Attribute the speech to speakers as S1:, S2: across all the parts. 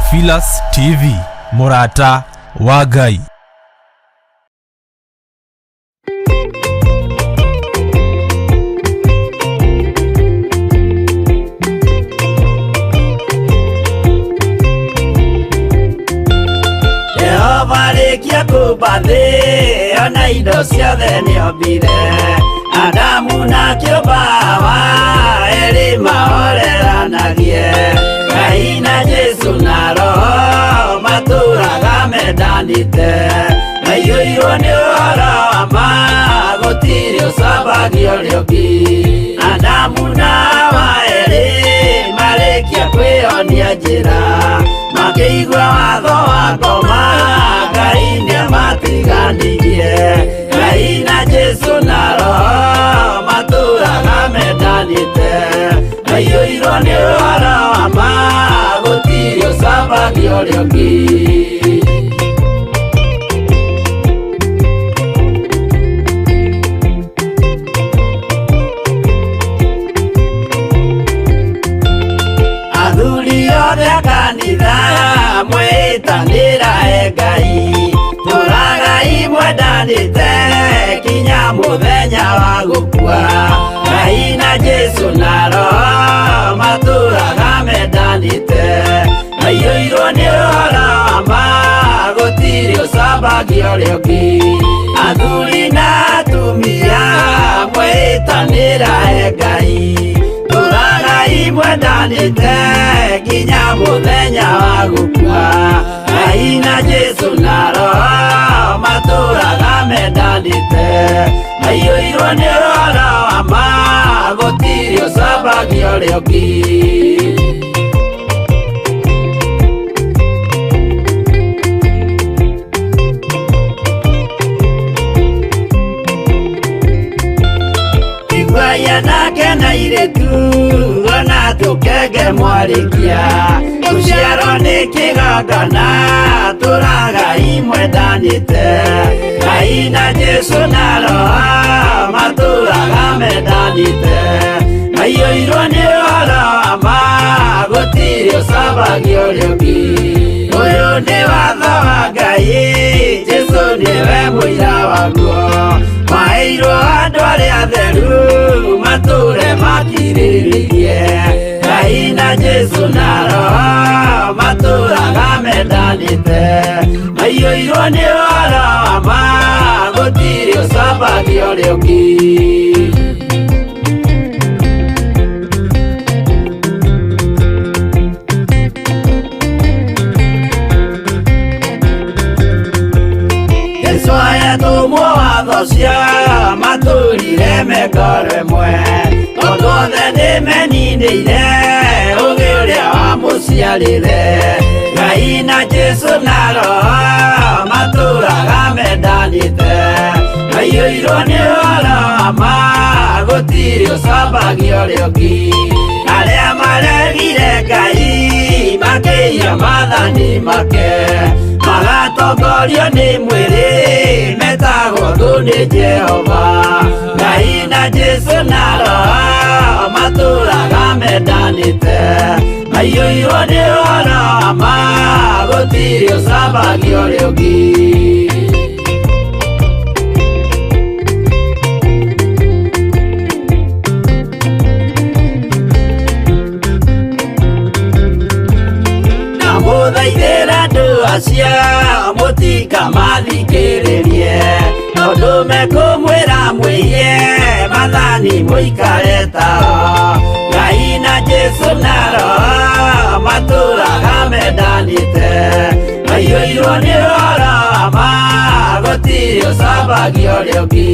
S1: Theophilus TV, Murata wa Ngai.
S2: Kia kubathi ona indo ciothe nĩombire Adamu na kĩũmba erĩ mahoreranagie Ngai na Jesu na Roho matũraga mendanĩte maiyũirwo nĩ ũhoro wa ma gũtirĩ ũcambagio ũrĩa ũngĩ Adamu na Hawa erĩ marĩkia kwĩyonia njĩra makĩigua watho wa ngoma Ngai nĩamatiganirie Ngai na Jesu na Roho matũraga mendanĩte maiyũirwo nĩ ũhoro wa ma gũtirĩ ũcambagio ũrĩa ũngĩ Athuri othe a kanitha mwĩtanĩra Ngai tũragai mwendanĩte kinya mũthenya wa gũkua Ngai na Jesu na Roho matũraga mendanĩte maiyũirwo nĩ ũhoro wa ma gũtirĩ ũcambagio ũrĩa ũngĩ Athuri na atumia mwĩtanĩra Ngai tũragai mwendanĩte kinya mũthenya wa gũkua Ngai na Jesu na Roho matũraga mendanĩte maiyũirwo nĩ ũhoro wa ma gũtirĩ ũcambagio ũrĩa ũngĩ Igwaya nake na irĩtu ona tũkenge mwarĩkia tũciarwo nĩ kĩgongona tũragai mwendanĩte Ngai na Jesu na Roho matũraga mendanĩte maiyũirwo nĩ ũhoro wa ma gũtirĩ ũcambagio ũrĩa ũngĩ ũyũ nĩ watho wa Ngai Jesu nĩwe mũira waguo maheirwo andũ arĩa atheru matũre makirĩrĩirie Ngai na Jesu na Roho matũraga mendanĩte maiyũirwo nĩ ũhoro wa ma gũtirĩ ũcambagio ũrĩa ũngĩ Jesũ ayatũmwo watho cia matũrire mekoro ĩmwe tondũ othe nĩmeninĩire ũgĩ ũrĩa wamũciarire Ngai na Jesu na Roho matũraga mendanĩte maiyũirwo nĩ ũhoro wa ma gũtirĩ ũcambagio ũrĩa ũngĩ arĩa maregire Ngai makĩiya maathani make magatongorio nĩ mwĩrĩ metagwo thũ nĩ Jehova Ngai na Jesu na Roho matũraga mendanĩte maiyũirwo nĩ ũhoro wa ma gũtirĩ ũcambagio ũrĩa ũngĩ Mũthaithĩra andũ acio mũtikamathikĩrĩrie tondũ mekũmwĩra mwĩhie maathani mũikare tao Ngai na Jesu na Roho matũraga mendanĩte maiyũirwo nĩ ũhoro wa ma gũtirĩ ũcambagio ũrĩa ũngĩ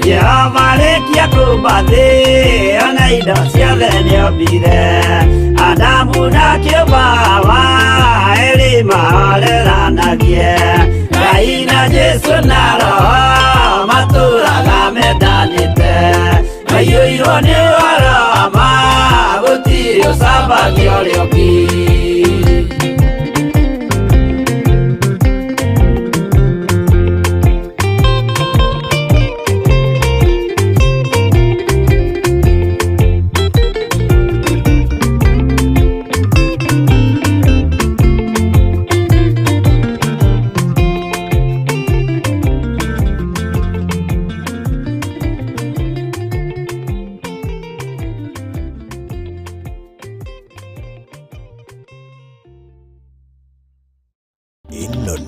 S2: Jehova arĩkia kũmba thĩ ona indo ciothe nĩombire Adamu na kĩũmba Hawa erĩ mahoreranagie Ngai na Jesu na Roho matũraga mendanĩte maiyũirwo nĩ ũhoro wa ma gũtirĩ ũcambagio ũrĩa ũngĩ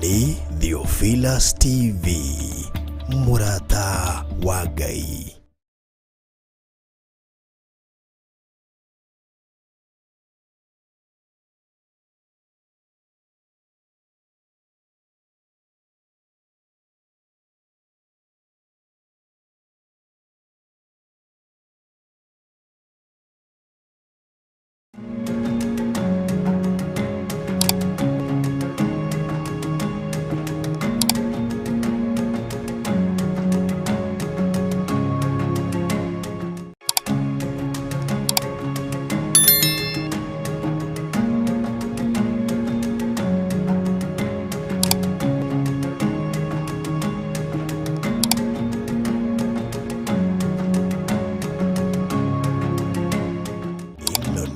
S3: Nĩ Theophilus TV, mũrata wa Ngai.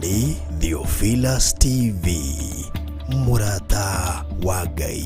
S3: Nĩ Theophilus TV, mũrata wa Ngai.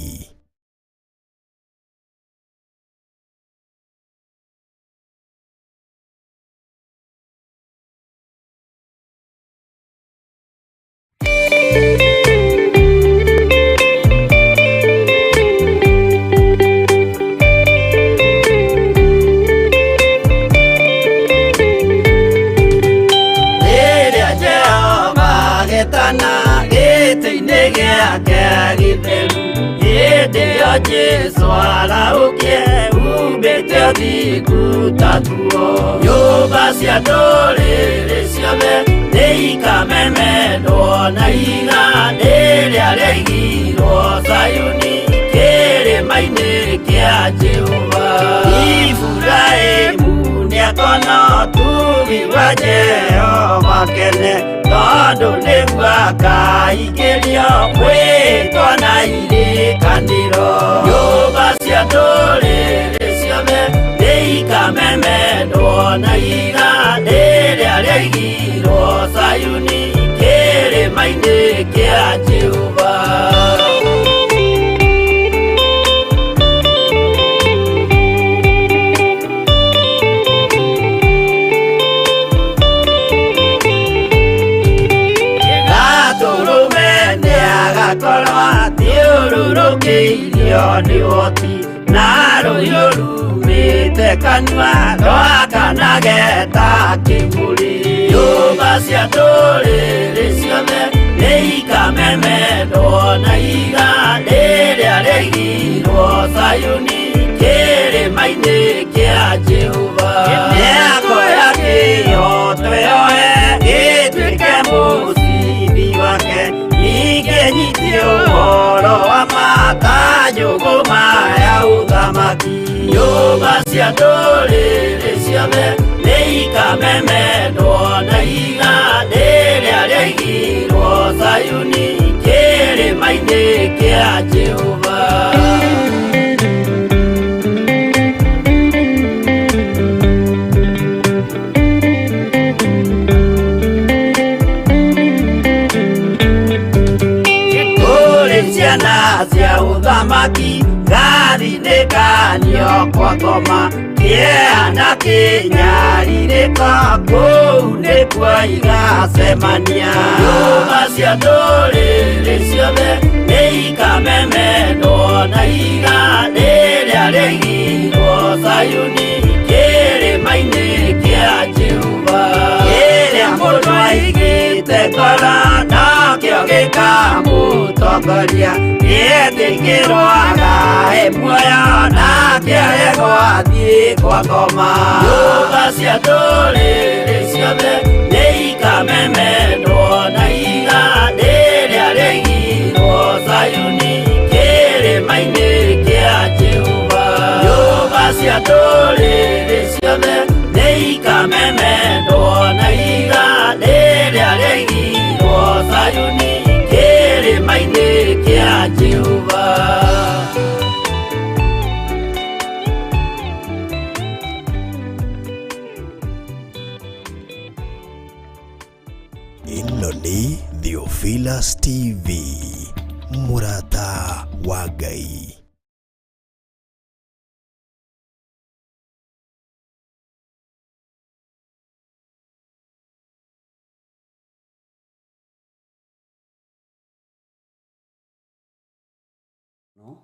S2: Jesu araukie umbĩte ũthingu tatuo. Nyũmba cia ndũrĩrĩ ciothe nĩ ikamemendwo na igandĩ rĩrĩa rĩaigirwo Zayuni kĩrĩma-inĩ kĩa Jehova. Iburahĩmu nĩakona ũtugi wa Jehova kene, tondũ nĩguo akaingĩrio gwĩtwo na irĩkanĩro. Nyũmba cia ndũrĩrĩ ciothe nĩ ikamemendwo na igandĩ rĩrĩa rĩaigirwo Zayuni kĩrĩma-inĩ kĩa Jehova. Thiũrũrũkĩirio nĩ ũhoti na rũhiũ rumĩte kanua rwakanageta kĩmũrĩ. Nyũmba cia ndũrĩrĩ ciothe nĩ ikamemendwo na igandĩ rĩrĩa rĩaigirwo Zayuni kĩrĩma-inĩ kĩa Jehova. Mĩako ya kĩhooto yoe gĩtuĩke mũcibi wake, ingĩnyitio ũhoro wa makanjũgũma ya ũthamaki. Nyũmba cia ndũrĩrĩ ciothe nĩ ikamemendwo na igandĩ rĩrĩa rĩaigirwo Zayuni kĩrĩma-inĩ kĩa Jehova. Ciana cia ũthamaki gathinĩkanio kwa ngoma, kĩeha na kĩnyarirĩko kũu nĩkuo igacemania. Nyũmba cia ndũrĩrĩ ciothe nĩ ikamemendwo na igandĩ rĩrĩa rĩaigirwo Zayuni kĩrĩma-inĩ kĩa Jehova. Kĩrĩa mũndũ aigĩte ngoro nakĩo gĩkamũtongoria, gĩetĩkĩrwaga muoyo nakĩage gwathiĩ kwa ngoma. Nyũmba cia ndũrĩrĩ ciothe nĩ ikamemendwo na igandĩ rĩrĩa rĩaigirwo Zayuni kĩrĩma-inĩ kĩa Jehova. Nyũmba cia ndũrĩrĩ ciothe nĩ ikamemendwo na igandĩ rĩrĩa rĩaigirwo Zayuni kĩrĩma-inĩ kĩa Jehova.
S3: Ĩno nĩ Theophilus TV, mũrata wa Ngai.
S4: No?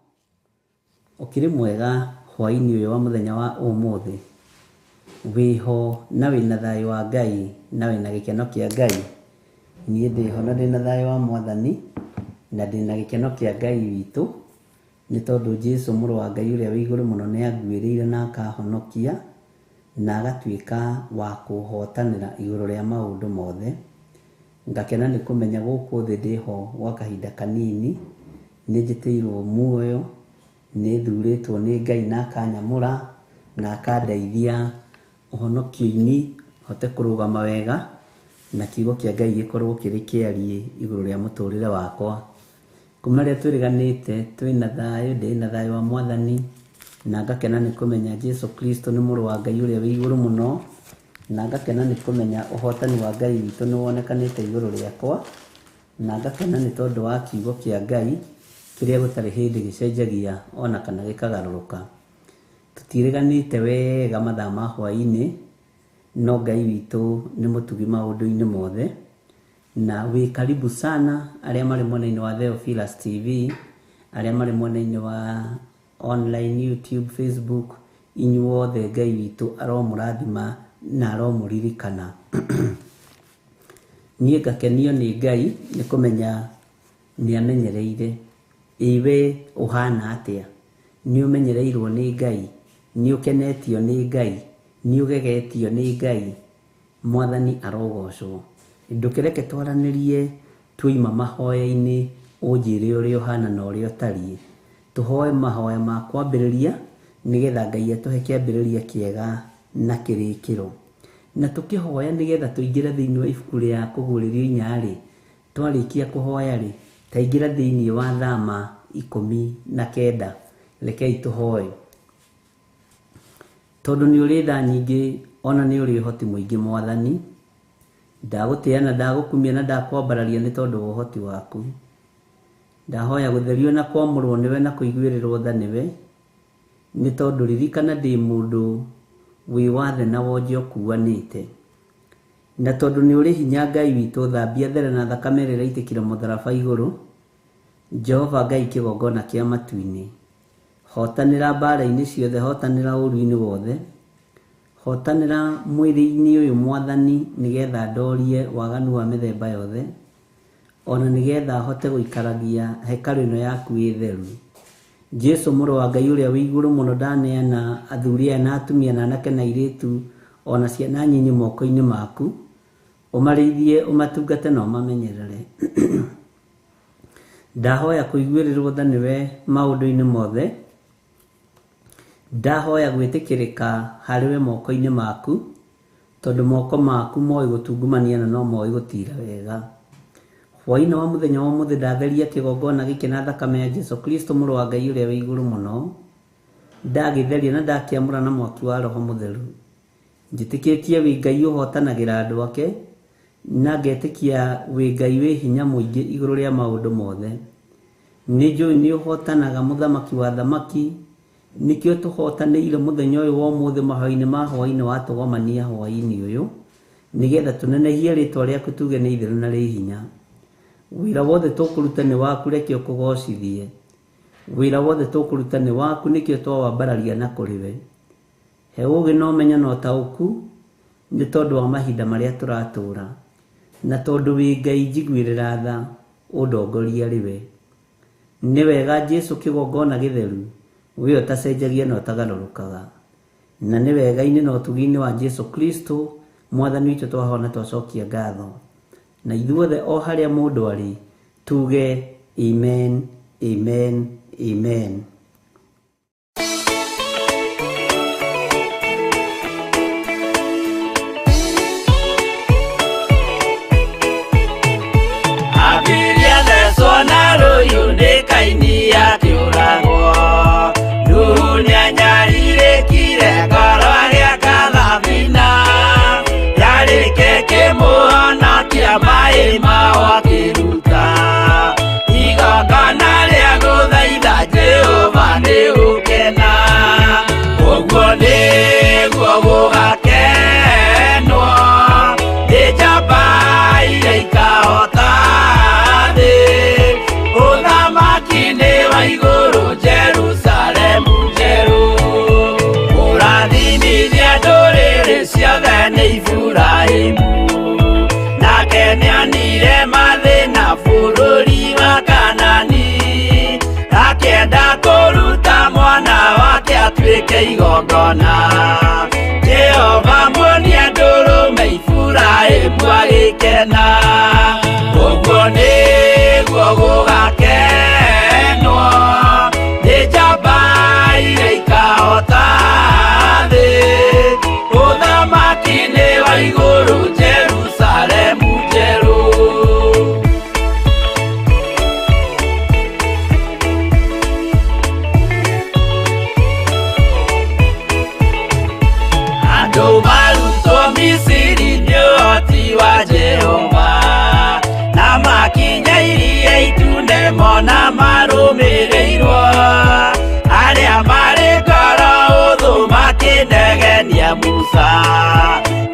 S4: ukiri mwega hwaini uyu wa muthenya wa umuthi wiho na wina thayo wa Ngai na wina gikeno kia Ngai. Nie ndiho na ndina thayo wa Mwathani na ndina gikeno kia Ngai witu ni tondu Jesu muru wa Ngai uria wi iguru muno ni anguiriire na akahonokia na agatuika wa kuhotanira iguru ria maundu mothe. Ngakena ni kumenya guku thi ndiho gwa kahinda kanini, ni njitiirwo muoyo, ni thuritwo ni Ngai na akanyamura na akandeithia uhonokio-ini hote kurugama wega na kiugo kia Ngai gikorwo kiri kiarie iguru ria muturire wakwa. Kuma ria twiriganite twina thayo, ndina thayo wa Mwathani na ngakena ni kumenya Jesu Kristo ni muru wa Ngai uria wi iguru muno, na ngakena ni kumenya uhotani wa Ngai witu ni wonekanite iguru riakwa, na ngakena ni tondu wa kiugo kia Ngai kiria gutari hindi gicenjagia ona kana gikagaruruka. Tutiriganite wega mathaa ma hwaini, no Ngai witu ni mutugi maundu-ini mothe. Na wi karibu sana aria mari mwena-ini wa Theophilus TV, aria mari mwena-ini wa online YouTube, Facebook, inyuothe Ngai witu aromurathima na aromuririkana. Nie ngakenio ni Ngai ni kumenya ni amenyereire iwe uhana atia, ni umenyereirwo ni Ngai, ni ukenetio ni Ngai, ni ugegetio ni Ngai. Mwathani arogocwo. Ndukireke twaranirie tuima mahoya-ini unjire uria uhana na uria utariĩ. Tuhoe mahoya ma kwambĩrĩria nigetha Ngai atuhe kĩambĩrĩria kiega na kĩrĩkĩro. Na tukihoya nigetha tuingire thiini wa ibuku ria kugũrĩrio inya-rĩ, twarikia kuhoya-rĩ, taingira thiini wa Thama 19. Rekei tuhoe. Tondu ni uri tha nyingi ona ni uri uhoti muingi Mwathani, ndagutia na ndagukumia na ndakwambararia ni tondu wa uhoti waku. Ndahoya gutherio na kwamurwo niwe na kuiguirirwo tha niwe, ni tondu ririkana ndi mundu wi wathe na wonje ukuanite. Na tondu ni uri hinya Ngai witu, thambia there na thakame rĩrĩa itikire mutharaba iguru. Jehova Ngai kigongona kia matu-ini, hotanira mbara-ini ciothe, hotanira uru-ini wothe, hotanira mwiri-ini uyu Mwathani nigetha ndorie waganu wa mithemba yothe, ona nigetha hote guikaragia hekalu ino yaku itheru. Jesu muru wa Ngai uria wi iguru muno ndaneana athuri aya na atumia na anake na airitu ona ciana nyinyi moko-ini maku, umarĩithie umatungate na umamenyerere. Ndahoya kuiguirirwo tha niwe maundu-ini mothe, ndahoya gwitikirika hariwe moko-ini maku, tondu moko maku moi gutungumania na no moi gutira wega. Hwaini wa muthenya wa umuthi ndatheria kigongona giki na thakame ya Jesu Kristo muru wa Ngai uria wi iguru muno, ndagitheria na ndakiamura na mwaki wa Roho Mutheru. Njitikitie wi Ngai uhotanagira andu ake, na ngetikia wi Ngai wi hinya muingi iguru ria maundu mothe. Njui ni uhotanaga muthamaki wa thamaki, nikio tuhotanĩire muthenya uyu wa umuthi mahoya-ini ma hwaini wa tugomania hwaini uyu, nigetha tunenehie ritwa riaku tuge ni itheru na ri hinya. Wira wothe tukuruta ni waku, reke ukugocithie. Wira wothe tukuruta ni waku, nikio twawambararia na kuriwe. He ugi na umenya na utauku ni tondu wa mahinda maria turatura, na tondu wi Ngai njiguirira tha undongoria riwe. Ni wega Jesu kigongona githeru, we utacenjagia na utagarurukaga. Na ni wega-ini na utugi-ini wa Jesu Kristo Mwathani witu twahona twacokia ngatho. Na ithuothe o haria mundu ari tuge amen, amen, amen.
S2: Abiria thecwo na rũhiũ nĩ kaini akĩũragwo. Nuhu nĩanyarirĩkire ngoro agĩaka thabina, yarĩke kĩmũhonokia maĩ mao akĩruta igongona rĩa gũthaitha Jehova. Ifurahimu nake nĩonire mathĩna bũrũri wa Kanani akĩenda kũruta mwana wake atuĩke igongona Jehova muonie ndũrũme Ifurahimu agĩkena ũguo nĩguo gũgakenwo nĩ njamba iria ikahota thĩ ũthamaki-inĩ wa igũrũ Jerusalemu njerũ andũ marutwo Misiri nĩ ũhoti wa Jehova na makinya iria itune mona marũmĩrĩirwo arĩa marĩ ngoro hũthũ makĩnegenia Musa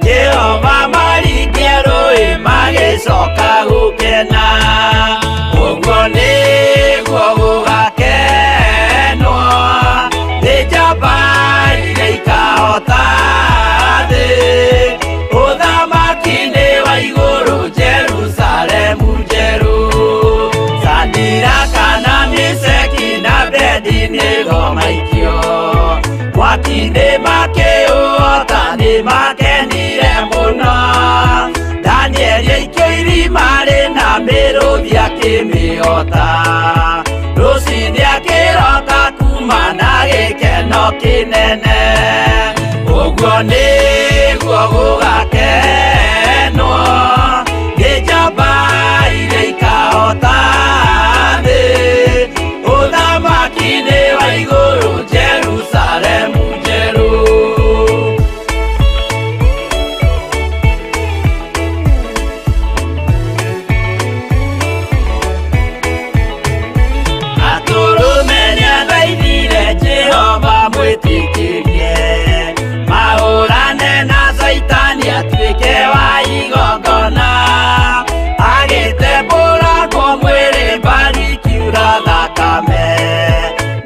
S2: Jehova maringie rũĩ magĩcoka gũkena ũguo nĩguo gũgakenwo nĩ njamba iria ikahota thĩ ũthamaki-inĩ wa igũrũ Jerusalemu njerũ Shadiraka na Meshaki na Abedinego maikio mwaki-inĩ makĩũhota nĩ makenire mũno Danieli aikio irima rĩna mĩrũthi akĩmĩhota rũciinĩ akĩroka kuma na gĩkeno kĩnene ũguo nĩguo gũgakenwo nĩ njamba iria ikahota thĩ ũthamaki-inĩ wa igũrũ Jerusalemu njerũ atũrũme nĩathaithire Jehova mwĩtĩkĩrie mahũrane na Saitani atuĩke wa igongona agĩtembũragwo mwĩrĩ mbari kiura thakame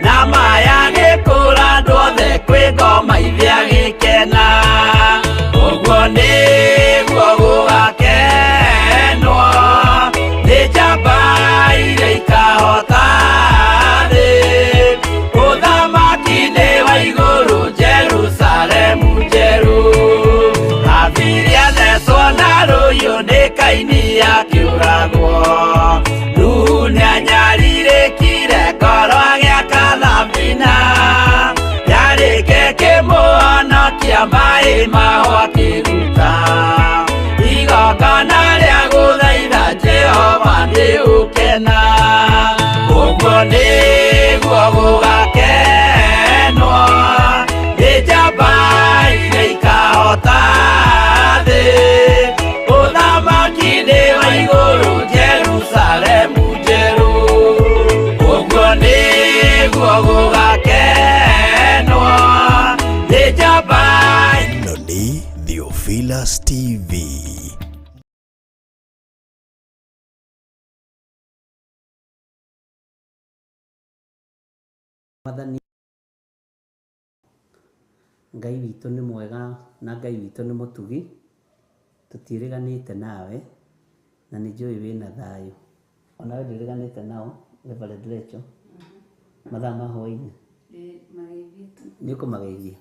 S2: na maya gĩkũra andũ othe kwĩ ngoma ithe agĩkena ũguo nĩguo gũgakenwo nĩ njamba iria ikahota thĩ ũthamaki-inĩ wa igũrũ Jerusalemu njerũ Abiri athecwo na rũhiũ nĩ Kaini akĩũragwo Nuhu nĩanyarirĩkire ngoro agĩaka thabina yarĩke kĩmũhonokia maĩ maho akĩruta igongona rĩa gũthaitha Jehova nĩ ũkena ũguo nĩguo gũgakenwo nĩ njamba iria ikahota thĩ ũthamaki-inĩ wa igũrũ Jerusalemu njerũ ũguo nĩguo gũgakenwo nĩ njamba
S3: ĩno nĩ Theophilus TV.
S4: Mwathani Ngai witũ nĩ mwega na Ngai witũ nĩ mũtugi tũtiĩrĩganĩte nawe na nĩ njũĩ wĩna thayũ onawe ndũriganĩte nao Reverend Rachel mathaa ma hwainĩ nĩ ũkũmageithia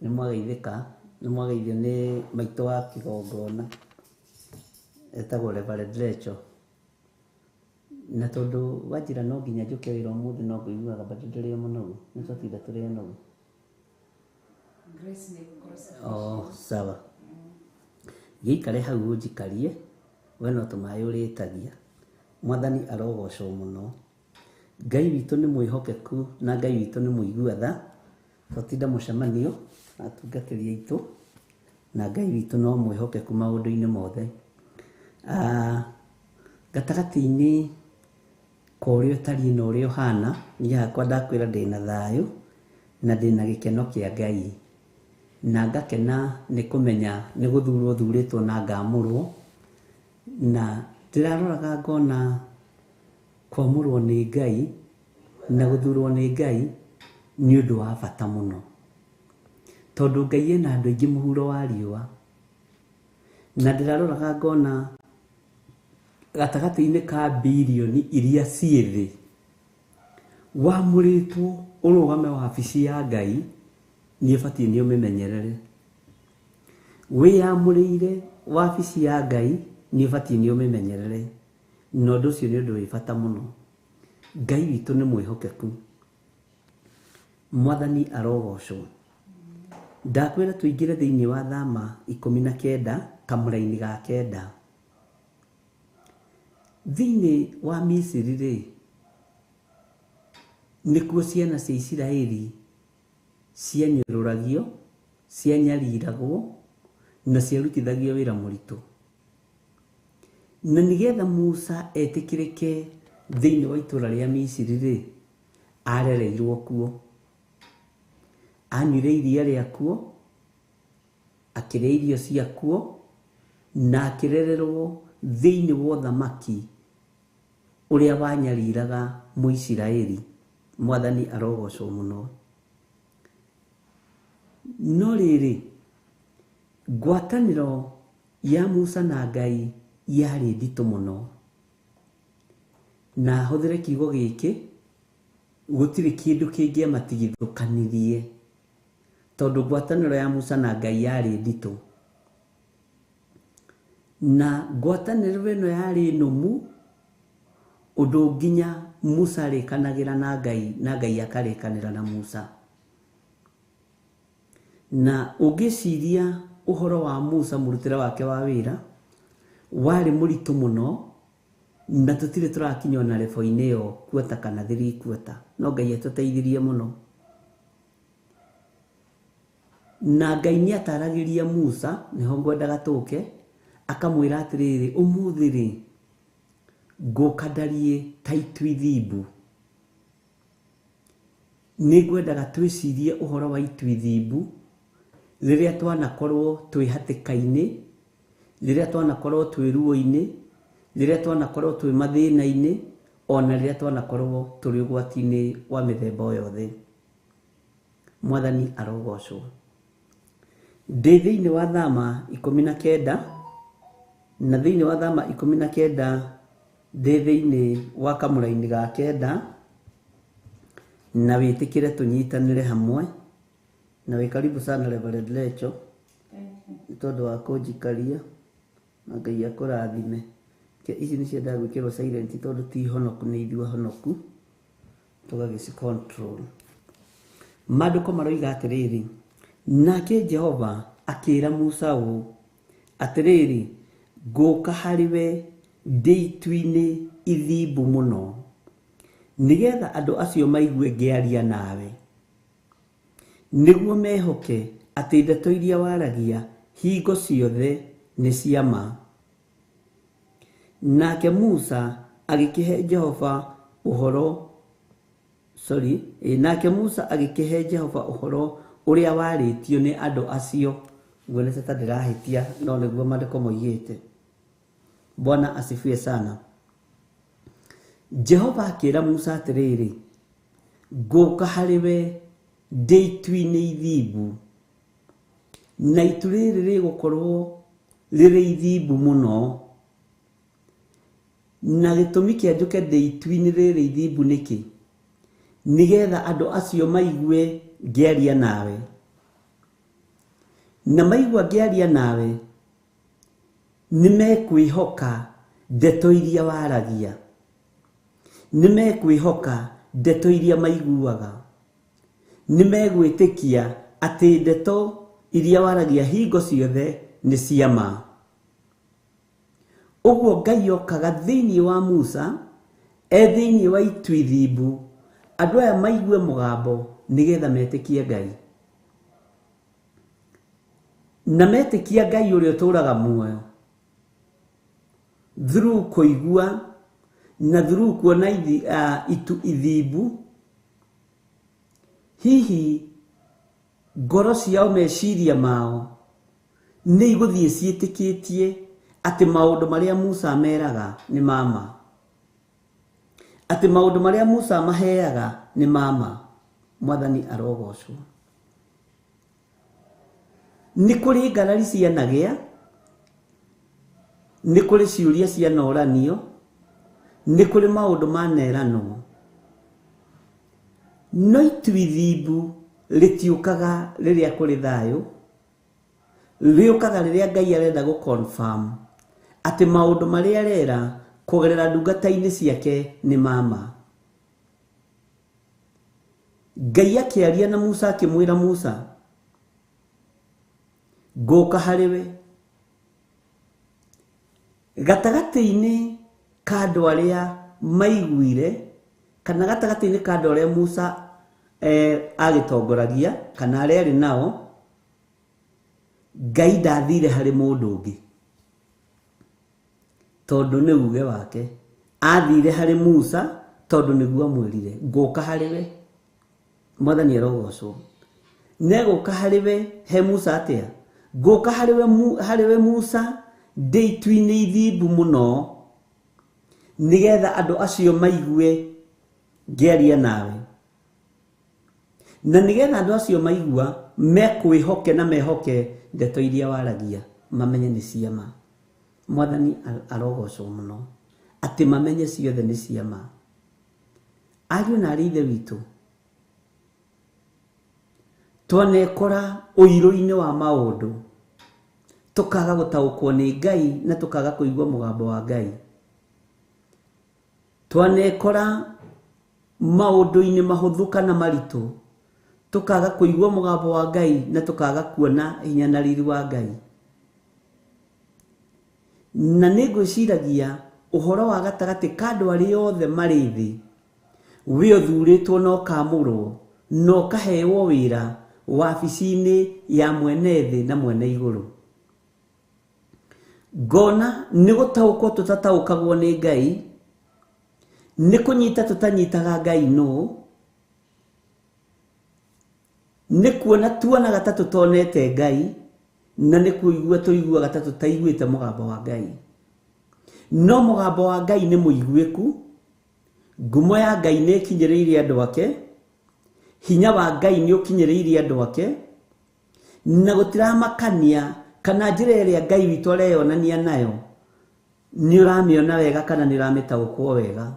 S4: nĩ mwageithio nĩ maitũ wa kĩgongona etagwo Reverend Rachel na tondũ wanjĩra no nginya njũke wĩra ũmũthĩ no ngũiguaga bado ndĩrĩ o mũnogu nĩ twatinda tũrĩ anogu sawa gĩikare hau ũnjikarie we no tũmaĩ ũrĩtagia Mwathani arogocwo mũno Ngai witũ nĩ mwĩhokeku na Ngai witũ nĩ mũigua tha twatinda mũcemanio na atungatĩri aitũ na Ngai witũ no mwĩhokeku maũndũ-inĩ mothe gatagatĩ-inĩ kwa ũrĩa ũtariĩ na ũrĩa ũhana niĩ hakwa ndakwĩra ndĩna thayũ na ndĩna gĩkeno kĩa Ngai na ngakena nĩ kũmenya nĩ gũthurwo thurĩtwo na ngamũrwo na ndĩraroraga ngona kwamũrwo nĩ Ngai na gũthurwo nĩ Ngai nĩ ũndũ wa bata mũno tondu Ngai ena andu aingi muhuro wa riua na ndiraroraga ngona gatagati-ini ka bilioni iria ciĩ thĩ wamuritwo urugame wabici ya Ngai ni batie ni umimenyerere wiyamurire wabici ya Ngai ni batie ni umimenyerere no ndu cio ni undu wi bata muno Ngai witu ni mwihokeku Mwathani arogocwo ndakwira tuingire thiini wa Thama 19 kamuraini ga kenda thiini wa Misiri ri nikuo ciana cia Isiraeli cianyururagio cianyariragwo na ciarutithagio wira muritu na nigetha Musa etikirike thiini wa itura ria Misiri ri arereirwo kuo anyuire iria ria kuo akiria irio cia kuo na akirererwo thiini wa uthamaki uria wanyariraga Muisiraeli Mwathani arogocwo muno no riri ngwataniro ya Musa na Ngai yari nditu muno na huthire kiugo giki gutiri kindu kingi matigithukanirie tondu ngwataniro ya Musa na Ngai yari nditu na ngwataniro ino yari numu undu nginya Musa arikanagira na Ngai akarikanira na Musa na ugiciria uhoro wa Musa murutire wake wa wira wari muritu muno na tutire turakinywa na level-ini yo kuota kana 3 kuota no Ngai atuteithirie muno na Ngai ni ataragiria Musa niho ngwendaga tuke akamwira atiriri umuthiri ngukadarie taitu ithibu nigwendaga twicirie uhoro wa itu ithibu riria twanakorwo twi hatikaini riria twanakorwo twi ruo-ini riria twanakorwo twi mathina-ini ona riria twanakorwo turi ugwati-ini wa mithemba yothe Mwathani arogocwo ndi thiini wa Thama 19 na thiini wa Thama 19 ndi thiini wa kamuraini ga kenda na witikire tunyitanire hamwe na wi karibu sana Reverend Lecho tondu wa kunjikaria na Ngai akurathime ke ici ni ciendaga gwikirwo silent tondu ti honoku ni ithua honoku tugagici control maandiko maroiga atiriri nake Jehova akira Musa atiriri nguka hariwe nditu-ini ithibu muno nigetha andu acio maigue ngiaria nawe niguo mehoke ati ndeto iria waragia hingo ciothe ni cia ma nake Musa agikihe Jehova uhoro nake Musa agikihe Jehova uhoro uria waritio ni andu acio ngwonete ta ndirahitia no niguo maandiko moigite Bwana asifiwe sana Jehova akira Musa atiriri nguka hariwe nditu-ini ithibu na itu riri rigukorwo riri ithibu muno na gitumi kia njuke nditu-ini riri ithibu niki nigetha andu acio maigue ngiaria nawe na maigua ngiaria nawe nimekwihoka ndeto iria waragia nimekwihoka ndeto iria maiguaga nimegwitikia ati ndeto iria waragia hingo ciothe ni cia ma uguo Ngai okaga thiini wa Musa thiini wa itu ithibu andu aya maigue mugambo nigetha metikie Ngai na metikia Ngai uria uturaga muoyo through kuigua na through kuona itu ithibu hihi ngoro ciao meciria mao ni iguthie ciitikitie ati maundu maria Musa meraga ni mama ati maundu maria Musa maheaga ni mama Mwathani arogocwo nĩ kũrĩ ngarari cianagĩa, nĩ kũrĩ ciũria cianoranio, nĩ kũrĩ maũndũ maneranwo. No itwithiimbu rĩtiũkaga rĩrĩa kũrĩ thayũ, rĩũkaga rĩrĩa Ngai arenda gũ-confirm atĩ maũndũ marĩa arera kũgerera ndungata-inĩ ciake nĩ mama. Ngai akĩaria na Musa akĩmwĩra Musa, ngũka harĩwe. Gatagatĩ-inĩ ka andũ arĩa maiguire, kana gatagatĩ-inĩ ka andũ arĩa Musa agĩtongoragia, kana arĩa arĩ nao, Ngai ndathire harĩ mũndũ ũngĩ, tondũ nĩ uge wake. Athire harĩ Musa tondũ nĩguo amwĩrire, ngũka harĩwe. Mwathani arogocwo. Negũka harĩwe he Musa atĩa? Ngũka harĩwe Musa ndĩ itu-inĩ ithiimbu mũno, nĩgetha andũ acio maigue ngĩaria nawe. Na nĩgetha andũ acio maigua mekwĩhoke na mehoke ndeto iria waragia, mamenye nĩ ciama. Mwathani arogocwo mũno atĩ mamenye ciothe nĩ ciama. Ariũ na aarĩ a Ithe witũ, twanekora ũirũ-inĩ wa maũndũ, tũkaga gũtaũkwo nĩ Ngai na tũkaga kũigua mũgambo wa Ngai. Twanekora maũndũ-inĩ mahũthũ kana maritũ, tũkaga kũigua mũgambo wa Ngai na tũkaga kuona hinya na riri wa Ngai. Na nĩ ngwĩciragia ũhoro wa gatagatĩ ka andũ arĩa othe marĩ thĩ, we ũthurĩtwo na ũkamũrwo na ũkaheo wĩra wabici-inĩ ya mwene thĩ na mwene igũrũ. Ngona nĩ gũtaũkwo tũtataũkagwo nĩ Ngai, nĩ kũnyita tũtanyitaga Ngai nũ, nĩ kuona tuonaga ta tũtonete Ngai, na nĩ kũigua tũiguaga ta tũtaiguĩte mũgambo wa Ngai. No mũgambo wa Ngai nĩ mũiguĩku, ngumo ya Ngai nĩ ĩkinyĩrĩire andũ ake, hinya wa Ngai nĩ ũkinyĩrĩire andũ ake, na gũtiramakania kana njĩra ĩrĩa Ngai witũ areyonania nayo nĩ ũramĩona wega kana nĩ ũramĩtaũkwo wega.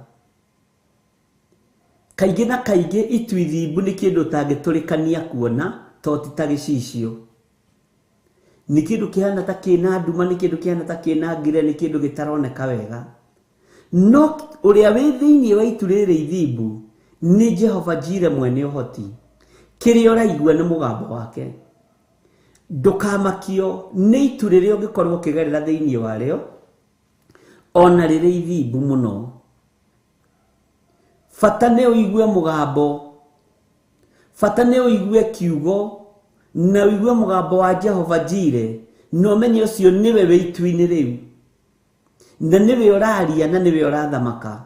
S4: Kaingĩ na kaingĩ itwithiimbu nĩ kĩndũ ũtangĩtũrĩkania kuona, to ti ta gĩcicio. Nĩ kĩndũ kĩhana ta kĩna nduma, nĩ kĩndũ kĩhana ta kĩna ngire, nĩ kĩndũ gĩtaroneka wega. No ũrĩa wĩ thĩinĩ wa itu rĩrĩ ithiimbu nĩ Jehova Njire mwene ũhoti. Kĩrĩa ũraigua nĩ mũgambo wake. Ndũkamakio nĩ itu rĩrĩa ũngĩkorwo ũkĩgerera thĩinĩ warĩo, ona rĩrĩ ithiimbu mũno. Bata nĩ ũigue mũgambo, bata nĩ ũigue kiugo, na ũigue mũgambo wa Jehova Njire, na ũmenye ũcio nĩwe wĩ itu-inĩ rĩu, na nĩwe ũraria na nĩwe ũrathamaka.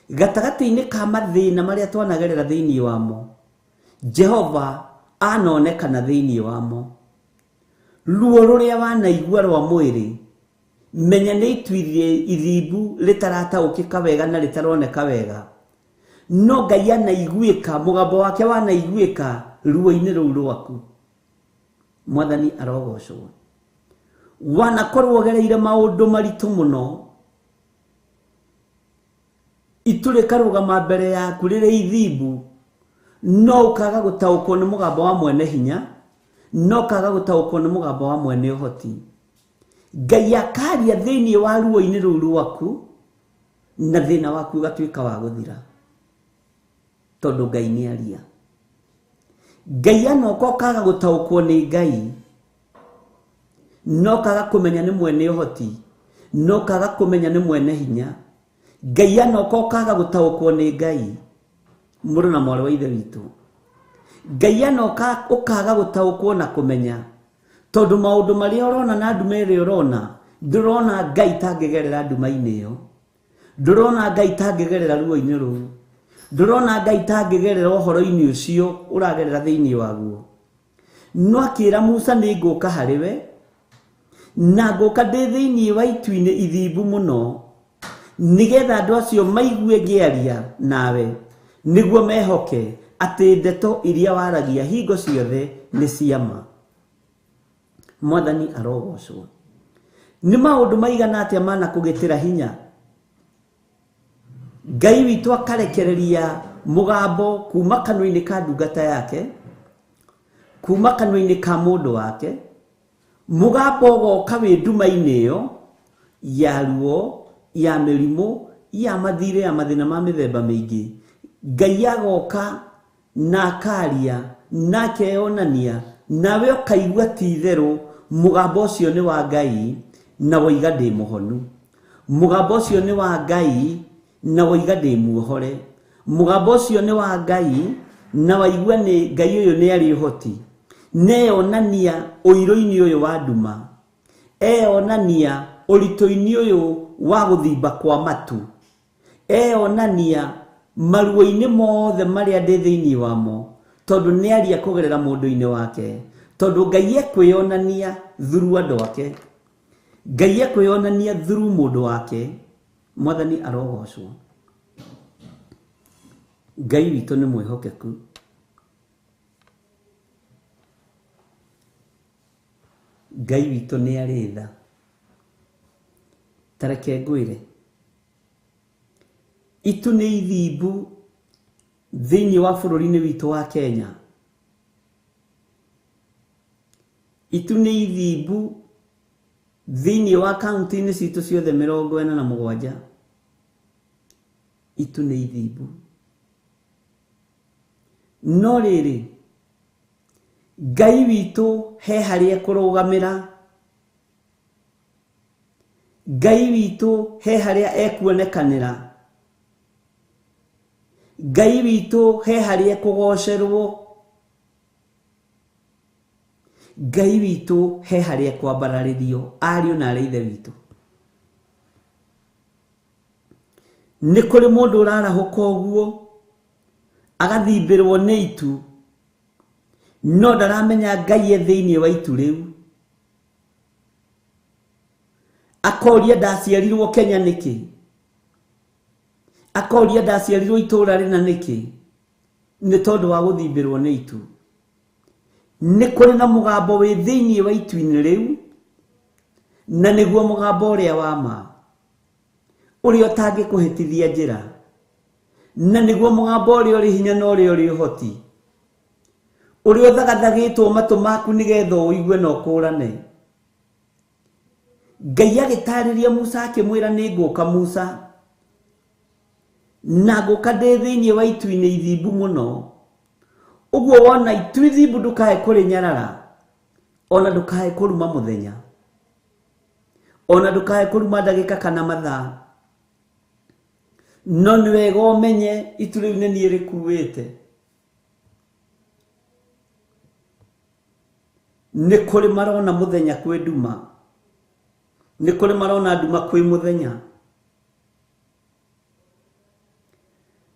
S4: Gatagatĩ-inĩ ka mathĩna marĩa twanagerera thĩinĩ wamo, Jehova anonekana thĩinĩ wamo. Ruo rũrĩa wanaigua rwa mwĩrĩ, menya nĩ itu ithiimbu rĩtarataũkĩka wega na rĩtaroneka wega. No Ngai anaiguĩka, mũgambo wake wanaiguĩka ruo-inĩ rũu rwaku. Mwathani arogocwo. Wanakorwo ũgereire maũndũ maritũ mũno, itu rĩkarũgama mbere yaku rĩrĩ ithiimbu, no ũkaga gũtaũkwo nĩ mũgambo wa mwene hinya, no ũkaga gũtaũkwo nĩ mũgambo wa mwene ũhoti. Ngai akaria thĩinĩ wa ruo-inĩ rũu rwaku, na thĩna waku ũgatuĩka wa gũthira, tondũ Ngai nĩ aria. Ngai anoka ũkaga gũtaũkwo nĩ Ngai, no ũkaga kũmenya nĩ mwene ũhoti, no ũkaga kũmenya nĩ mwene hinya. Ngai anoka ũkaga gũtaũkwo nĩ Ngai, mũrũ na mwarĩ wa Ithe witũ. Ngai anoka ũkaga gũtaũkwo na kũmenya, tondũ maũndũ marĩa ũrona na nduma ĩrĩa ũrona, ndũrona Ngai tangĩgerera nduma-inĩ ĩyo, ndũrona Ngai tangĩgerera ruo-inĩ rũu, ndũrona Ngai tangĩgerera ũhoro-inĩ ũcio ũragerera thĩinĩ waguo. No akĩra Musa nĩ ngũka harĩwe, na ngũka ndĩ thĩinĩ wa itu-inĩ ithiimbu mũno, nĩgetha andũ acio maigue ngĩaria nawe, nĩguo mehoke atĩ ndeto iria waragia hingo ciothe nĩ ciama. Mwathani arogocwo. Nĩ maũndũ maigana atĩa mana kũgĩtĩra hinya Ngai witũ akarekereria mũgambo kuma kanua-inĩ ka ndungata yake, kuma kanua-inĩ ka mũndũ wake, mũgambo ũgoka wĩ nduma-inĩ ĩyo ya ruo, ya mĩrimũ, ya mathirĩ, ya mathĩna ma mĩthemba mĩingĩ. Ngai agoka na akaria na akeyonania, nawe ũkaigua ti itherũ mũgambo ũcio nĩ wa Ngai na woiga ndĩ mũhonu. Mũgambo ũcio nĩ wa Ngai na woiga ndĩ muohore. Mũgambo ũcio nĩ wa Ngai na waigua nĩ Ngai ũyũ nĩ arĩ ũhoti. Neyonania ũirũ-inĩ ũyũ wa nduma, eyonania ũritũ-inĩ ũyũ wa gũthimba kwa matu, eyonania maruo-inĩ mothe marĩa ndĩ thĩinĩ wamo, tondũ nĩ aria kũgerera mũndũ-inĩ wake, tondũ Ngai ekwĩyonania through andũ ake, Ngai ekwĩyonania through mũndũ wake. Mwathani arogocwo. Ngai witũ nĩ mwĩhokeku. Ngai witũ nĩ arĩ tha. Tareke ngwĩre, itu nĩ ithimbu thĩinĩ wa bũrũri-inĩ witũ wa Kenya. Itu nĩ ithimbu thĩinĩ wa kaunti-inĩ citũ ciothe 47. Itu nĩ ithimbu. No rĩrĩ, Ngai witũ he harĩa kũrũgamĩra. Ngai witũ he harĩa ekuonekanĩra. Ngai witũ he harĩa kũgocerwo. Ngai witũ he harĩa kwambararĩrio ariũ na arĩ ithe witũ. Nĩ kũrĩ mũndũ ũrarahũka ũguo agathimbĩrwo nĩ itu, no ndaramenya Ngai thĩinĩ wa itu rĩu. Akoria ndaciarirwo Kenya nĩkĩ? Akoria ndaciarirwo itũũra rĩna nĩkĩ? Nĩ tondũ wa gũthimbĩrwo nĩ itu. Nĩ kũrĩ na mũgambo wĩ thĩinĩ wa itu-inĩ rĩu, na nĩguo mũgambo ũrĩa wa ma, ũrĩa ũtangĩkũhĩtithia njĩra, na nĩguo mũgambo ũrĩa ũrĩ hinya na ũrĩa ũrĩ ũhoti, ũrĩa ũthagathagĩtwo matũ maku nĩgetha ũigue na ũkũrane. Ngai agĩtarĩria Musa akĩmwĩra nĩ ngũka Musa, na ngũka ndĩ thĩinĩ wa itu-inĩ ithimbu mũno. Ũguo wona itu ithimbu ndũkae kũrĩnyarara, ona ndũkae kũruma mũthenya, ona ndũkae kũruma ndagĩka kana mathaa. No nĩ wega ũmenye itu rĩu nĩ niĩ rĩkuĩte. Nĩ kũrĩ marona mũthenya kwĩ nduma, nĩ kũrĩ marona nduma kwĩ mũthenya.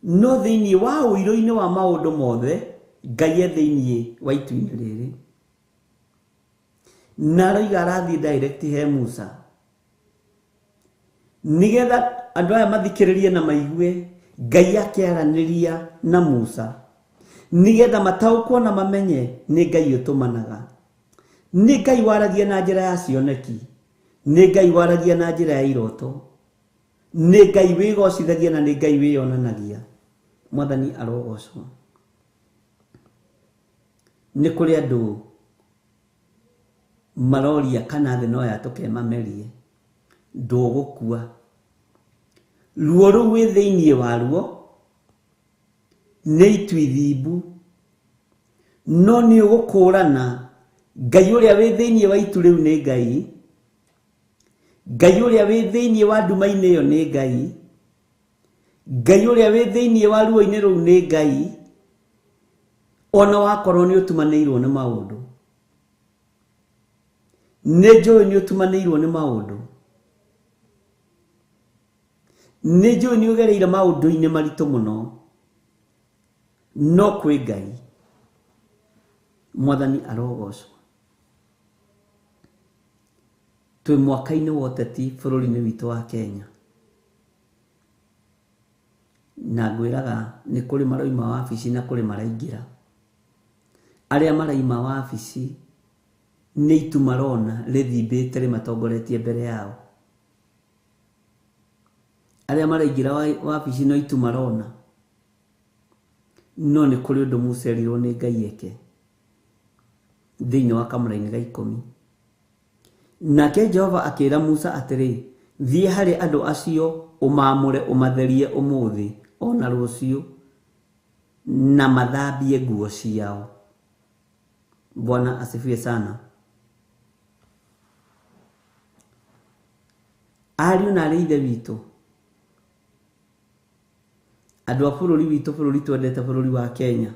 S4: No thĩinĩ wa ũirũ-inĩ wa maũndũ mothe, Ngai thĩinĩ wa itu-inĩ rĩrĩ. Na aroiga arathiĩ direct he Musa, nĩgetha andũ aya mathikĩrĩrie na maigue Ngai akĩaranĩria na Musa, nĩgetha mataũkwo na mamenye nĩ Ngai ũtũmanaga. Nĩ Ngai waragia na njĩra ya cioneki, nĩ Ngai waragia na njĩra ya iroto, nĩ Ngai wĩgocithagia na nĩ Ngai wĩyonanagia. Mwathani arogocwo. Nĩ kũrĩ andũ maroria kana thĩ no yatũke mamerie, ndũgũkua. Ruo rũu wĩ thĩinĩ waruo nĩ itu ithimbu, no nĩ ũgũkũrana Ngai ũrĩa wĩ thĩinĩ wa itu rĩu nĩ Ngai, Ngai ũrĩa wĩ thĩinĩ wa nduma-inĩ ĩyo nĩ Ngai, Ngai ũrĩa wĩ thĩinĩ wa ruo-inĩ rũu nĩ Ngai, ona wakorwo nĩ ũtumanĩirwo nĩ maũndũ. Nĩ njũĩ nĩ ũtumanĩirwo nĩ maũndũ, nĩ njũĩ nĩ ũgereire maũndũ-inĩ maritũ mũno, no kwĩ Ngai. Mwathani arogocwo. Twĩ mwaka-inĩ wa ũteti bũrũri-inĩ witũ wa Kenya, na ngwĩraga nĩ kũrĩ maroima wabici na kũrĩ maraingĩra. Arĩa maraima wabici nĩ itu marona rĩthimbĩte rĩmatongoretie mbere yao. Arĩa maraingĩra wabici no itu marona, no nĩ kũrĩ ũndũ Musa erirwo nĩ Ngai eke thĩinĩ wa kamũra-inĩ ga 10. Nake Jehova akĩĩra Musa atĩrĩ, thiĩ harĩ andũ acio ũmaamũre ũmatherie ũmũthĩ ona rũciũ na mathambie nguo ciao. Bwana asifiwe sana. Ariũ na aarĩ ithe witũ, andũ a bũrũri witũ, bũrũri twendete, bũrũri wa Kenya,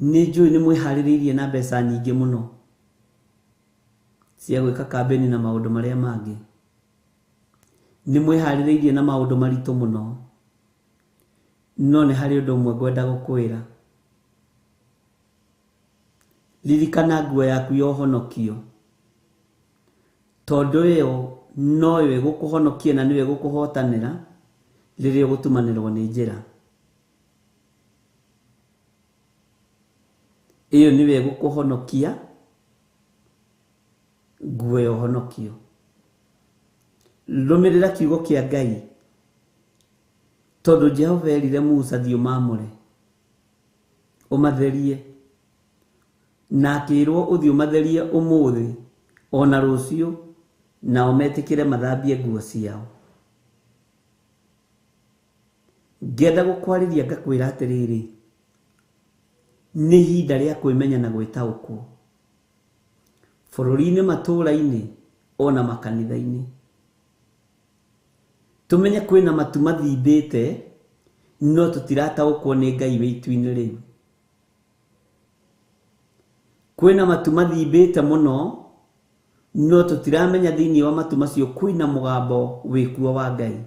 S4: nĩ njũĩ nĩ mwĩharĩrĩirie na mbeca nyingĩ mũno cia gwĩka kambeni na maũndũ marĩa mangĩ. Nĩ mwĩharĩrĩirie na maũndũ maritũ mũno, no nĩ harĩ ũndũ ũmwe ngwenda gũkwĩra. Ririkana nguo yaku ya ũhonokio, tondũ ĩyo noyo ĩgũkũhonokia na nĩyo ĩgũkũhotanĩra rĩrĩa ũgũtumanĩrwo nĩ njĩra. Iyo niwe gũkũhonokia, nguo ya ũhonokio. Rũmĩrĩra kiugo kĩa Ngai, tondũ Jehova erire Musa thiĩ ũmaamũre ũmatherie, na akĩĩrwo ũthiĩ ũmatherie ũmũthĩ ona rũciũ na ũmetĩkĩre mathambie nguo ciao. Ngenda gũkwarĩria ngakwĩra atĩrĩrĩ, nĩ ihinda rĩa kwĩmenya na gwĩtaũkwo bũrũri-inĩ, matũũra-inĩ, ona makanitha-inĩ. Tũmenye kwĩna matu mathimbĩte, no tũtirataũkwo nĩ Ngai wĩ itu-inĩ rĩu. Kwĩna matu mathimbĩte mũno, no tũtiramenya thĩinĩ wa matu macio kwĩna mũgambo wĩkuo wa Ngai.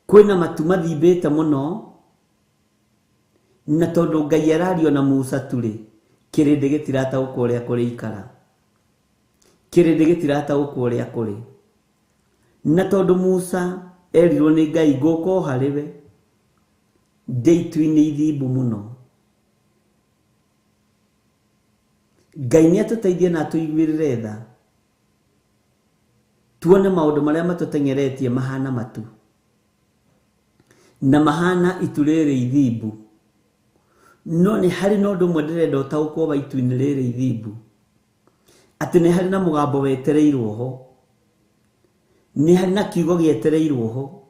S4: Kwĩna matu mathimbĩte mũno, na tondũ Ngai arario na Musa tũrĩ, kĩrĩndĩ gĩtirataũkwo ũrĩa kũrĩ ikara, kĩrĩndĩ gĩtirataũkwo ũrĩa kũrĩ. Na tondũ Musa erirwo nĩ Ngai ngũkwo harĩwe, ndĩ itu-inĩ ithimbu mũno. Ngai nĩ atũteithie na atũiguĩrĩre tha, tuone maũndũ marĩa matũtengeretie mahana matu na mahana itu rĩrĩ ithimbu. No nĩ harĩ na ũndũ ũmwe ndĩrenda ũtaũkwo wa itu-inĩ rĩrĩ ithimbu, atĩ nĩ harĩ na mũgambo wetereirwo ho, nĩ harĩ na kiugo gĩetereirwo ho,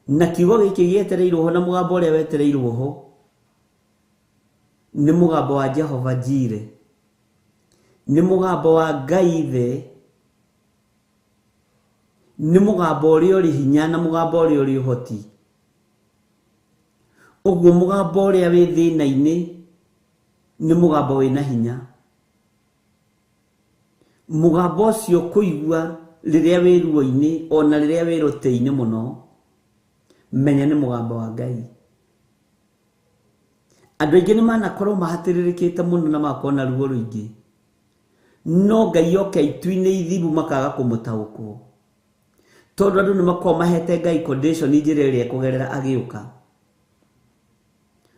S4: na kiugo gĩkĩ gĩetereirwo ho na mũgambo ũrĩa wetereirwo ho nĩ mũgambo wa Jehova Jireh, nĩ mũgambo wa Ngai Ithe, nĩ mũgambo ũrĩa ũrĩ hinya na mũgambo ũrĩa ũrĩ ũhoti. Ũguo mũgambo ũrĩa wĩ thĩna-inĩ nĩ mũgambo wĩna hinya. Mũgambo ũcio kũigua rĩrĩa wĩ ruo-inĩ ona rĩrĩa wĩ rũtĩ-inĩ mũno, menya nĩ mũgambo wa Ngai. Andũ aingĩ nĩ manakorwo mahatĩrĩrĩkĩte mũno na makona ruo rũingĩ, no Ngai oka itu-inĩ ithimbu makaga kũmũtaũkwo, tondũ andũ nĩ makorwo mahete Ngai condition njĩra ĩrĩa kũgerera agĩũka.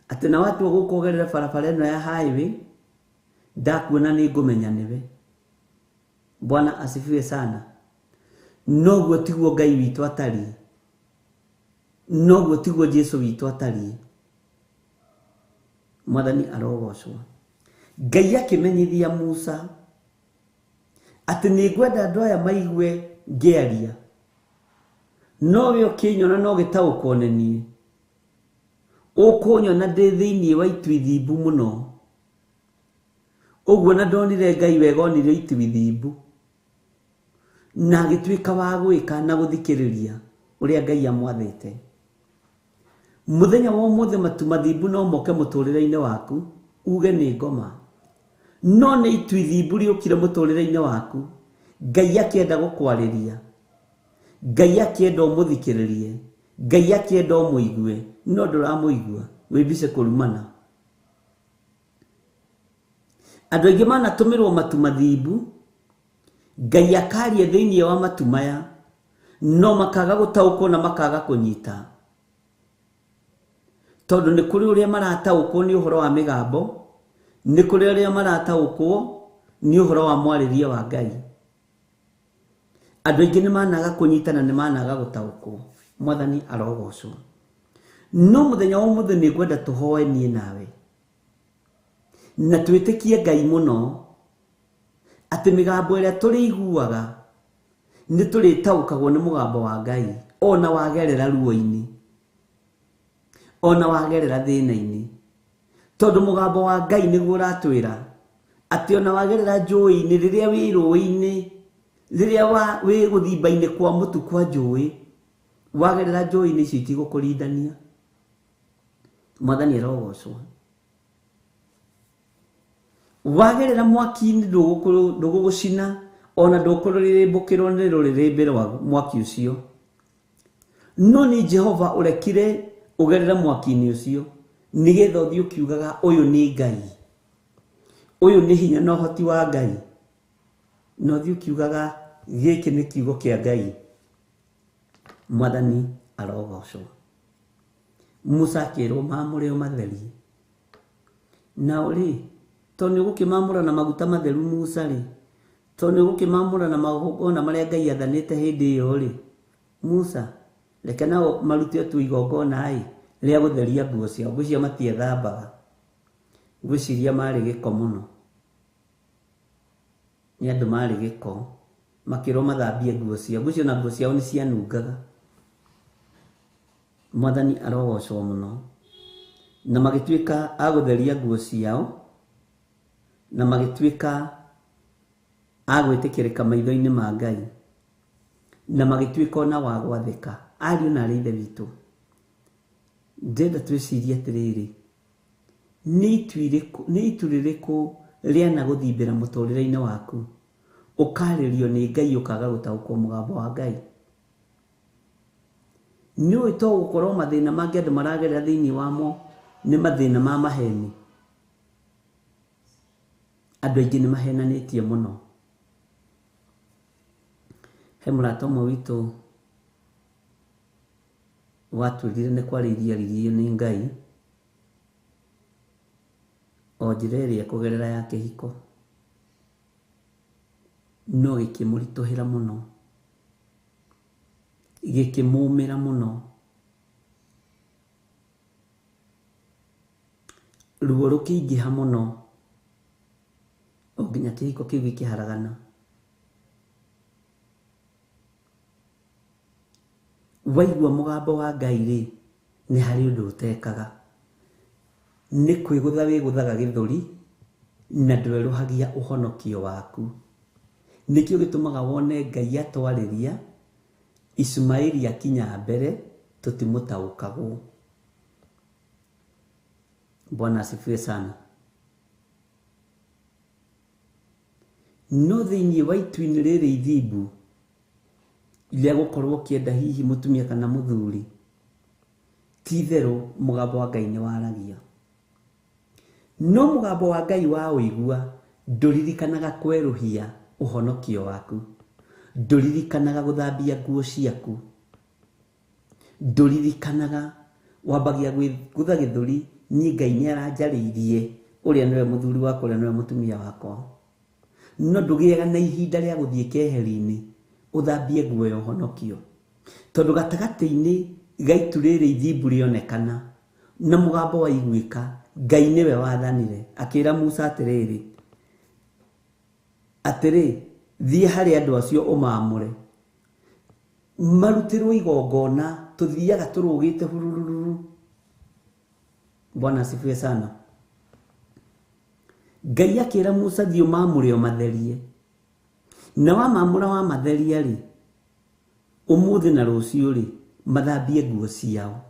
S4: Atĩ na watu gũkũgerera barabara ĩno ya highway, ndakuona nĩ ngũmenya nĩwe. Bwana asifiwe sana. Noguo tiguo Ngai witũ atariĩ, noguo tiguo Jesu witũ atariĩ. Mwathani arogocwo. Ngai akĩmenyithia Musa atĩ nĩ ngwenda andũ aya maigue ngĩaria, no we ũkĩnyona no gĩtaũkwo nĩ niĩ, ũkũnyona ndĩ thĩinĩ wa itu ithimbu mũno. Ũguo na ndonire Ngai wega onire itu ithimbu, na agĩtuĩka wa gwĩka na gũthikĩrĩria ũrĩa Ngai amwathĩte. Mũthenya wa ũmũthĩ matu mathimbu no moke mũtũrĩre-inĩ waku, uge nĩ ngoma, no nĩ itu ithimbu rĩũkire mũtũrĩre-inĩ waku. Ngai akĩenda gũkwarĩria, Ngai akĩenda ũmũthikĩrĩrie, Ngai akĩenda ũmũigue, no ndũramũigua, wĩmbice kũrumana. Andũ aingĩ manatũmĩrwo matu mathimbu, Ngai akaria thĩinĩ wa matu maya, no makaga gũtaũkwo na makaga kũnyita, tondu ni kuri uria marataũkwo ni uhoro wa migambo, ni kuri uria marataũkwo ni uhoro wa mwaririe wa Ngai. Andu aingi ni managa kunyitana, ni managa gutaũkwo. Mwathani arogocwo. No muthenya wa muthe ni ngwenda tuhoe nie nawe na twitikie Ngai muno ati migambo iria turiguaga ni turitaũkagwo ni mugambo wa Ngai, ona wagerera ruo-ini, ona wagerera thina-ini, tondu mugambo wa Ngai niguo uratwira ati ona wagerera njũĩ-ini, riria wi rũĩ-ini, riria wi guthimba-ini kwa mutu kwa njũĩ, wagerera njũĩ-ini icio itigũkũrindania. Mwathani arogocwo. Wagerera mwaki-ini ndũgũgũcina, ona ndũkũrĩrĩmbũkĩrwo nĩ rũrĩrĩmbĩ rwa mwaki ũcio. No ni Jehova urekire ugerera mwaki-ini ũcio nigetha ũthiĩ ũkiugaga ũyũ nĩ Ngai, ũyũ nĩ hinya na ũhoti wa Ngai, na ũthiĩ ũkiugaga gĩkĩ nĩ kiugo kĩa Ngai. Mwathani arogocwo. Musa akĩrwo mamũre o matheri. Nao rĩ, to nĩ ũgũkĩmamũra na maguta matheru Musa rĩ, to nĩ ũgũkĩmamũra na magongona marĩa Ngai athanĩte hĩndĩ ĩyo rĩ, Musa reke nao marute tu igongona rĩa gũtheria nguo ciao. Ngwĩciria matiethambaga, ngwĩciria marĩ gĩko mũno, nĩ andũ marĩ gĩko, makĩrwo mathambie nguo ciao. Ngwĩciria na nguo ciao nĩ cianungaga. Mwathani arogocwo mũno. Na magĩtuĩka a gũtheria nguo ciao, na magĩtuĩka a gwĩtĩkĩrĩka maitho-inĩ ma Ngai, na magĩtuĩka ona wa gwathĩka. Ariũ na aarĩ a Ithe witũ, ndĩrenda twĩcirie atĩrĩrĩ, nĩ itu rĩrĩkũ rĩana gũthimbĩra mũtũrĩre-inĩ waku ũkarĩrio nĩ Ngai ũkaga gũtaũkwo mũgambo wa Ngai? Nĩ ũĩ to gũkorwo mathĩna mangĩ andũ maragerera thĩinĩ wamo nĩ mathĩna ma maheni? Andũ aingĩ nĩ mahenanĩtie mũno. He mũrata ũmwe witũ watwĩrire nĩ kwarĩirie aririo nĩ Ngai o njĩra ĩrĩa kũgerera ya kĩhiko, no gĩkĩmũritũhĩra mũno, gĩkĩmũmĩra mũno, ruo rũkĩingĩha mũno, o nginya kĩhiko kĩu gĩkĩharagana. Waigua mũgambo wa Ngai rĩ, nĩ harĩ ũndũ ũtekaga. Nĩ kwĩgũtha wĩgũthaga gĩthũri na ndwerũhagia ũhonokio waku. Nĩkĩo gĩtũmaga wone Ngai atwarĩria Ismaili akinya mbere tũtimũtaũkagwo. Bwana asifiwe sana. No thĩinĩ wa itu-inĩ rĩrĩ ithimbu rĩa gũkorwo ũkĩenda hihi mũtumia kana mũthuri, ti itherũ mũgambo wa Ngai nĩ waragia. No mũgambo wa Ngai wa ũigua ndũririkanaga kwerũhia ũhonokio waku, ndũririkanaga gũthambia nguo ciaku, ndũririkanaga wambagia gwĩgũtha gĩthũri, niĩ Ngai nĩ aranjarĩirie ũrĩa nĩwe mũthuri wakwa, ũrĩa nĩwe mũtumia wakwa. No ndũgĩaga na ihinda rĩa gũthiĩ keheri-inĩ ũthambie nguo ya ũhonokio, tondũ gatagatĩ-inĩ ga itu rĩrĩ ithimbu rĩonekana na mũgambo wa iguĩka, Ngai nĩwe wathanire akĩra Musa atĩrĩrĩ, thiĩ harĩ andũ acio ũmaamũre, marutĩrwo igongona, tũthiaga tũrũgĩte hurururu. Bwana asifiwe sana. Ngai akĩra Musa thiĩ ũmaamũre o matherie, na wamamũra wa matheria rĩ, ũmũthĩ na rũciũ rĩ, mathambie nguo ciao.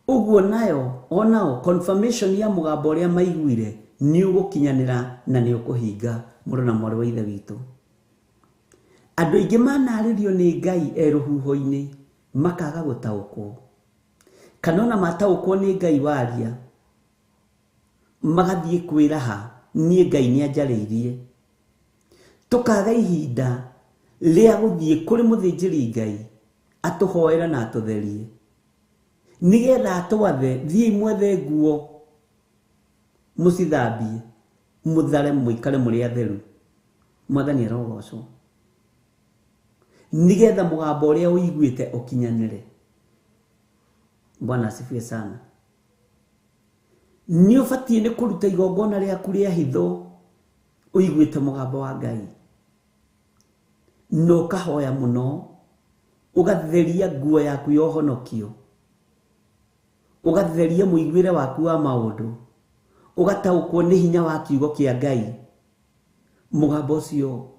S4: Ũguo nayo onao confirmation ya mũgambo ũrĩa maiguire nĩ ũgũkinyanĩra na nĩ ũkũhinga. Mũrũ na mwarĩ wa Ithe witũ, andũ aingĩ manarĩrio nĩ Ngai rũhuho-inĩ makaga gũtaũkwo, kana ona mataũkwo nĩ Ngai waria magathiĩ kwĩraha niĩ Ngai nĩ anjarĩirie. Tũkaga ihinda rĩa gũthiĩ kũrĩ mũthĩnjĩri Ngai atũhoera na atũtherie. nigetha twathe thii mwethe nguo mucithambie muthare muikare muri atheru mwathani arogocwo nigetha mugambo uria uiguite ukinyanire. Bwana asifiwe sana. Ni ubatie ni kuruta igongona riaku ria hitho uiguite mugambo wa Ngai no kahoya muno ugatheria nguo yaku ya uhonokio ugatheria muiguire waku wa maundu ugataukwo ni hinya wa kiugo kia Ngai mugambo ucio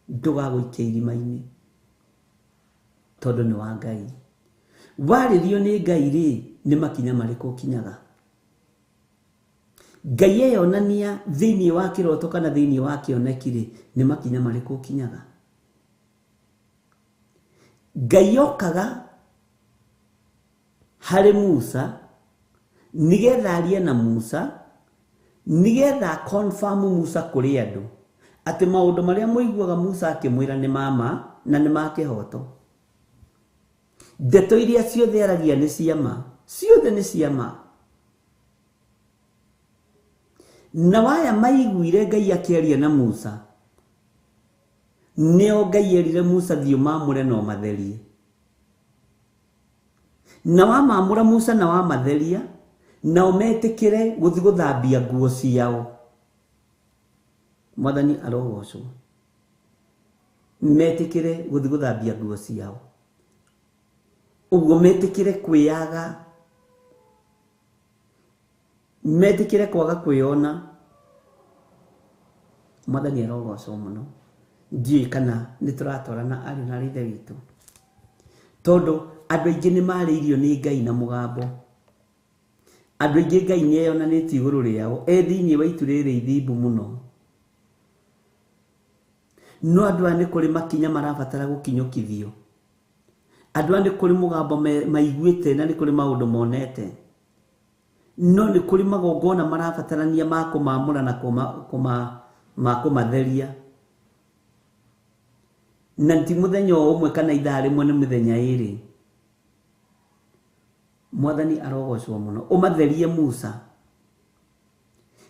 S4: ndugaguikia irima-ini tondu ni wa Ngai. Waririo ni Ngai ri ni makinya mariku kinyaga. Ngai eyonania thiini wa kiroto kana thiini wa kioneki ri ni makinya mariku kinyaga. Ngai okaga hari Musa nigetha arie na Musa nigetha confirm Musa kuri andu ati maundu maria muiguaga Musa akimwira ni mama na ni makihoto. Ndeto iria ciothe aragia ni ciama, ciothe ni ciama. Na waya maiguire Ngai akiaria na Musa nio Ngai erire Musa thio mamure no matherie. Na wamamura Musa na wamatheria na umetikire guthi guthambia nguo ciao. Mwathani arogocwo metikire guthi guthambia nguo ciao. Uguo metikire kwiyaga metikire kwaga kwiyona. Mwathani arogocwo muno. Ndiye kana nituratorana ari na rithe witu tondu andu aingi ni mariirio ni Ngai na mugambo. Andu aingi Ngai ni eyonanitie iguru riao thiini wa itu riri ithimbu muno no andu ani kuri makinya marabatara gukinyukithio. Andu ani kuri mugambo maiguite na ni kuri maundu monete no ni kuri magongona marabatarania ma kumamura na kumatheria. Na nti muthenya umwe kana ithaa rimwe ni mithenya iri. Mwathani arogocwo muno umatherie Musa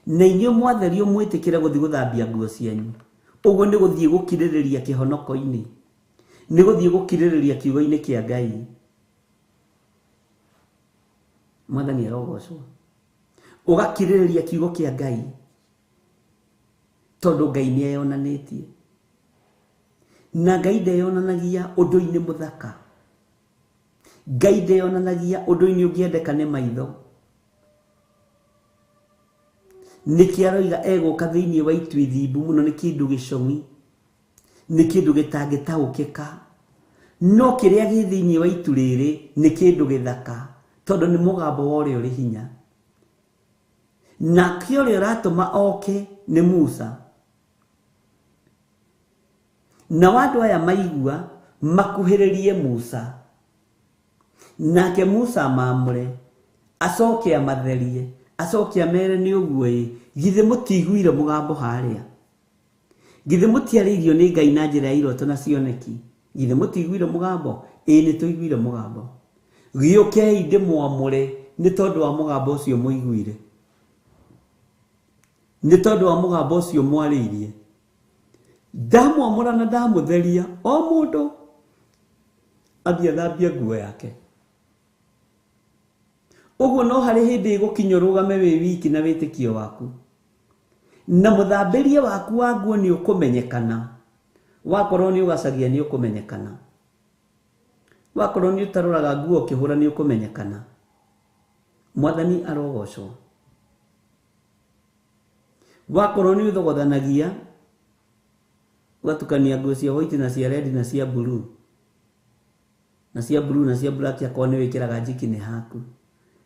S4: na inyo mwatherio mwitikire guthi guthambia nguo cianyu. Uguo ni guthie gukiririria kihonoko-ini ni guthie gukiririria kiugo-ini kia Ngai. Mwathani arogocwo ugakiririria kiugo kia Ngai tondu Ngai ni eyonanitie na Ngai ndeyonanagia undu-ini muthaka. Ngai ndeyonanagia undu-ini ungiendeka ni maitho. Niki aroiga eguka thiini wa itu ithimbu muno ni kindu gicong'i ni kindu gitangitaukika no kiria gi thiini wa itu riri ni kindu githaka tondu ni mugambo wa uria uri hinya na kio ria ratuma oke ni Musa. Na wandu aya maigua makuhiririe Musa nake Musa mamure acoke amatherie acoke amere ni uguo githe mutiguire mugambo haria githe mutiariirio ni Ngai na njira ya iroto na cioneki githe mutiguire mugambo ni tuiguire mugambo giukei ndimwamure ni tondu wa mugambo ucio muiguire ni tondu wa mugambo ucio mwariirie. Ndamwamura na ndamutheria o mundu athie thambia nguo yake. Uguo no hari hindi igukinya rugame wi wiki na witikio waku na muthambirie waku wa nguo ni ukumenyekana. Wakorwo ni ugacagia ni ukumenyekana. Wakorwo ni utaruraga nguo ukihura ni ukumenyekana. Mwathani arogocwo. Wakorwo ni uthogothanagia ugatukania nguo cia white na cia red na cia blue na cia blue na cia black yakwa ni wikiraga njiki-ini haku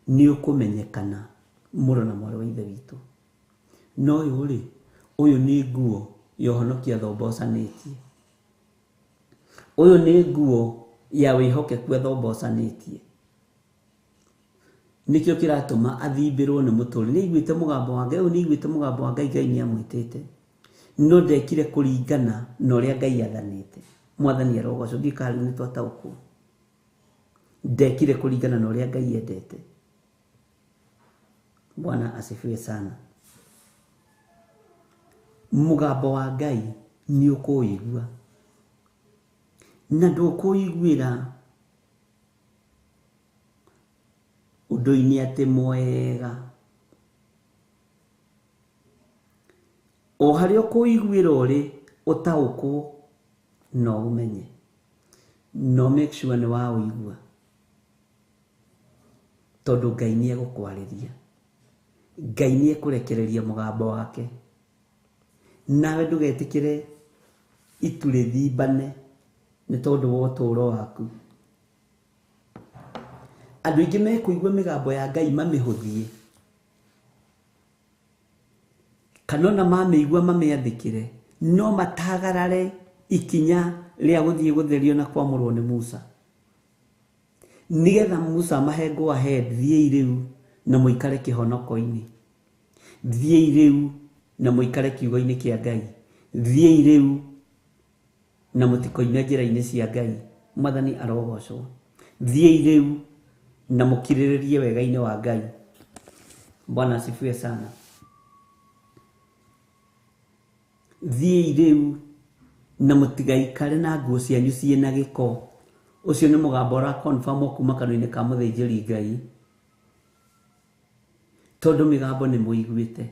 S4: ni ukumenyekana muro na mwari wa ithe witu. No yuri uyu ni nguo yohonokia thombocanĩtie. Uyu ni nguo ya wihokeku thombocanĩtie. Nikio kiratuma athimbirwo ni muturi. Ni iguite mugambo wa Ngai, ni iguite mugambo wa Ngai. Ngai ni amwitite no ndekire kuringana na uria Ngai athanite. Mwathani arogocwo ngikari ni twataukwo. ndekire kũringana na ũrĩa Ngai endete. Bwana asifiwe sana. Mũgambo wa Ngai nĩ ũkũigua na ndũkũiguĩra ũndũ-inĩ atĩ mwega. O harĩa ũkũiguĩra ũrĩ ũtaũkwo no ũmenye, no make sure nĩ waũigua, tondũ Ngai nĩ egũkwarĩria, Ngai nĩ ekũrekereria mũgambo wake. Nawe ndũgetĩkĩre itu rĩthimbane nĩ tondũ wa ũtũũro waku. Andũ aingĩ mekũigua mĩgambo ya Ngai mamĩhũthie, kana ona mamĩigua mamĩathĩkĩre, no matagarare ikinya rĩa gũthiĩ gũtherio na kwamũrwo nĩ Musa, nĩgetha Musa mahe go ahead, thiĩi rĩu na mũikare kĩhonoko-inĩ, thiĩi rĩu na mũikare kiugo-inĩ kĩa Ngai, thiĩi rĩu na mũtikoime njĩra-inĩ cia Ngai. Mwathani arogocwo. Thiĩi rĩu na mũkirĩrĩrie wega-inĩ wa Ngai. Bwana asifiwe sana. Thiĩi rĩu na mũtigaikare na nguo cianyu ciĩna gĩko. Ũcio nĩ mũgambo ũra confirm kuma kanua-inĩ ka mũthĩnjĩri Ngai, tondũ mĩgambo nĩ mũiguĩte.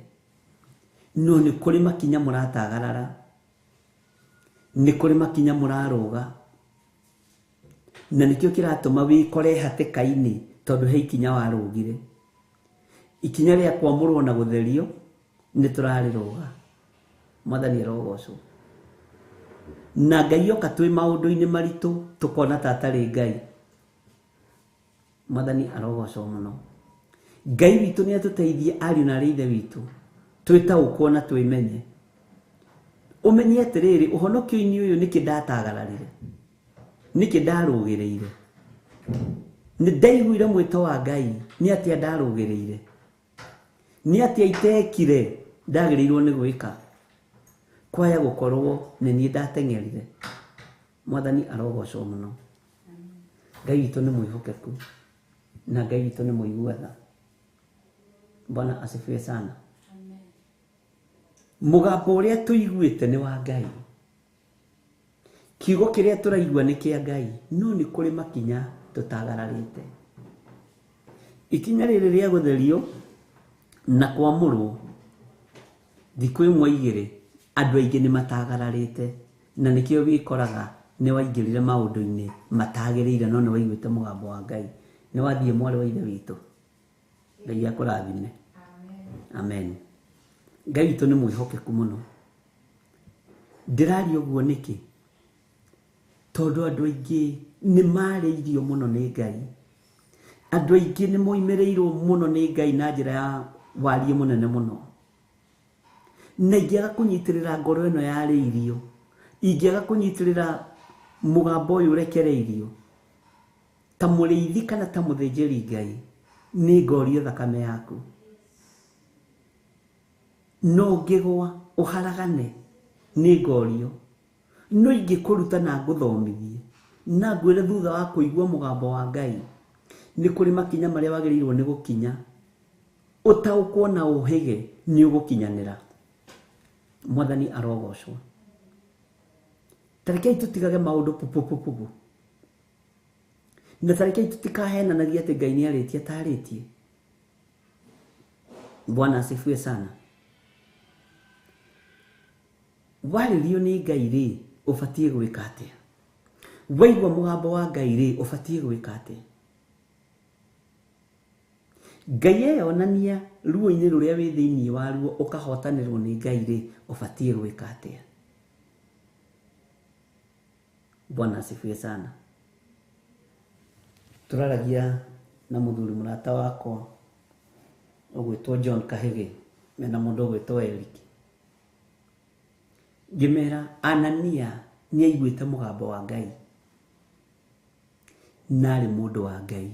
S4: No nĩ kũrĩ makinya mũratagarara, nĩ kũrĩ makinya mũrarũga, na nĩkĩo kĩratũma wĩkore hatĩka-inĩ, tondũ he ikinya warũgire. Ikinya rĩa kwamũrwo na gũtherio nĩ tũrarĩrũga. Mwathani arogocwo. Na Ngai oka twĩ maũndũ-inĩ maritũ tũkona ta atarĩ Ngai. Mwathani arogocwo mũno. Ngai witũ nĩ atũteithie, ariũ na arĩ ithe witũ, twĩtaũkwo na twĩmenye. Ũmenye atĩrĩrĩ, ũhonokio-inĩ ũyũ nĩkĩ ndatagararire, nĩkĩ ndarũgĩrĩire. Nĩ ndaiguire mwĩto wa Ngai, nĩ atĩa ndarũgĩrĩire, nĩ atĩa itekire ndagĩrĩirwo nĩ gwĩka. Kwaya gũkorwo nĩ niĩ ndateng'erire. Mwathani arogocwo mũno. Ngai witũ nĩ mwĩhokeku na Ngai witũ nĩ mũigua tha. Bwana asifiwe sana. Mũgambo ũrĩa tũiguĩte nĩ wa Ngai. Kiugo kĩrĩa tũraigua nĩ kĩa Ngai, no nĩ kũrĩ makinya tũtagararĩte. Ikinya rĩrĩ rĩa gũtherio na kwamũrwo, thikũ ĩmwe igĩrĩ, andũ aingĩ nĩ matagararĩte, na nĩkĩo wĩkoraga nĩ waingĩrire maũndũ-inĩ matagĩrĩire, no nĩ waiguĩte mũgambo wa Ngai. Nĩ wathiĩ mwarĩ wa ithe witũ. Ngai akũrathime. Amen. Ngai witũ nĩ mwĩhokeku mũno. Ndĩraria ũguo nĩkĩ? Tondũ andũ aingĩ nĩ marĩirio mũno nĩ Ngai. Andũ aingĩ nĩ moimĩrĩirwo mũno nĩ Ngai na njĩra ya wariĩ mũnene mũno. Na ingĩaga kũnyitĩrĩra ngoro ĩno yarĩirio, ingĩaga kũnyitĩrĩra mũgambo ũyũ ũrekereirio, ta mũrĩithi kana ta mũthĩnjĩri Ngai, nĩ ngorio thakame yaku. No ngĩgwa ũharagane, nĩ ngorio. No ingĩkũruta na ngũthomithie, na ngwĩre thutha wa kũigua mũgambo wa Ngai, nĩ kũrĩ makinya marĩa wagĩrĩirwo nĩ gũkinya, ũtaũkwo na ũhĩge nĩ ũgũkinyanĩra. Mwathani arogocwo. Tarekei tũtigage maũndũ pupu. Na tarekei tũtikahenanagia atĩ Ngai nĩ arĩtie atarĩtie. Bwana asifiwe sana. Warĩrio nĩ Ngai rĩ, ũbatiĩ gwĩka atĩa? Waigua mũgambo wa Ngai rĩ, ũbatiĩ gwĩka atĩa? Ngai eyonania ruo-inĩ rũrĩa wĩ thĩinĩ waruo ũkahotanĩrwo nĩ Ngai rĩ, ũbatiĩ gwĩka atĩa? Bwana asifiwe sana. Tũraragia na mũthuri mũrata wakwa ũgwĩtwo John Kahĩgĩ, mena mũndũ ũgwĩtwo Eric. Ngĩmera Anania nĩ aiguĩte mũgambo wa Ngai, na arĩ mũndũ wa Ngai.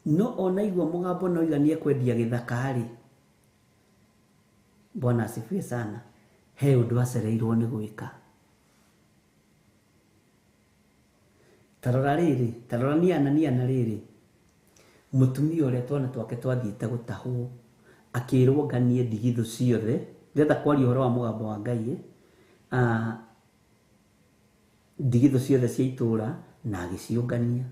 S4: No ona igua mũgambo na oiganie kwendia gĩthaka rĩ, Bwana asifiwe sana, he ũndũ acereirwo nĩ gwĩka. tarora niana riri mutumia uria twana twake twathiite gutahwo akirwo nganie ndigithu ciothe ndetha kwaria uhoro wa mugambo wa Ngai ndigithu ciothe cia itura na agiciungania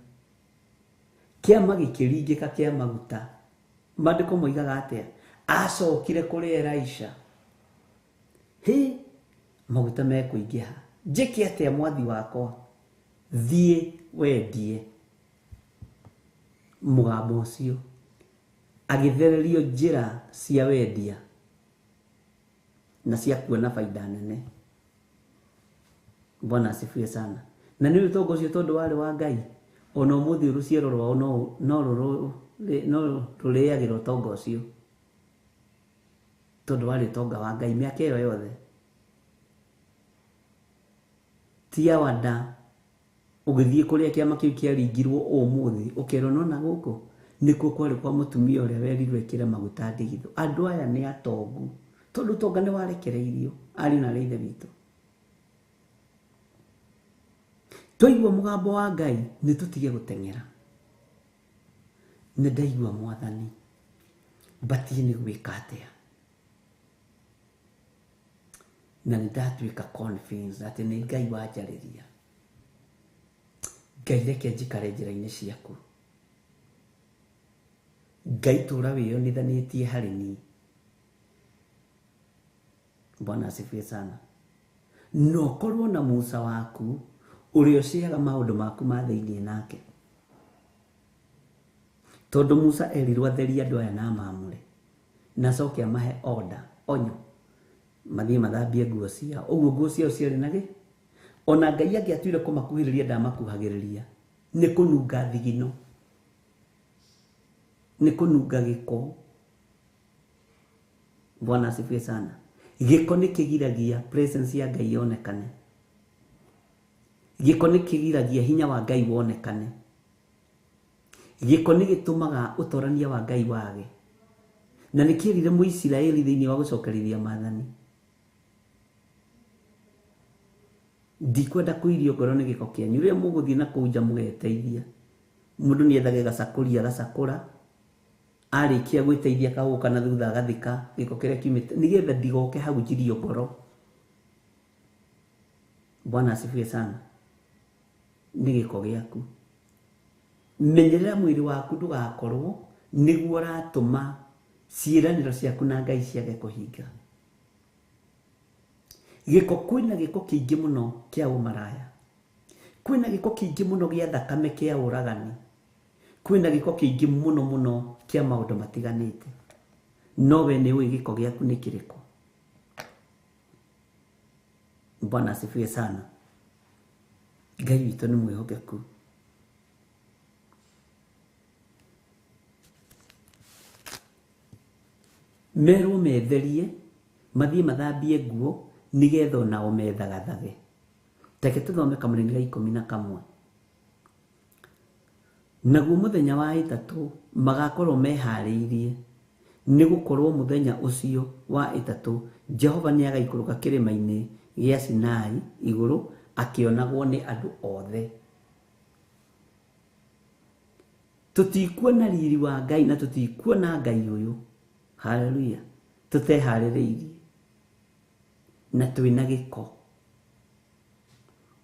S4: kiama gikiringika kia maguta mandiko moigaga atia acokire kuri Elisha maguta mekuingiha njike atia mwathi wakwa thie wendie mugambo ucio agithererio njira cia wendia na cia kuona faida nene. Bwana asifiwe sana. Na ni utongo ucio tondu wari wa Ngai ona umuthi ruciero rwao no ruleagirwo utongo ucio tondu wari utonga wa Ngai miaka iyo yothe. Tia wanda ugithie kuria kiama kiu kiaringirwo umuthi ukerwo nona guku nikuo kwari kwa mutumia uria werirwe kire maguta ndigithu. Andu aya ni atongu tondu tonga ni warekereirio ari na reithe bitu. Twaigua mugambo wa Ngai ni tutige gutengera. Ni ndaigua mwathani batie ni gwika atia na ni ndatuika convinced ati ni Ngai wanjariria. Ngai reke njikare njira-ini ciaku. Ngai tura wiyonithanitie hari ni. Bwana asifiwe sana. No korwo na Musa waku urio ciaga maundu maku ma thiini nake. Tondu Musa erirwo atheria andu aya na mamure na coke amahe order onyo mathie mathambie nguo ciao. Uguo nguo ciao ciari nagi ona Ngai angiatuire kumakuhiriria ndamakuhagiriria ni kununga thigino ni kununga giko. Bwana asifiwe sana. Giko ni kigiragia presence ya Ngai yonekane. Giko ni kigiragia hinya wa Ngai wonekane. Giko ni gitumaga utorania wa Ngai wage. Na nikirire Muisiraeli thiini wa gucokerithia maathani. Ndikwenda kuirio ngoro ni giko kianyu ria muguthie na kuja mugeteithia. Mundu ni ethage gacakuria gacakura arikia gwiteithia kaguka na thutha agathika giko kiria kiumite nigetha ndigoke hau njirio ngoro. Bwana asifiwe sana. Ni giko giaku. Menyerera mwiri waku ndugakorwo niguo ratuma ciiraniro ciaku na Ngai ciage kuhinga. Giko kwina giko kiingi muno kia umaraya. Kwina giko kiingi muno gia thakame kia uragani. Kwina giko kiingi muno kia maundu matiganite. Nowe ni ui giko giaku ni kiriko. Bwana asifiwe sana. Ngai witu ni mwihokeku. Meru metherie mathie mathambie nguo nigetho nao methagathage. Teke tuthome Kamũrĩnĩ ga 11. Naguo muthenya wa itatu magakorwo mehariirie ni gukorwo muthenya ucio wa itatu Jehova ni agaikuruka kirima-ini gia Sinai iguru akionagwo ni andu othe. Tutikuona riri wa Ngai na tutikuona Ngai uyu. Haleluya. Tutehaririirie na twina giko.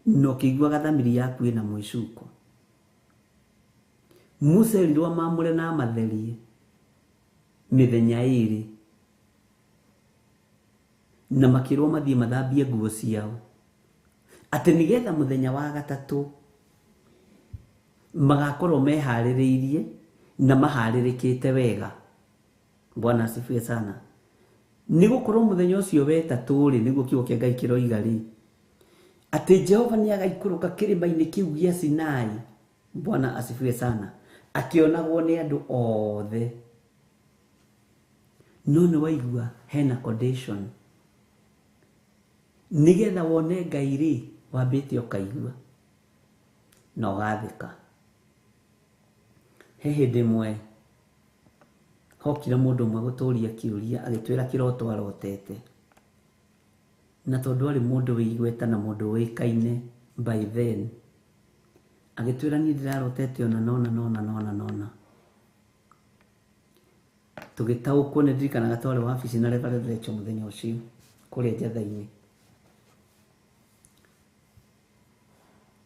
S4: No kiguaga thamiri yaku ina mwicuko. Musa erirwo mamure na matherie mithenya iri na makirwo mathie mathambie nguo ciao ati nigetha muthenya wa gatatu magakorwo mehaririirie na maharirikite wega. Bwana asifiwe sana. Nigukorwo muthenya ucio wetatu ri niguo kiugo kia Ngai kiroiga ri ati Jehova ni agaikuruka kirima-ini kiu gia Sinai. Bwana asifiwe sana. Akionagwo ni andu othe. None waigua hena condition. Nigetha wone Ngai ri wambite ukaigua na ugathika. He hindi mwe hokire mundu mwe guturia kiuria agitwira kiroto arotete. Na tondu ari mundu wigweta na mundu wikaine by then agĩtwĩra niĩ ndirarotete ona nona tũgĩtaũkwo nĩ ndirikanaga twarĩ wabici na Reverend Rachel mũthenya ũcio kũrĩa Njatha-inĩ,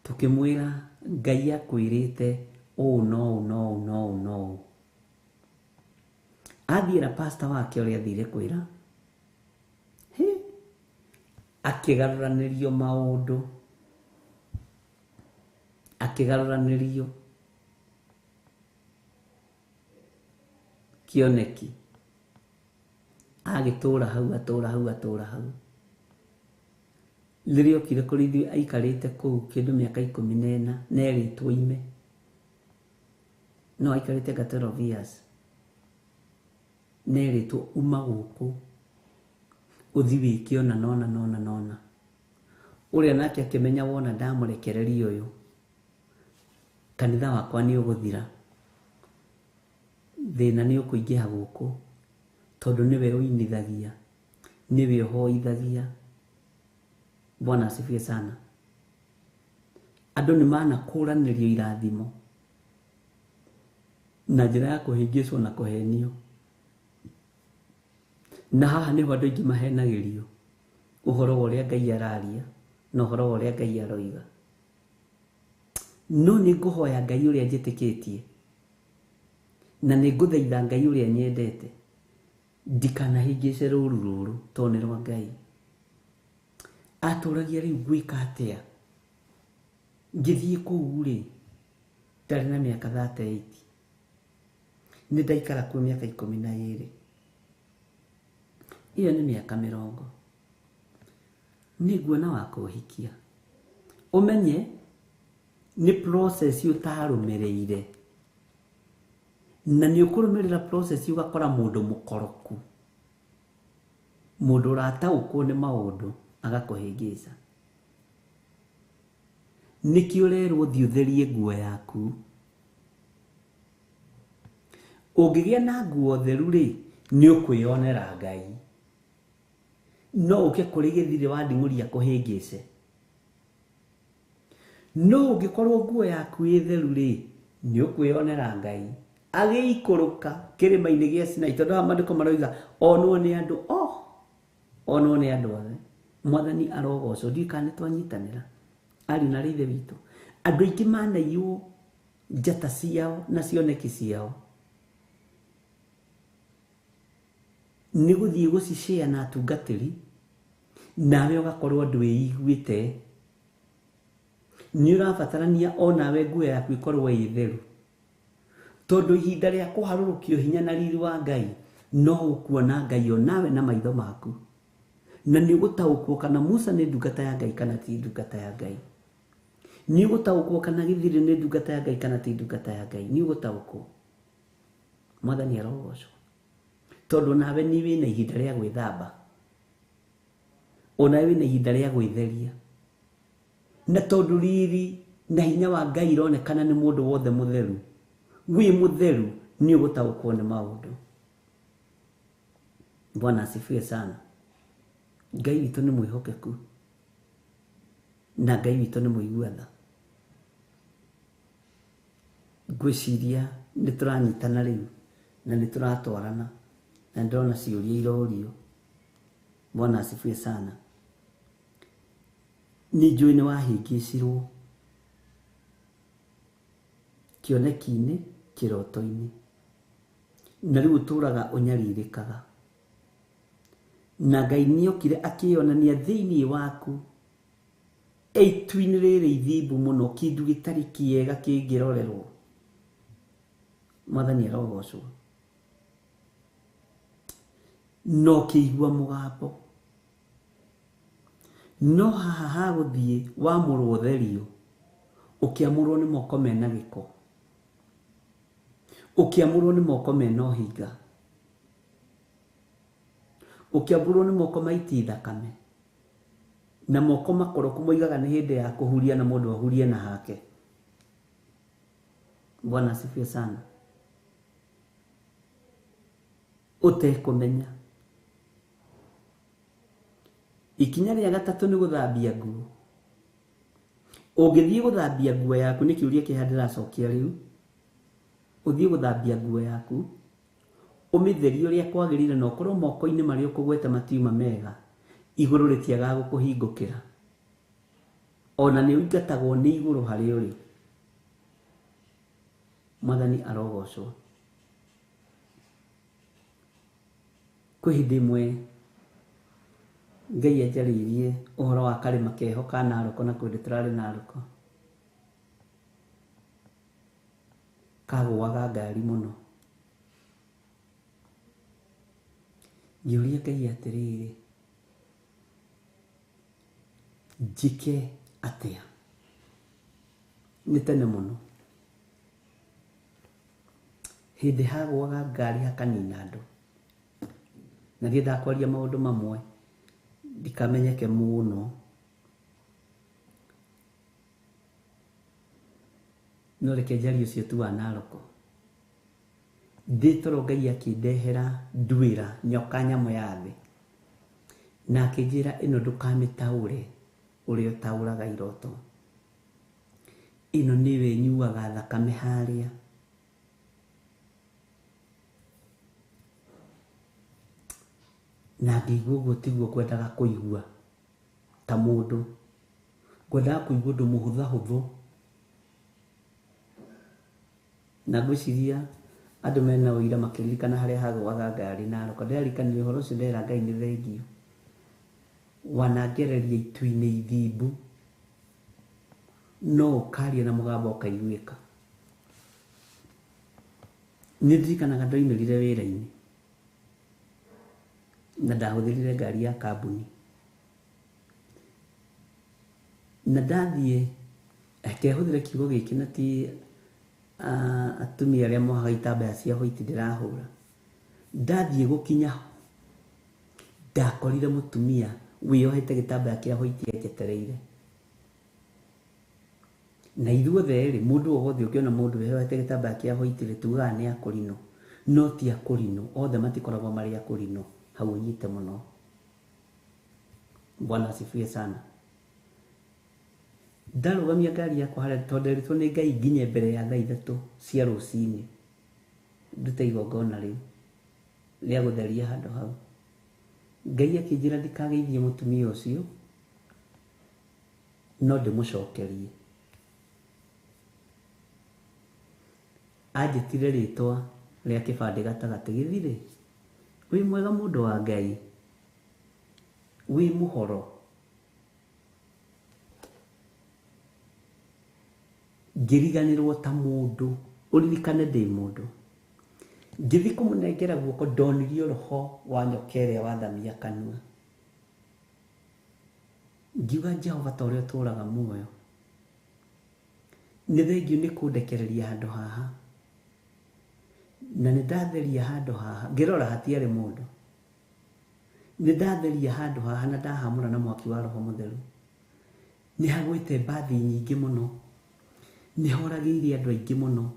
S4: tukimwĩra Ngai akwĩrĩte ũũ no athiĩra pastor wake ũrĩa athire kwĩra akĩgarũranĩrio maũndũ, akĩgarũranĩrio kĩoneki, agĩtũra hau atũra hau rĩrĩa okire kũrĩ ithuĩ aikarĩte kũu kĩndũ mĩaka 14 nerĩtwo ime, no aikarĩte ga 12 years nerĩtwo uma gũkũ ũthi wĩke ona nona ũrĩa nake akĩmenya wona ndamũrekereria ũyũ kanitha wakwa nĩ ũgũthira, thĩna nĩ ũkũingĩha gũkũ tondũ nĩwe ũinithagia, nĩwe ũhoithagia. Bwana asifiwe sana. Andũ nĩ manakũranĩrio irathimo na njĩra ya kũhĩngĩcwo na kũhenio, na haha nĩho andũ aingĩ mahenagĩrio ũhoro wa ũrĩa Ngai araria na ũhoro wa ũrĩa Ngai aroiga. No nĩ ngũhoya Ngai ũrĩa njĩtĩkĩtie na nĩ ngũthaitha Ngai ũrĩa nyendete ndikanahĩngĩce rũũru rũrũ tondũ nĩ rwa Ngai. Atũragia rĩu gwĩka atĩa ngĩthiĩ kũu rĩ, ndarĩ na mĩaka 38, nĩ ndaikara kuo mĩaka 12, iyo nĩ mĩaka 40. Nĩ nguona wa kũhikia ũmenye nĩ process ũtarũmĩrĩire, na nĩ ũkũrũmĩrĩra process ũgakora mũndũ mũkoroku, mũndũ ũrataũkwo nĩ maũndũ agakũhĩngĩca. Nĩkĩ ũrerwo thiĩ ũtherie nguo yaku? Ũngĩgĩa na nguo theru rĩ, nĩ ũkwĩonera Ngai. No ũke kũrĩ gĩthirĩ wa nding'ũria kũhĩngĩce. No ũngĩkorwo nguo yaku ĩ theru rĩ, nĩ ũkwĩonera Ngai agĩikũrũka kĩrĩma-inĩ gĩa Sinai, tondũ maandĩko maroiga onwo nĩ andũ onwo nĩ andũ othe. Mwathani arogocwo, ndiũĩ kana nĩ twanyitanĩra ariũ na ithe witũ. Andũ aingĩ manaiywo njata ciao na cioneki ciao, nĩ gũthiĩ gũcishare na atungatĩri, nawe ũgakorwo ndwĩiguĩte. Nĩ ũrabatarania onawe nguo yaku ikorwo ĩ theru, tondũ ihinda rĩa kũharũrũkio hinya na riri wa Ngai no ũkuona Ngai onawe na maitho maku, na nĩ ũgũtaũkwo kana Musa nĩ ndungata ya Ngai kana ti ndungata ya Ngai. Nĩ ũgũtaũkwo kana gĩthirĩ nĩ ndungata ya Ngai kana ti ndungata ya Ngai. Nĩ ũgũtaũkwo. Mwathani arogocwo, tondũ nawe nĩ wĩna ihinda rĩa gwĩthamba, onawe wĩna ihinda rĩa gwĩtheria, na tondũ riri na hinya wa Ngai ironekana nĩ mũndũ wothe mũtheru, wĩ mũtheru, nĩ ũgũtaũkwo nĩ maũndũ. Bwana asifiwe sana. Ngai witũ nĩ mwĩhokeku na Ngai witũ nĩ mũigua tha. Ngwĩciria nĩ tũranyitana rĩu na nĩ tũratwarana na ndona ciũria irorio. Bwana asifiwe sana. Nĩ njũĩ nĩ wahĩngĩcirwo kĩoneki-inĩ, kĩroto-inĩ, na rĩu ũtũraga ũnyarirĩkaga, na Ngai nĩ okire akĩonania thĩinĩ waku itu-inĩ rĩrĩ ithimbu mũno, kĩndũ gĩtarĩ kĩega kĩngĩrorerwo. Mwathani arogocwo. No kĩigua mũgambo, no haha hagũthiĩ wamũrwo ũtherio, ũkĩamũrwo nĩ moko mena gĩko, ũkĩamũrwo nĩ moko mena ũhinga, ũkĩamũrwo nĩ moko maiti thakame, na moko makoroku moigaga nĩ hĩndĩ ya kũhuria na mũndũ ahurie na hake. Bwana asifiwe sana. Ũtekũmenya. Ikinya rĩa gatatũ nĩ gũthambia nguo. ũngĩthiĩ gũthambia nguo yaku nĩ kĩũria kĩha ndĩracokia rĩu ũthiĩ gũthambia nguo yaku ũmĩtherie ũrĩa kwagĩrĩire na ũkorwo moko-inĩ marĩa ũkũgweta matiuma mega igũrũ rĩtiagaga gũkũhingũkĩra ona nĩ ũingatagwo nĩ igũrũ harĩa ũrĩ. Mwathani arogocwo. Kwĩ hĩndĩ ĩmwe Ngai anjarĩirie ũhoro wa karĩma keho ka Naroko na kũndũ tũrarĩ Naroko kagũaga ngari mũno. Ngĩũria Ngai atĩrĩrĩ, njĩke atĩa? Nĩ tene mũno. Hĩndĩ hagũaga ngari hakanina andũ na ndiendaga kwaria maũndũ mamwe ndikamenyeke mũno. No reke njarie ũcio tu wa Naroko. Ndĩ toro Ngai akĩndehera nduĩra nyoka nyamũ ya thĩ na akĩnjĩra ĩno ndũkamĩtaũre ũrĩa ũtaũraga iroto. Ĩno nĩwe ĩnyuaga thakame harĩa. Na ngĩigua ũguo tiguo ngwendaga kũigua ta mũndũ. Ngwendaga kũigua ũndũ mũhũthahũthũ. Na ngwĩciria andũ mena ũira makĩririkana harĩa hagũaga ngari Naroko. Ndĩrarikanire ũhoro ũcio ndera Ngai nĩ thengiũ. Wanangereria itu-inĩ ithimbu no ũkaria na mũgambo ũkaiguĩka. Nĩ ndirikanaga ndoimĩrire wĩra-inĩ na ndahũthĩrire ngari ya kambuni na ndathiĩ akehũthĩra kiugo gĩkĩ na ti atumia arĩa mohaga itambaya cia white ndĩrahũra. Ndathiĩ gũkinya ndakorire mũtumia wĩyohete gĩtambaya kĩa white ejetereire. Na ithuothe rĩ, mũndũ o wothe ũngĩona mũndũ wĩyohete gĩtambaya kĩa white rĩ, tugaga nĩ akũrinũ. No ti akũrinũ, othe matikoragwo marĩ akũrinũ. Hau ũnyite mũno. Bwana asifiwe sana. Ndarũgamia ngari yakwa harĩa tondũ nderitwo nĩ Ngai nginye mbere ya thaa 3 cia rũcinĩ ndute igongona rĩu rĩa gũtheria handũ hau. Ngai akĩnjĩra ndikageithie mũtumia ũcio no ndĩmũcokerie. Anjĩtire rĩtwa rĩa kĩbandĩ gatagatĩ, gĩthirĩ wĩ mwega mũndũ wa Ngai, wĩ mũhoro. Ngĩriganĩrwo ta mũndũ, ũririkane ndĩ mũndũ. Ngĩthiĩ kũmũnengera guoko ndonirio roho wa nyoka ĩrĩa wathamia kanua. Ngiuga Jehova ta ũrĩa ũtũũraga muoyo, nĩ thengiũ nĩ kũndekereria handũ haha. Na nĩ ndatheria handũ haha, ngĩrora hatiarĩ mũndũ. Nĩ ndatheria handũ haha na ndahamũra na mwaki wa Roho Mũtheru. Nĩ hagwĩte mbathi nyingĩ mũno, nĩ horagĩire andũ aingĩ mũno,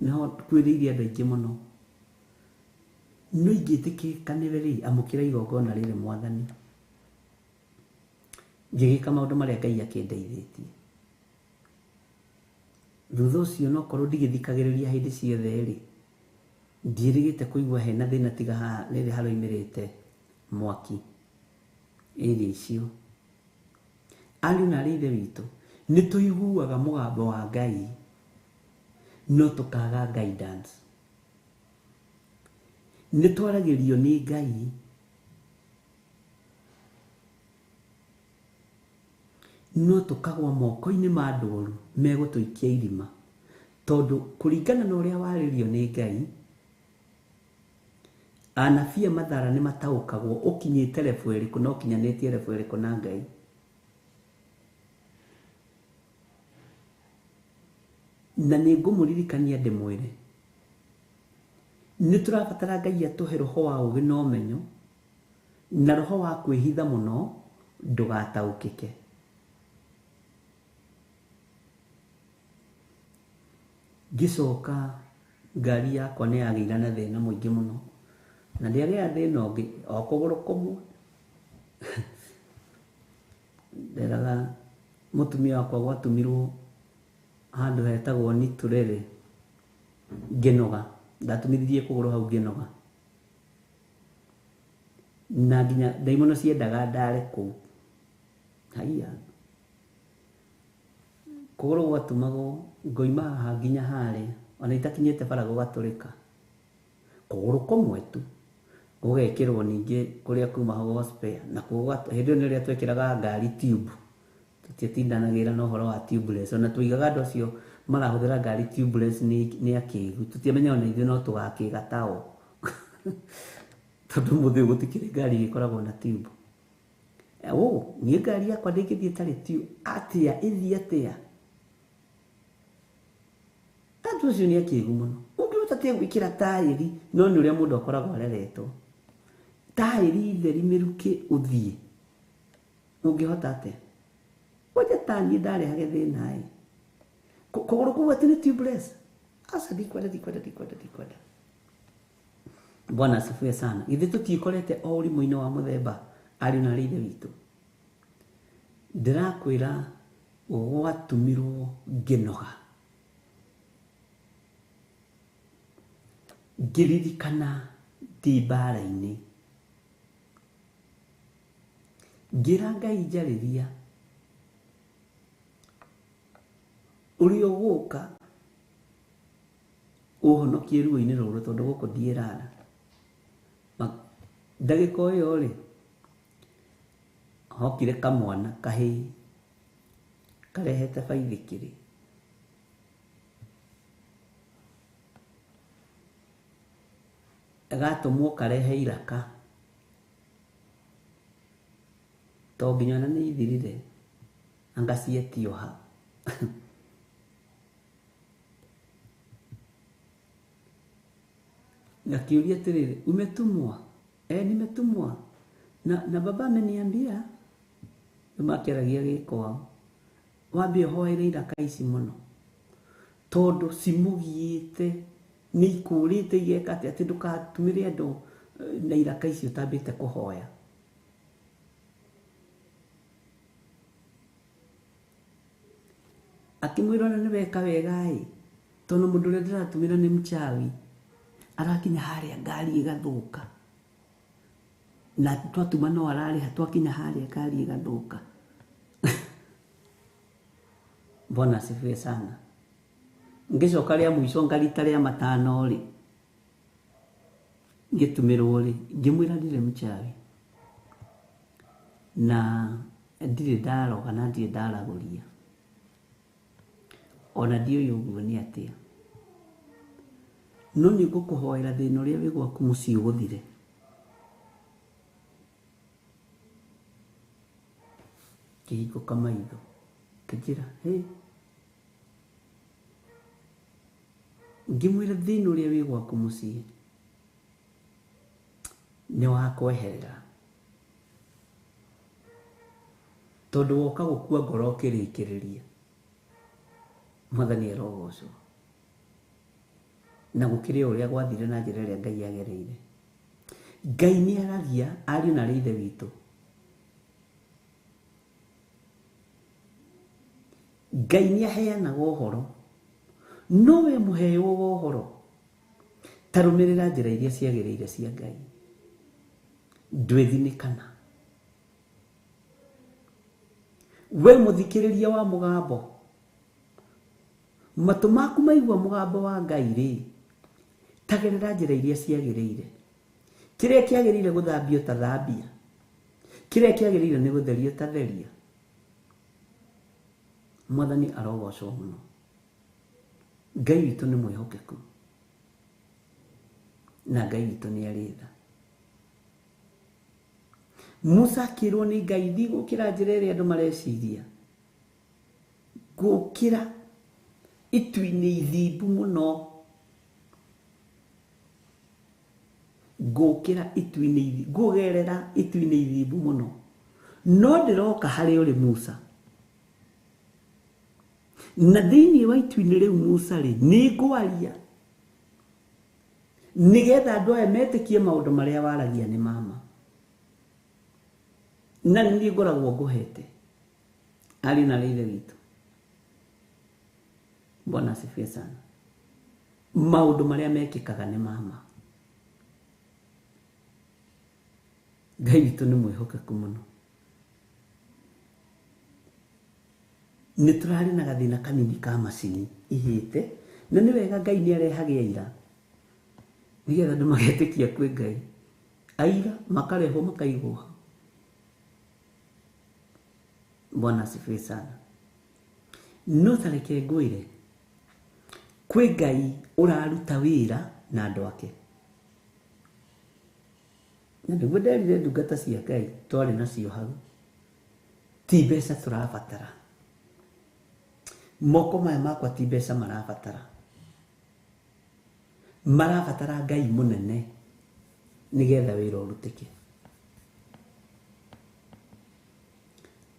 S4: nĩ kuĩrĩire andũ aingĩ mũno. No ingĩtĩkĩkanĩre rĩ, amũkĩra igongona rĩrĩ Mwathani. Ngĩgĩka maũndũ marĩa Ngai akĩndeithĩtie. Thutha ũcio no korwo ndigĩthikagĩrĩria hĩndĩ ciothe rĩ, ndiĩrĩgĩte kũigua hena thĩna tiga haha rĩrĩ haroimĩrĩte mwaki ĩrĩa icio. Ariũ na aarĩ a Ithe witũ, nĩ tũiguaga mũgambo wa Ngai no tũkaga guidance. Nĩ twaragĩrio nĩ Ngai no tũkagwa moko-inĩ ma andũ oru megũtũikia irima. Tondũ kũringana na ũrĩa warĩrio nĩ Ngai, anabii a Mathara nĩ mataũkagwo ũkinyĩte level ĩrĩkũ na ũkinyanĩtie level ĩrĩkũ na Ngai. Na nĩ ngũmũririkania ndĩmwĩre, nĩ tũrabatara Ngai atũhe roho wa ũũgĩ na ũmenyo na roho wa kwĩhitha mũno ndũgataũkĩke. Ngĩcoka ngari yakwa nĩ yagĩire na thĩna mũingĩ mũno, na ndĩagĩa thĩna ũngĩ o kũgũrũ kũmwe. Nderaga mutumia wakwa gwatumirwo handu hetagwo ni turere Nginoga, ndatumithirie kuguru hau Nginoga na nginya ndaimono ciendaga ndare kuu haiya kuguru gwatumago ngoima haha nginya hare ona itakinyete bara gugaturika kuguru kumwe tu gugekirwo ninge kuria kuma ho spare na kuga hindi ni ria twekiraga ngari tube tutitindanagira no horo wa tubeless ona tuigaga ndo cio marahuthira ngari tubeless ni akigu tutiamenya ona ithu no tugakiga tao tondu muthe gutikire ngari gikoragwo na tube ni ngari yakwa ndikithie tari tube atia ithia atia tatu cio ni akigu muno ungiutatia gwikira tairi no ni uria mundu akoragwo areretwo tairi theri miruke uthie ungihota atia waje tani ndare hage thina kuguru kuwa tini tubeless asa dikwenda Bwana asifiwe sana. Ithe tutikorete o urimu-ini wa muthemba ari na rithe witu ndirakwira gwatumirwo Nginoga ngiririkana ndi mbara-ini ngira Ngai njariria uri uguka uhonokie ruo-ini ruru tondu guku ndierara ndagiko yo ri hokire kamwana kahi karehete baithikiri agatumwo karehe iraka to nginya na ni ithirire anga cietio ha ngakiuria tirire umetumwa nimetumwa na baba ameniambia makeragia giko wambie hoere iraka ici muno tondu cimugiite ni ikurite igeka ati ndukatumire andu na iraka ici utambite kuhoya akimwira na niweka wegai tondu mundu uria ndiratumira ni mchawi arakinya haria ngari igathuka na twatuma no arari hatwakinya haria ngari igathuka Bwana asifiwe sana. Ngicoka ria mwico ngarita ria matano ri ngitumirwo ri ngimwira ndire mchawi na ndire ndaroga na ndire ndaraguria ona ndio yuguo ni atia no ni gukuhoera thina uria wi gwaku mucii guthire kihiko kama itho kijira ngimwira thina uria wi gwaku mucii ni wakweherera tondu woka gukua ngoro ukirikiriria Mwathani arogocwo na gukire uria gwathire na njira iria Ngai agereire. Ngai ni aragia ariu na rithe witu. Ngai ni aheanaga uhoro nowe muheo wa uhoro tarumirira njira iria ciagereire cia Ngai ndwethinikana we muthikiriria wa mugambo matu maku maigua mugambo wa Ngai ri tagerera njira iria ciagereire kiria kiagereire guthambio ta thambia kiria kiagereire ni gutherio ta theria. Mwathani arogocwo muno. Ngai witu ni mwihokeku na Ngai witu ni aritha. Musa kirwo ni Ngai ndi gukira njira iria andu mareciria gukira itwi-ini ithibu muno gukira itwi-ini gugerera itwi-ini ithibu muno no ndiroka hari uri Musa na thini wa itwi-ini riu Musa ri ni ngwaria nigetha andu aya metikie maundu maria waragia ni mama na ni ngoragwo nguhete ali na leithe witũ. Bwana asifiwe sana. Maũndũ marĩa mekĩkaga nĩ mama. Ngai witũ nĩ mwĩhokeku mũno. Nĩ tũrarĩ na gathĩna kanini ka macini ihĩte, na nĩ wega Ngai nĩ arehaga ira nĩgetha andũ magetĩkia kwĩ Ngai. Aira makarehwo makaigwo. Bwana asifiwe sana. No tareke ngwĩre kwĩ Ngai ũraruta wĩra na andũ ake. Na nĩguo nderire ndungata cia Ngai twarĩ nacio hau, ti mbeca tũrabatara. Moko maya makwa ti mbeca marabatara. Marabatara Ngai mũnene nĩgetha wĩra ũrutĩke.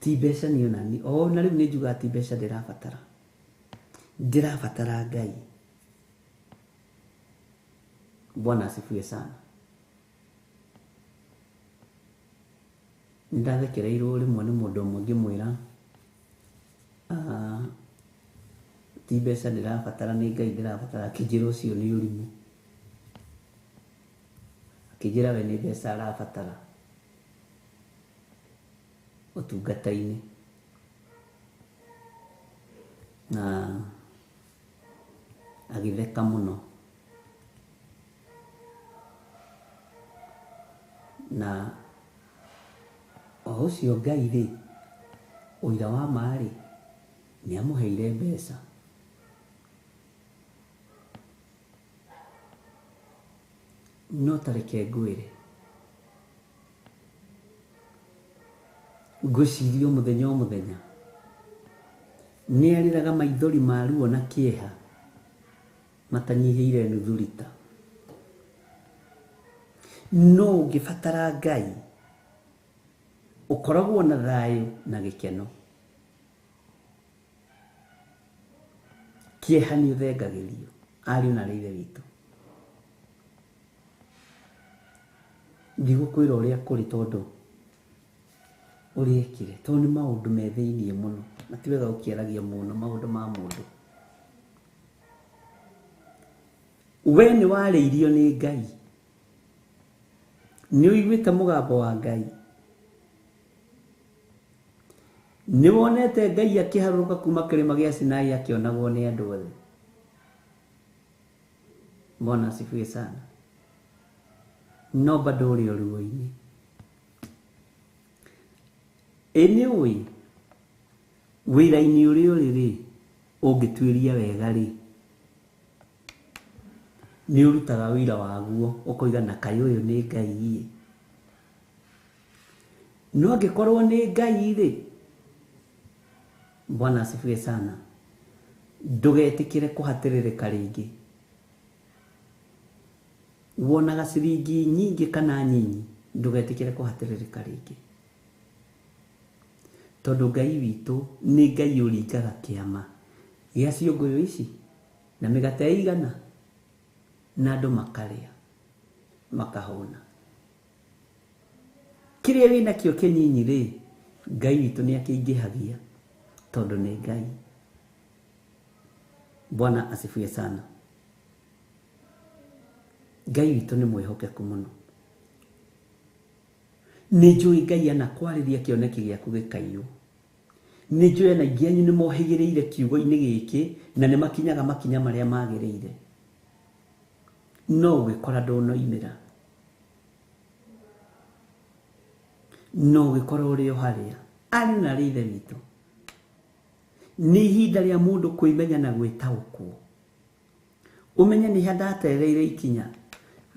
S4: Ti mbeca niĩ onani, na rĩu nĩ njugaga ti mbeca ndĩrabatara. Ndĩrabatara Ngai. Bwana asifiwe sana. Ndathekereirwo rĩmwe nĩ mũndũ ũmwe ngĩmwĩra ti mbeca ndĩrabatara, nĩ Ngai ndĩrabatara. Akĩnjĩra ũcio nĩ ũrimũ. Akĩnjĩra we nĩ mbeca arabatara ũtungata-inĩ. Na agĩtheka mũno. Na o ũcio Ngai rĩ, ũira wa marĩ nĩ amũheire mbeca. No tareke ngwĩre, ngwĩciria mũthenya o mũthenya nĩ arĩraga maithori ma ruo na kĩeha matanyihĩire nuthu rita. No ũngĩbatara Ngai ũkoragwo na thayũ na gĩkeno. Kĩeha nĩ ũthengagĩrio, ariũ na leithe witũ. Ndigũkwĩra ũrĩa kũrĩ tondũ ũrĩekire, tondũ nĩ maũndũ me thĩiniĩ mũno, na ti wega ũkĩaragia mũno maũndũ ma mũndũ. We nĩ warĩirio nĩ Ngai, nĩ ũiguĩte mũgambo wa Ngai, nĩ wonete Ngai akĩharũrũka kuma kĩrĩma gĩa Sinai akĩonagwo nĩ andũ othe. Bwana asifiwe sana. No bado ũrĩ o ruo-inĩ. Nĩ ũĩ wĩra-inĩ ũrĩa ũrĩ rĩ, ũngĩtuĩria wega rĩ, nĩ ũrutaga wĩra waguo ũkoiga na kaĩ ũyũ nĩ Ngai. No angĩkorwo nĩ Ngai rĩ, Bwana asifiwe sana, ndũgetĩkĩre kũhatĩrĩrĩka rĩngĩ. Wonaga ciringi nyingĩ kana nyinyi, ndũgetĩkĩre kũhatĩrĩrĩka rĩngĩ. Tondũ Ngai witũ nĩ Ngai ũringaga kĩama gĩa ciũngũyũ ici na mĩgate ĩigana, na andũ makarĩa makahũna. Kĩrĩa wĩnakĩo kĩnyinyi rĩ, Ngai witũ nĩ akĩingĩhagia tondũ nĩ Ngai. Bwana asifiwe sana. Ngai witũ nĩ mwĩhokeku mũno. Nĩ njũĩ Ngai anakwarĩria kĩoneki gĩaku gĩkaiyũ. Nĩ njũĩ ana aingĩ anyu nĩ mohĩgĩrĩire kiugo-inĩ gĩkĩ na nĩ makinyaga makinya marĩa magĩrĩire. No ũgĩkora ndũnoimĩra. No ũgĩkora ũrĩ o harĩa. Arĩ na leithe witũ. Nĩ ihinda rĩa mũndũ kwĩmenya na gwĩtaũkwo. Ũmenye nĩ handatereire ikinya.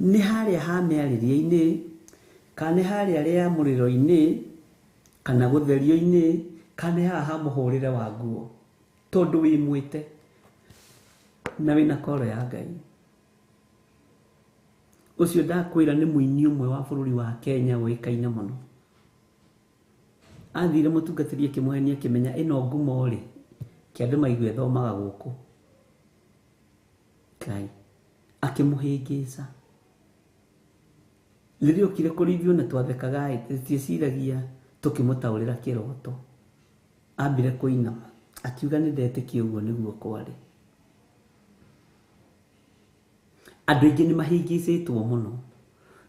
S4: Nĩ harĩa ha mĩarĩrie-inĩ, kana nĩ harĩa rĩamũrĩro-inĩ, kana gũtherio-inĩ, kana nĩ haha ha mũhũrĩre wa nguo. Tondũ wĩ mwĩte na wĩna koro ya Ngai. Ũcio ndakwĩra nĩ mũini ũmwe wa bũrũri wa Kenya ũĩkaine mũno. Athire mũtungatĩri akĩmũhenia akĩmenya ĩno ngumo rĩ, kĩandũ maigue thomaga gũkũ. Ngai akĩmũhĩngĩca. Rĩrĩa okire kũrithio na twathekaga, tũtieciragia tũkĩmũtaũrĩra kĩroto. ambire kuinama akiuga nĩ ndetĩkia ũguo nĩguo kwarĩ. Andũ aingĩ nĩ mahingicĩtwo mũno,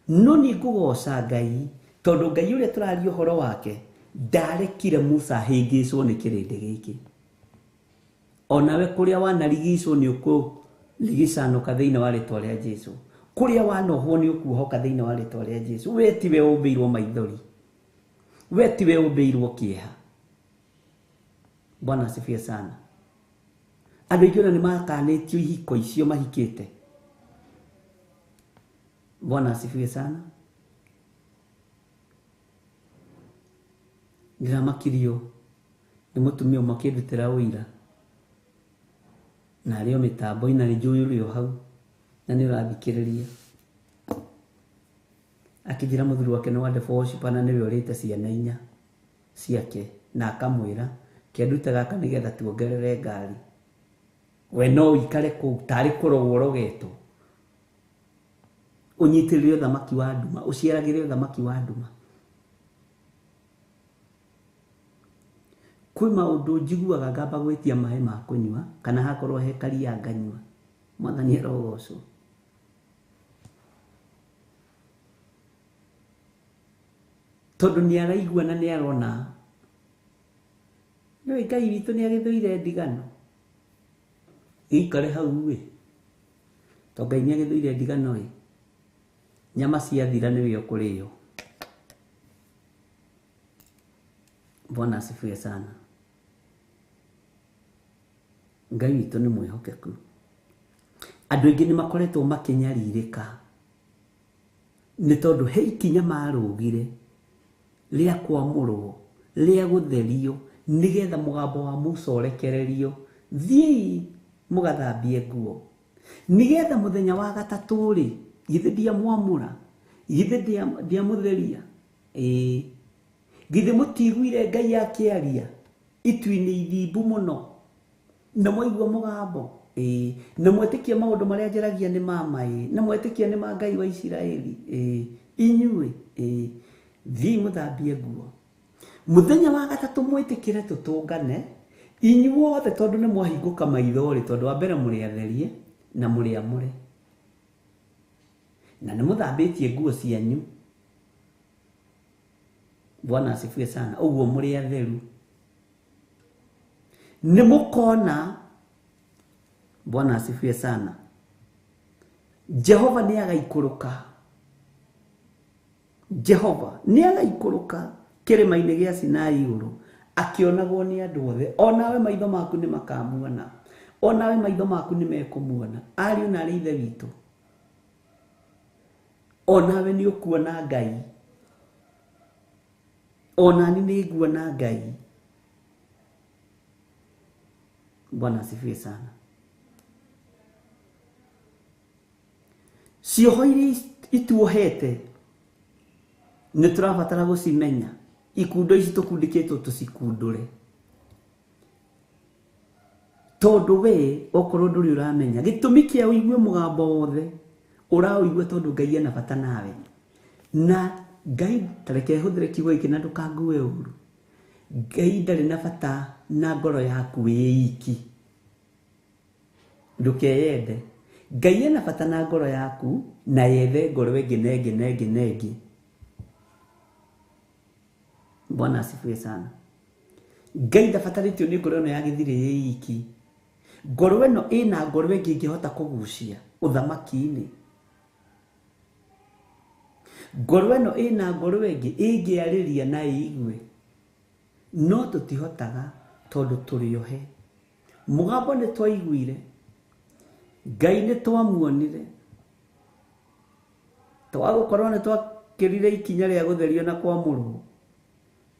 S4: no nĩ ngũgoca Ngai tondũ Ngai ũrĩa tũraria ũhoro wake ndarekire Musa ahĩngĩcwo nĩ kĩrĩndĩ gĩkĩ. Onawe kũrĩa wanarigicwo nĩ ũkũrigicanũka thĩinĩ wa rĩtwa rĩa Jesũ, kũrĩa wanohwo nĩ ũkuohoka thĩinĩ wa rĩtwa rĩa Jesũ. We tiwe ũmbĩirwo maithori, we tiwe ũmbĩirwo kĩeha. Bwana asifiwe sana. Andũ aingĩ ona nĩ makanĩtio ihiko icio mahikĩte. Bwana asifiwe sana. Ndĩramakirio nĩ mũtumia ũmwe akĩndutĩra ũira, na arĩ o mĩtambo-inĩ na nĩ njũĩ ũrĩ o hau na nĩ ũrathikĩrĩria. Akĩnjĩra mũthuri wake nĩ wa Devil Worshiper na nĩwe ũrĩte ciana 4 ciake, na akamwĩra kĩndute gaka nĩgetha tuongerere ngari, we no ikare kũu tarĩ kũrogwo ũrogetwo, ũnyitĩrĩre ũthamaki wa nduma, ũciaragĩre ũthamaki wa nduma. Kwĩ maũndũ njiguaga ngamba gwĩtia maĩ ma kũnyua, kana hakorwo he karia nganyua. Mwathani arogocwo. Tondũ nĩ araigua na nĩ arona nĩ Ngai witũ nĩ agĩthũire ndigano. Ikare hau we, tondũ Ngai nĩ agĩthũire ndigano ĩ, nyama ciathira nĩwe ũkũrĩo. Bwana asifiwe sana. Ngai witũ nĩ mwĩhokeku. Andũ aingĩ nĩ makoretwo makĩnyarirĩka nĩ tondũ he ikinya marũgire rĩa kwamũrwo, rĩa gũtherio, nĩgetha mũgambo wa Musa ũrekererio, thiĩ mũgathambie nguo, nĩgetha mũthenya wa gatatũ rĩ, githĩ ndiamwamũra, githĩ ndiamũtheria. Githĩ mũtiguire Ngai akĩaria itu-inĩ ithimbu mũno, na mwaigua mũgambo, na mwetĩkia maũndũ marĩa njaragia nĩ mama, na mwetĩkia nĩ ma Ngai wa Isiraeli, inyuĩ thiĩ mũthambie nguo. Mũthenya wa gatatũ mwĩtĩkĩre tũtũngane inyuothe, tondũ nĩ mwahingũka maithori, tondũ wa mbere mũrĩ atherie na mũrĩ amũre, na nĩ mũthambĩtie nguo cianyu. Bwana asifiwe sana. Uguo mũrĩ atheru nĩ mũkona. Bwana asifiwe sana. Jehova nĩ agaikũrũka, Jehova nĩ agaikũrũka kĩrĩma-inĩ gĩa Sinai igũrũ, akĩonagwo nĩ andũ othe. Onawe maitho maku nĩ makamuona, onawe maitho maku nĩ mekũmuona. Ariũ na arĩ ithe witũ, onawe nĩ ũkuona Ngai, onani nĩ nguona Ngai. Bwana asifiwe sana. Cioho iria ituohete nĩ tũrabatara gũcimenya. Ikundo ici tũkundĩkĩtwo tũcikundũre, tondũ we okorwo ndũrĩ ũramenya gĩtũmi kĩa ũigue mũgambo wothe ũraũigua, tondũ Ngai ena bata nawe. Na Ngai tareke hũthĩre kiugo gĩkĩ na ndũkangue ũru, Ngai ndarĩ na bata na ngoro yaku wĩ iki, ndũkeyende. Ngai ena bata na ngoro yaku, na yethe ngoro ĩngĩ na ĩngĩ. Bwana asifiwe sana. Ngai ndabatarĩtio nĩ ngoro ĩno ya gĩthirĩ ĩ iki. Ngoro ĩno ĩna ngoro ĩngĩ ĩngĩhota kũgucia ũthamaki-inĩ. Ngoro ĩno ĩna ngoro ĩngĩ ĩngĩarĩria na ĩigue, no tũtihotaga tondũ tũrĩohe. Mũgambo nĩ twaiguire, Ngai nĩ twamuonire, twagũkorwo nĩ twakĩrire ikinya rĩa gũtherio na kwamũrwo,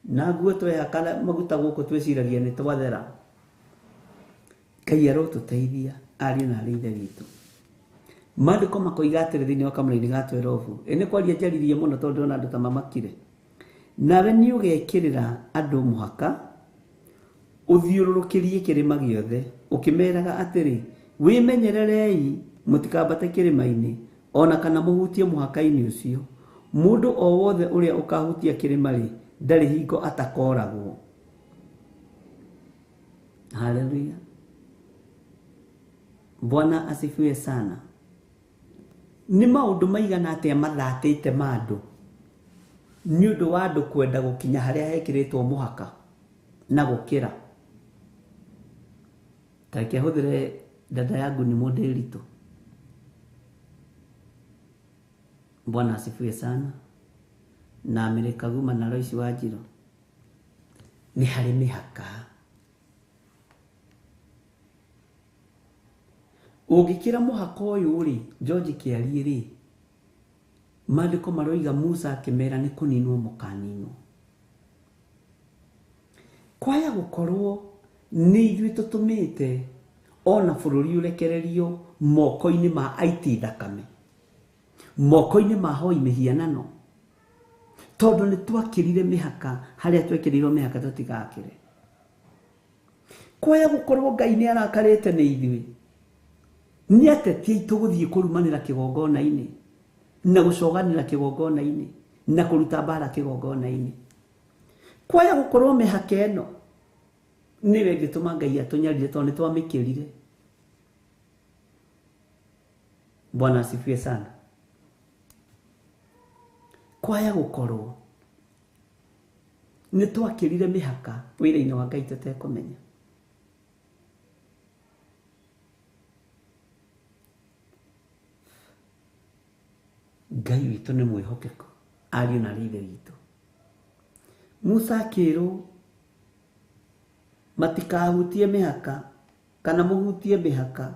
S4: na nguo twehaka maguta gũkũ twĩciragia nĩ twathera. Ngai arotũteithia ariũ na arĩ ithe witũ. Maandĩko makoiga atĩrĩ thĩinĩ wa kamũra-inĩ ga 12, nĩ kwaria njaririe mũno tondũ ona andũ ta mamakire. Nawe nĩ ũgekĩrĩra andũ mũhaka ũthiũrũrũkĩrie kĩrĩma gĩothe, ũkĩmeraga atĩrĩ, wĩmenyererei mũtikambate kĩrĩma-inĩ, ona kana mũhutie mũhaka-inĩ ũcio. Mũndũ o wothe ũrĩa ũkahutia kĩrĩma rĩ, ndarĩ hingo atakoragwo. Haleluya. Bwana asifiwe sana. Nĩ maũndũ maigana atĩa mathatĩte mandũ nĩ ũndũ wa andũ kwenda gũkinya harĩa hekĩrĩtwo mũhaka na gũkĩra. Take hũthĩre dada yangu ni Mũndĩritũ. Bwana asifiwe sana. Na Amerika Guma na Lois Wanjiru. Nĩ harĩ mĩhaka. Ũngĩkĩra mũhaka ũyũ rĩ, George Kĩari rĩ, maandĩko maroiga Musa akĩmera nĩ kũninwo mũkaninwo. Kwaya gũkorwo nĩ ithuĩ tũtũmĩte ona bũrũri ũrekererio moko-inĩ ma aiti thakame, moko-inĩ ma hoi mĩhianano, tondũ nĩ twakĩrire mĩhaka harĩa twekĩrirwo mĩhaka tũtigakĩre. Kwaya gũkorwo Ngai nĩ arakarĩte nĩ ithuĩ, nĩ ateti aitũ gũthiĩ kũrumanĩra kĩgongona-inĩ na gũcoganĩra kĩgongona-inĩ na kũruta mbara kĩgongona-inĩ. Kwaya gũkorwo mĩhaka ĩno nĩwe ĩngĩtũma Ngai atũnyarire tondũ nĩ twamĩkĩrire. Bwana asifiwe sana. Kwaya gũkorwo nĩ twakĩrire mĩhaka wĩra-inĩ wa Ngai tũtekũmenya. Ngai witũ nĩ mwĩhokeku, ariũ na ithe witũ. Musa akĩrwo matikahutie mĩhaka kana mũhutie mĩhaka.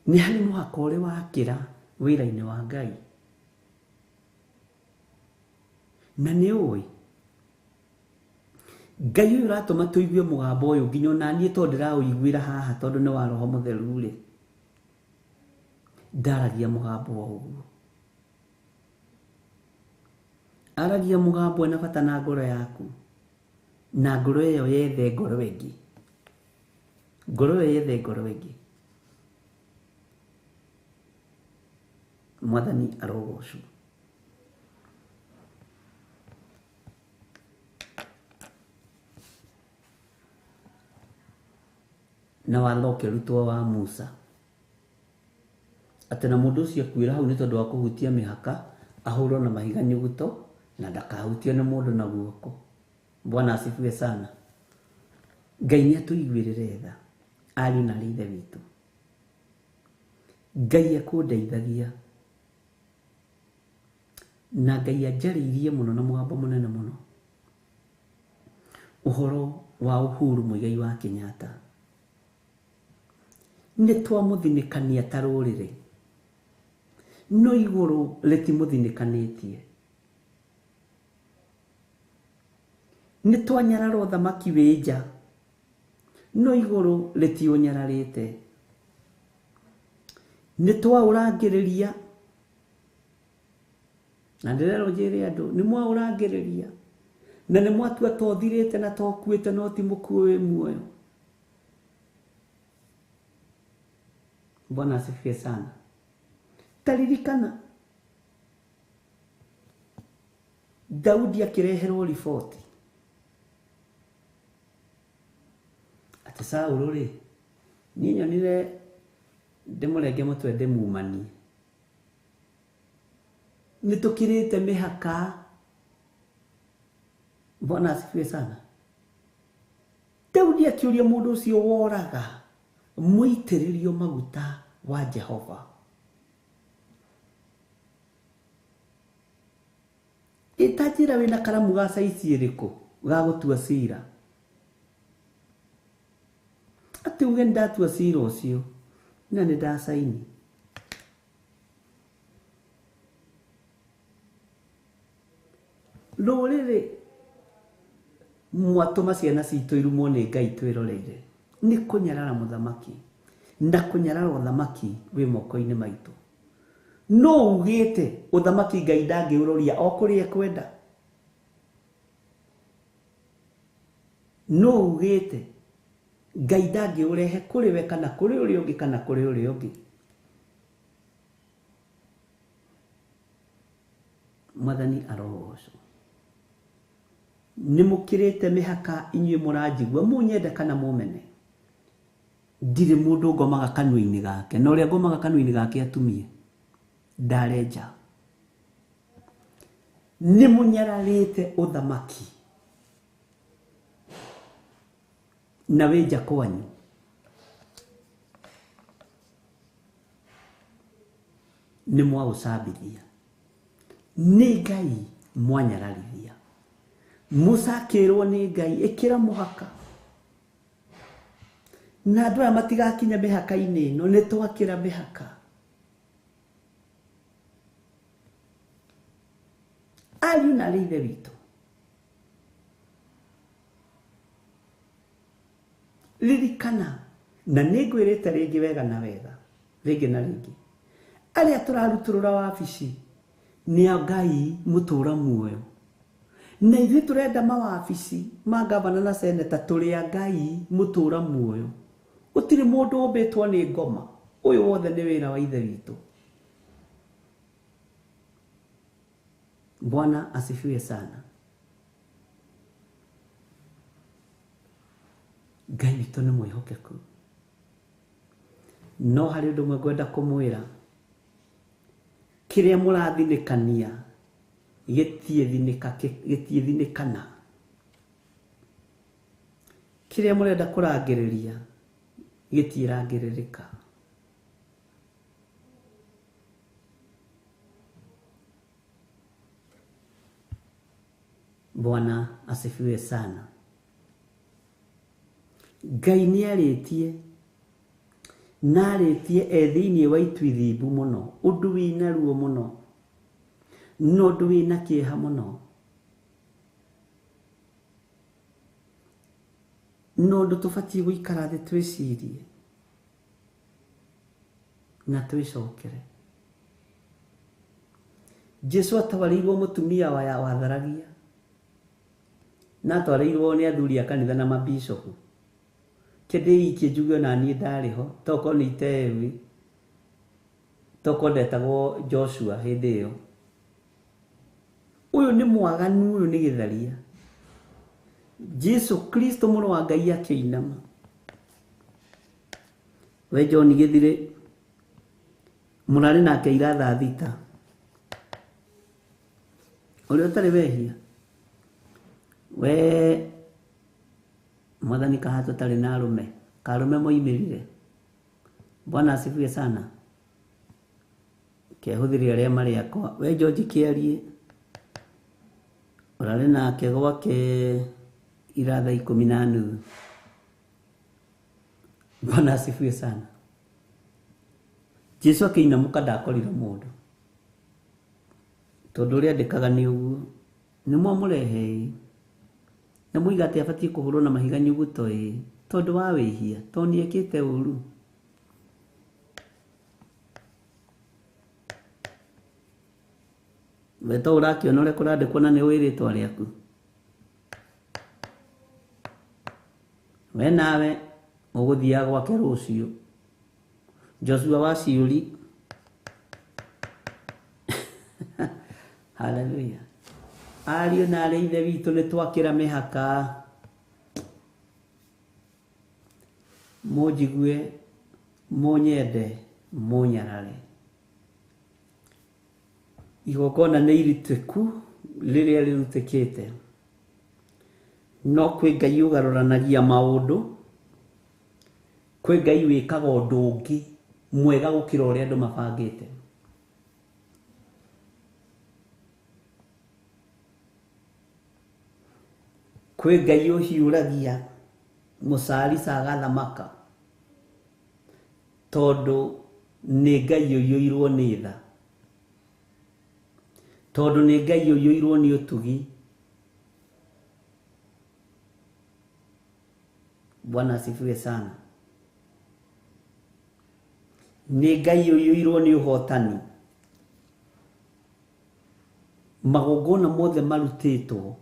S4: Nĩ harĩ mũhaka ũrĩ wakĩra wĩra-inĩ wa Ngai. Na nĩ ũĩ Ngai ũyũ ũratũma tũigue mũgambo ũyũ nginya ona niĩ tondũ ndĩraũiguĩra haha tondũ nĩ wa Roho Mũtheru rĩ, ndaragia mũgambo wa ũguo. Aragia mũgambo ena bata na ngoro yaku, na ngoro ĩyo yethe ngoro ĩngĩ, ngoro ĩyo yethe ngoro ĩngĩ. Mwathani arogocwo. Na watho ũkĩrutwo wa Musa atĩ na mũndũ ũcio akuĩra hau nĩ tondũ wa kũhutia mĩhaka, ahũrwo na mahiga nyuguto na ndakahutio nĩ mũndũ na guoko. Bwana asifiwe sana. Ngai nĩ atũiguĩrĩre tha, ariũ na ithe witũ. Ngai akũndeithagia na Ngai anjarĩirie mũno na mũgambo mũnene mũno ũhoro wa Uhuru Muigai wa Kenyatta. Nĩ twamũthinĩkania ta rũrĩrĩ, no igũrũ rĩtimũthinĩkanĩtie. Nĩ twanyarara ũthamaki wĩ nja, no igũrũ rĩtiũnyararĩte. Nĩ twaũrangĩrĩria, na ndĩrerwo njĩre andũ nĩ mwaũrangĩrĩria na nĩ mwatua tothirĩte na tokuĩte no ti mũkuũ wĩ muoyo. Bwana asifiwe sana. Taririkana Daudi akĩreherwo riboti atĩ Saũlũ rĩ, niĩ nyonire ndĩmũrenge mũtwe ndĩmumanie. Nĩ tũkĩrĩte mĩhaka. Bwana asifiwe sana. Daudi akĩũria mũndũ ũcio woraga mũitĩrĩrio maguta wa Jehova. Itajira wina karamu ga saizi ĩrĩkũ ga gũtua cira. Ati uge ndatua cira ũcio na nĩ ndasaini. Rũrĩrĩ mwatũma ciana citũ irumwo nĩ Ngai twĩroreire nĩ kũnyarara mũthamaki na kũnyarara ũthamaki wĩ moko-inĩ maitũ. No ugĩte ũthamaki Ngai ndangĩũroria o kũrĩa kwenda. No ugĩte Ngai ndangĩũrehe kũrĩ we kana kũrĩ ũrĩa ũngĩ kana kũrĩ ũrĩa ũngĩ. Mwathani arogocwo. nimukirite mihaka inyuĩ mũranjigua munyende kana mũmene ndirĩ mũndũ ngomaga kanua-inĩ gake na ũrĩa ngomaga kanua-inĩ gake atumie ndarenja nimunyararĩte ũthamaki na wĩnja kwanyu nimwaũcambithia nĩ Ngai mwanyararithia Musa akĩrwo nĩ Ngai ĩkĩra mũhaka na andũ aya matigakinya mĩhaka-inĩ ĩno nĩ twakĩra mĩhaka ariũ na ithe witũ ririkana na nĩ ngwĩrĩte rĩngĩ wega na wega rĩngĩ na rĩngĩ arĩa tũrarutũrũra wabici nĩ a Ngai mũtũra muoyo na ithuĩ tũrenda mawabici ma gavana na seneta tũrĩ a Ngai mũtũra muoyo gũtirĩ mũndũ ũmbĩtwo nĩ ngoma ũyũ wothe nĩ wĩra wa ithe witũ. Bwana asifiwe sana. Ngai witũ nĩ mwĩhokeku no harĩ ũndũ ũmwe ngwenda kũmwĩra kĩrĩa mũrathinĩkania gĩtiĩthinĩkana kĩrĩa mũrenda kũrangĩrĩria gĩtiĩrangĩrĩrĩka. Bwana asifiwe sana. Ngai nĩarĩtie narĩtie thĩinĩ wa itu ithimbu mũno ũndũ wĩna ruo mũno no ũndũ wĩna kĩeha mũno no ũndũ tũbatiĩ gũikara thĩ twĩcirie na twĩcokere. Jesu atwarĩirwo mũtumia watharagia na atwarĩirwo nĩ athuri a kanitha na mabishopu kĩndĩ kĩnjuge na niĩ ndarĩho toko nĩ itewi toko ndetagwo Joshua hĩndĩ ĩyo. Ũyũ nĩ mwaganu, ũyũ nĩ gĩtharia. Jesu Kristo mũrũ wa Ngai akĩinama we John Gĩthirĩ mũrarĩ nake ira thaa thita ũrĩa ũtarĩ wehia we Mwathani kahato tari na karume moimĩrire. Bwana asifiwe sana. Kehũthĩre arĩa marĩ akwa we George Kĩarie ũrarĩ nake gwake ira thaa 10:30. Bwana asifiwe sana. Jesu akĩinamũka ndakorire mũndũ tondũ ũrĩa ndekaga nĩ ũguo nĩ mwamũrehe na mũiga atĩ abatiĩ kũhũrwo na mahiga nyuguto tondũ wa wĩhia tondũ nĩekĩte ũru. We to ũrakĩona ũrĩa kũrandĩkwo na nĩ ũĩ rĩtwa rĩaku we nawe ũgũthiaga gwake rũciũ. Joshua wa Ciuri haleluya. Ariũ na arĩ ithe witũ nĩ twakĩra mĩhaka mũnjigue mũnyende mũnyarare. Igongona nĩ iritĩku rĩrĩa rĩrutĩkĩte no kwĩ Ngai ũgarũranagia maũndũ, kwĩ Ngai wĩkaga ũndũ ũngĩ mwega gũkĩra ũrĩa andũ mabangĩte. Kwĩ Ngai ũhiũragia mũcarica agathamaka tondũ nĩ Ngai ũiyũirwo nĩ tha, tondũ nĩ Ngai ũiyũirwo nĩ ũtugi. Bwana asifiwe sana. Nĩ Ngai ũiyũirwo nĩ ũhotani. Magongona mothe marutĩtwo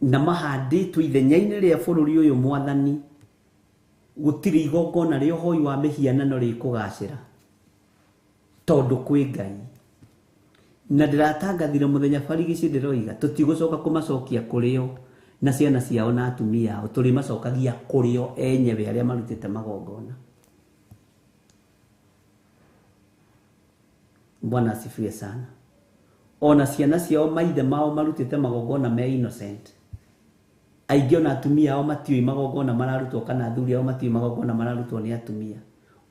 S4: na mahandĩtwo ithenya-inĩ rĩa bũrũri ũyũ Mwathani gũtirĩ igongona rĩa ũhoi wa mĩhianano rĩkũgacĩra tondũ kwĩ Ngai. na ndiratangathire muthenya barigici ndiroiga tutigocoka kumacokia kurio na ciana ciao na atumia ao turi macokagia kurio enyewe aria marutite magongona. Bwana asifiwe sana. Ona ciana ciao maithe mao marutite magongona me innocent. Aingĩ ona atumia ao matioi magongona mararutwo kana athuri ao matioi magongona mararutwo ni atumia.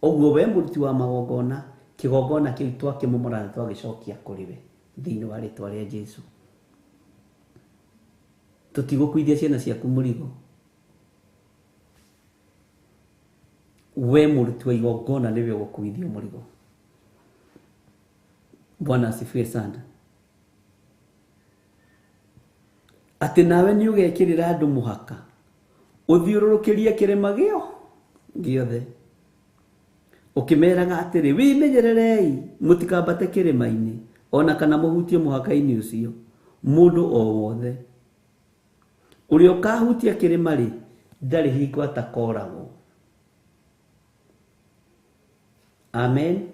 S4: Oguo we muruti wa magongona kigongona kiu twakimomora na twagicokia kuri we thiini wa ritwa ria Jesu. Tutigokuithia ciana ciaku murigo. We muruti wa igongona niwe ugukuithio murigo. Bwana asifiwe sana. Ati nawe ni ugekirira andu muhaka uthiururukirie kirima giothe ukimeraga atiri wimenyererei mutikambate kirima-ini ona kana muhutie muhaka-ini ucio mundu o wothe uria ukahutia kirima ri ndari hingo atakoragwo. Amen.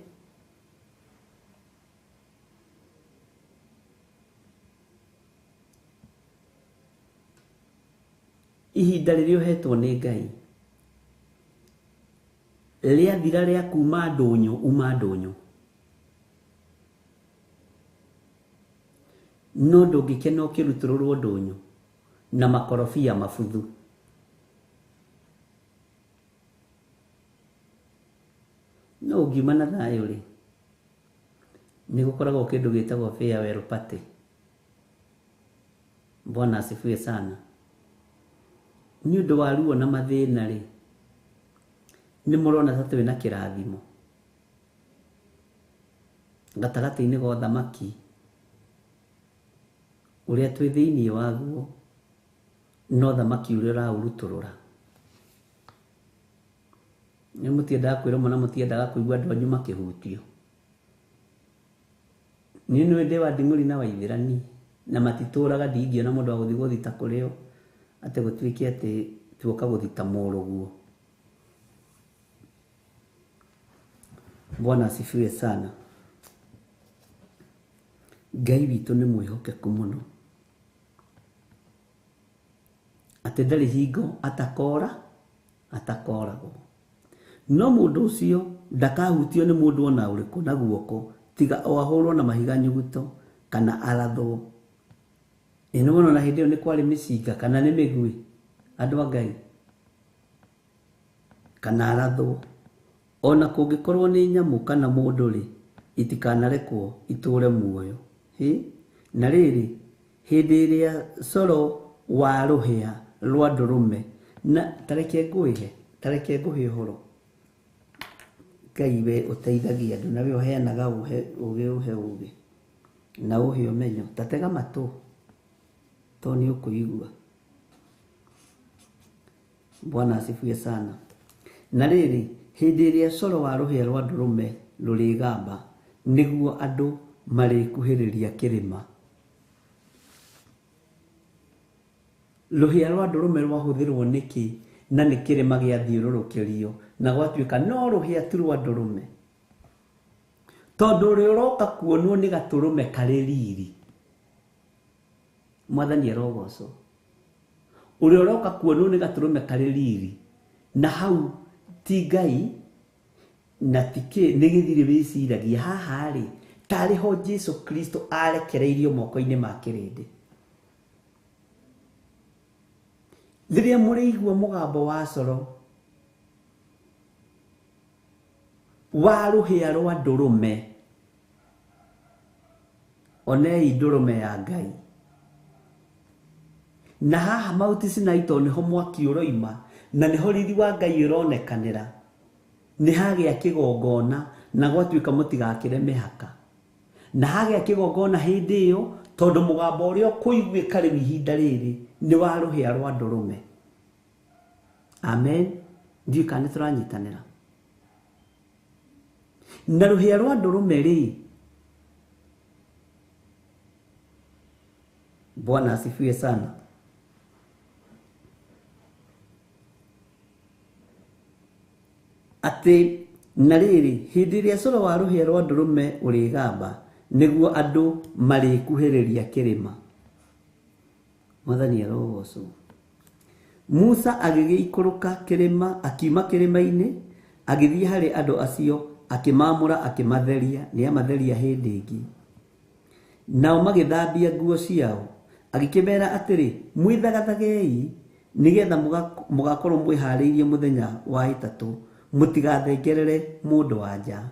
S4: Ihinda riria uhetwo ni Ngai ria thira ria kuma ndunyu uma ndunyu no ndungikena ukirutururwo ndunyu na makorofia mabuthu. No ngiuma na thayo ri ni gukoragwo kindu gitagwo farewell party. Bwana asifiwe sana. Ni undu wa ruo na mathina ri ni murona ta twina kirathimo gatagati-ini go thamaki uria twi thiini waguo no thamaki uria rauruturura. Ni mutiendaga kwirwo na mutiendaga kuigua andu anyu makihutio. Ni ndi wa nding'uri na waithirani na matituraga ndingiona mundu wa guthi guthita kurio ate gutwiki ate tuoka guthita muruguo. Bwana asifiwe sana. Ngai witu ni mwihokeku muno ate ndari hingo atakoragwo no mundu ucio ndakahutio ni mundu ona uriku na guoko tiga o ahurwo na mahiga nyuguto kana arathwo. Ino mono na hindi ni kwari miciga kana ni migui andu a Ngai kana arathwo ona kungikorwo ni nyamu kana mundu ri itikanarekwo iture muoyo. Na riri hindi iria coro wa ruhia rwa ndurume na tareke nguhe horo. Ngai we uteithagia andu nawe uheanaga uge na uhe umenyo tatega matu to ni ukuigua. Bwana asifiwe sana. Na riri hindi iria coro wa ruhia rwa ndurume rurigamba niguo andu marikuhiriria kirima. Ruhia rwa ndurume rwahuthirwo niki na ni kirima gia thiururukirio na gwatuika no ruhia tu rwa ndurume tondu ri uroka kuonwo ni gaturume kari riri. Mwathani arogoco uri uroka kuonwo ni gaturume kari riri na hau ti Ngai na tike ni githire wiciragia haha ri tari ho Jesu Kristo arekereirio moko-ini ma kirindi. Thiria murigwa mugambo wa coro wa ruhia rwa ndurume onei ndurume ya Ngai na haha Mount Sinai to niho mwaki uroima na niho rithi wa Ngai uronekanira ni hagia kigongona na gwatuika mutigakire mihaka na hagia kigongona hindi iyo tondu mugambo uria kuiguika ri ihinda riri ni wa ruhia rwa ndurume. Amen. Ndiyo kana turanyitanira na ruhia rwa ndurume ri. Bwana asifiwe sana. Ati na riri hindi iria coro wa ruhia rwa ndurume urigamba niguo andu marikuhiriria kirima. Mwathani arogocwo. Musa agigikuruka kirima, akiuma kirima-ini, agithie hari andu acio, akimamura, akimatheria, ni amatheria hindi ingi. Nao magithambia nguo ciao, agikimera atiri, mwithagathagei nigetha mugakorwo mwihariirie muthenya wa itatu, mutigathengerere mundu wa nja.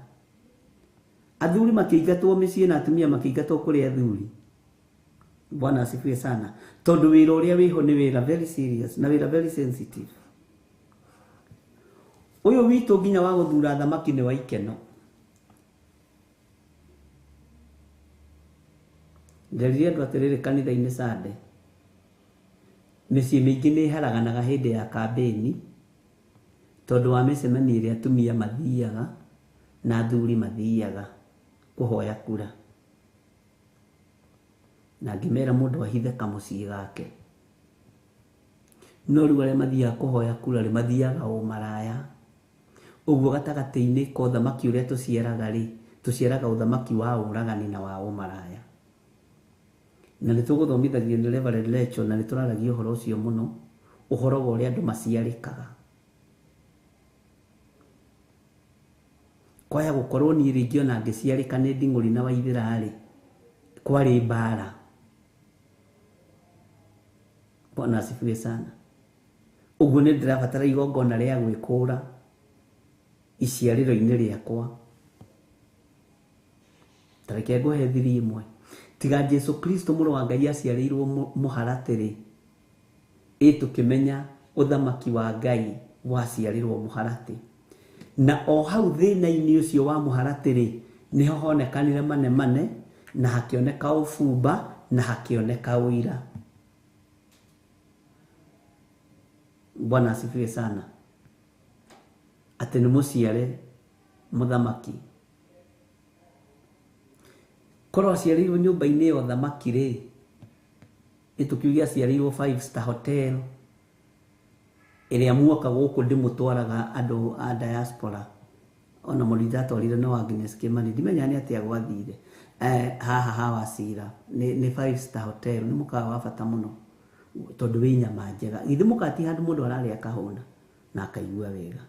S4: Athuri makiingatwo micii na atumia makiingatwo kuri athuri. Bwana asifiwe sana. Tondu wira uria wiho ni wira very serious na wira very sensitive. Uyu witu nginya wa guthura thamaki ni wa ikeno. Nderire andu atiriri kanitha-ini Sunday. Micii mingi ni haraganaga hindi ya kambeni tondu wa micemani iria atumia mathiaga na athuri mathiaga kuhoya kura. Na ngimera mundu ahithe kamucii gake. No riu aria mathiaga kuhoya kura ri mathiaga o maraya. Uguo gatagati-ini ko thamaki uria tucieraga ri, tucieraga uthamaki wa uragani na wa umaraya. Na nituguthomithagio ni Reverend Lecho na nituraragia uhoro ucio muno, uhoro wa uria andu maciarikaga. Kwaya gukorwo ni ringio na ngiciarika ni Nding'uri na Waithira ri, kwari mbara. Bwana asifiwe sana. Uguo ni ndirabatara igongona ria gwikura iciariro-ini riakwa. Tareke nguhe thiri imwe. Tiga Jesu Kristo muru wa Ngai aciarirwo muharate ri, tukimenya uthamaki wa Ngai waciarirwo muharate. Na o hau thina-ini ucio wa muharate ri, niho honekanire mane na hakioneka ufumba na hakioneka uira. Bwana asifiwe sana. Ati ni muciare muthamaki. Korwo aciarirwo nyumba-ini ya uthamaki ri, itukiugia aciarirwo 5-star hotel iria muoka guku ndimutwaraga andu a diaspora. Ona muritha twarire no Agnes Kimani, ndimenya ni atia gwathire. Haha Hawacira ni 5-star hotel, ni mukawa wa bata muno tondu wi nyama njega. Ithe mukati handu mundu araria kahuna na akaigua wega.